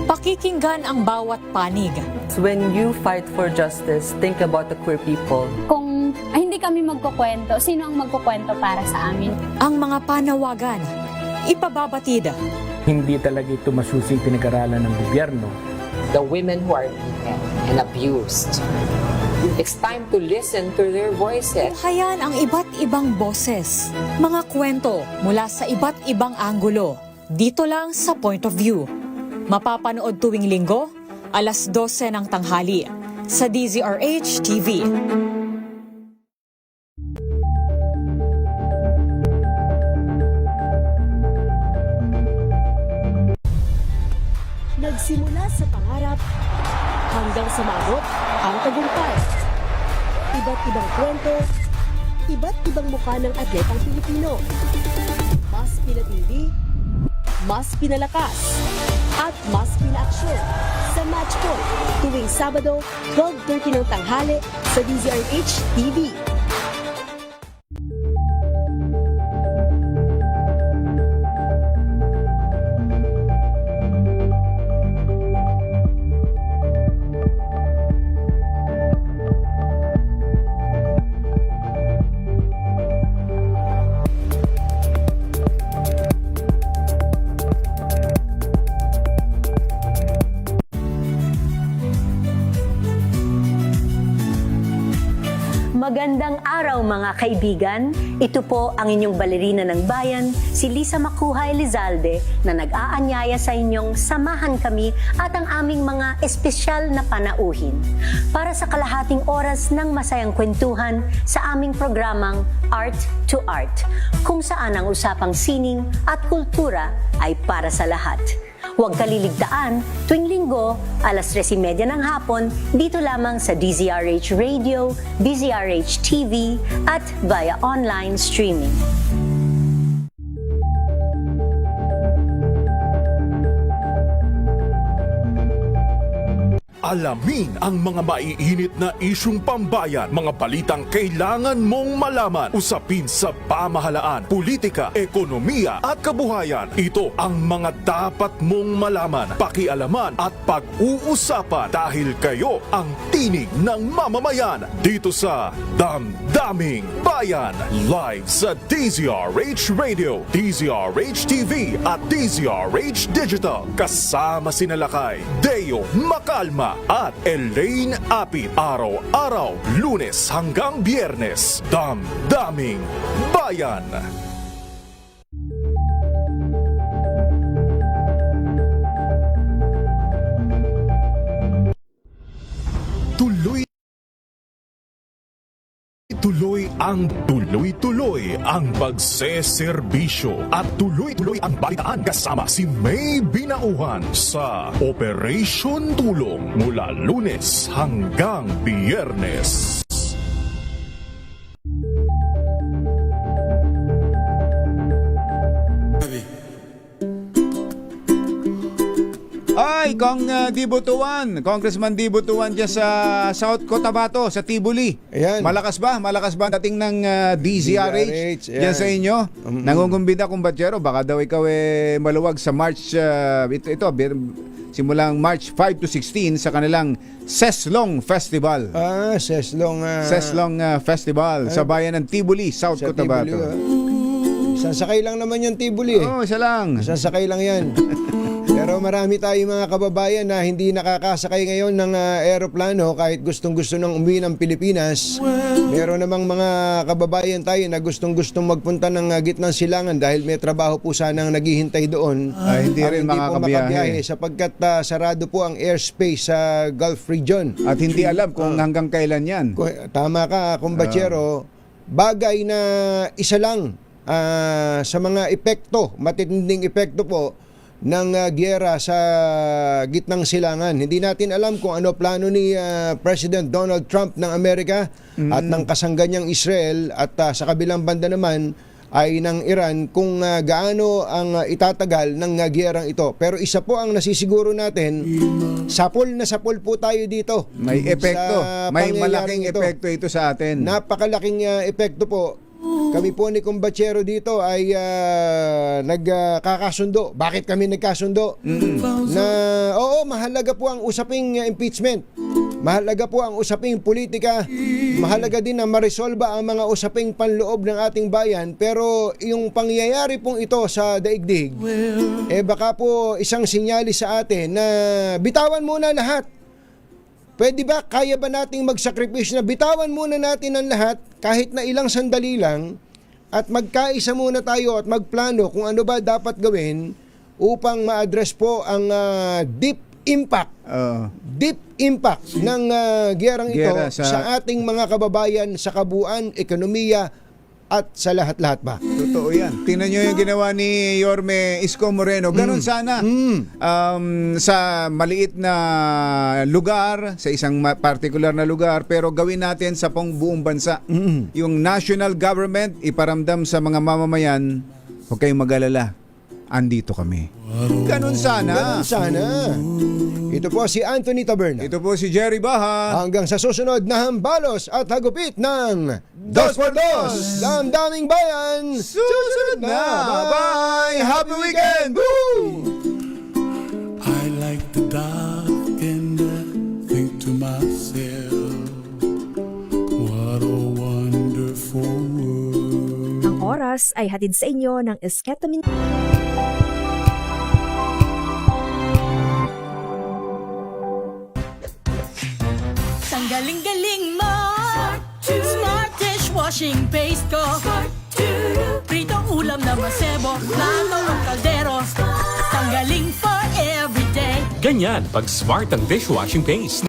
Pakikinggan ang bawat panig. When you fight for justice, think about the queer people. Kung hindi kami magkukwento, sino ang magkukwento para sa amin? Ang mga panawagan, ipababatid. Hindi talaga ito masusing pinag-aralan ng gobyerno. the women who are beaten and abused. It's time to listen to their voices. Tunghayan ang iba't ibang boses, mga kwento mula sa iba't ibang anggulo. Dito lang sa Point of View. Mapapanood tuwing linggo, alas 12 ng tanghali sa DZRH TV. Nagsimula sa pangarap hanggang sa maabot ang tagumpay. Iba't ibang kwento, iba't ibang mukha ng atletang Pilipino. Mas pinatindi, mas pinalakas, at mas pinaaksyon sa Match Point tuwing Sabado, 12:30 ng tanghali sa DZRH TV. Magandang araw mga kaibigan. Ito po ang inyong balerina ng bayan, si Lisa Makuhay Lizalde, na nag-aanyaya sa inyong samahan kami at ang aming mga espesyal na panauhin para sa kalahating oras ng masayang kwentuhan sa aming programang Art to Art, kung saan ang usapang sining at kultura ay para sa lahat. Huwag kaliligtaan, tuwing linggo, alas 3:30 ng hapon, dito lamang sa DZRH Radio, DZRH TV, at via online streaming. Alamin ang mga maiinit na isyung pambayan, mga balitang kailangan mong malaman, usapin sa pamahalaan, politika, ekonomiya at kabuhayan. Ito ang mga dapat mong malaman, pakialaman at pag-uusapan dahil kayo ang tinig ng mamamayan dito sa Damdaming Bayan. Live sa DZRH Radio, DZRH TV at DZRH Digital. Kasama sina Lakay, Deo Macalma at Elaine Apit. Araw-araw, Lunes hanggang Biyernes. Damdaming Bayan. Tuloy-tuloy ang pagseserbisyo at tuloy-tuloy ang balitaan kasama si May Binauhan sa Operation Tulong mula Lunes hanggang Biyernes. Ay, Congressman Di Butuan dyan sa South Cotabato, sa Tibuli. Ayan. Malakas ba? Malakas ba ang dating ng DZRH dyan sa inyo? Nangungumbida, kumbatsero, baka daw ikaw maluwag sa March, simulang March 5 to 16 sa kanilang Seslong Festival. Seslong Festival sa bayan ng Tibuli, South Cotabato. Sasakay lang naman yung Tibuli. Oo, isa lang. Sasakay lang yan. Pero marami tayong mga kababayan na hindi nakakasakay ngayon ng aeroplano kahit gustong-gusto nang umuwi ng Pilipinas. Meron namang mga kababayan tayo na gustong-gustong magpunta ng gitnang silangan dahil may trabaho po sanang naghihintay doon. Hindi rin makakabiyahe sapagkat sarado po ang airspace sa Gulf region. At hindi alam kung hanggang kailan yan. Tama ka, kumbatsero. Bagay na isa lang sa mga epekto, matitinding epekto po ng giyera sa gitnang silangan. Hindi natin alam kung ano plano ni President Donald Trump ng Amerika at ng kasangga niyang Israel at sa kabilang banda naman ay ng Iran kung gaano ang itatagal ng giyerang ito. Pero isa po ang nasisiguro natin, sapol na sapol po tayo dito. May epekto. May malaking epekto ito sa atin. Napakalaking epekto po. Kami po ni Kumbatsero dito ay nagkakasundo. Bakit kami nagkasundo? Na mahalaga po ang usaping impeachment. Mahalaga po ang usaping politika. Mahalaga din na maresolba ang mga usaping panloob ng ating bayan. Pero yung pangyayari pong ito sa daigdig, baka po isang sinyalis sa atin na bitawan muna lahat. Pwede ba, kaya ba nating magsakripisyo na bitawan muna natin ang lahat kahit na ilang sandali lang at magkaisa muna tayo at magplano kung ano ba dapat gawin upang ma-address po ang deep impact ng giyerang ito Giyera sa ating mga kababayan sa kabuuan, ekonomiya at sa lahat-lahat ba. Totoo yan. Tingnan nyo yung ginawa ni Yorme Isko Moreno. Ganon sana. Sa maliit na lugar, sa isang particular na lugar, pero gawin natin sa buong bansa. Yung national government, iparamdam sa mga mamamayan, huwag kayong mag-alala. Andito kami. Ganon sana. Ganon sana. Ito po si Anthony Taberna. Ito po si Jerry Baha. Hanggang sa susunod na hambalos at hagupit ng Dos por Dos. Damdaming bayan. Susunod na. Bye-bye. Happy weekend. Woo! I like the dark and think to myself, what a wonderful world. Ang oras ay hatid sa inyo ng Esketamine. Ang galing-galing mo, Smart dishwashing paste ko, pritong ulam na masebo, plano ng kaldero, tanggaling for everyday. Ganyan pag smart ang dishwashing paste.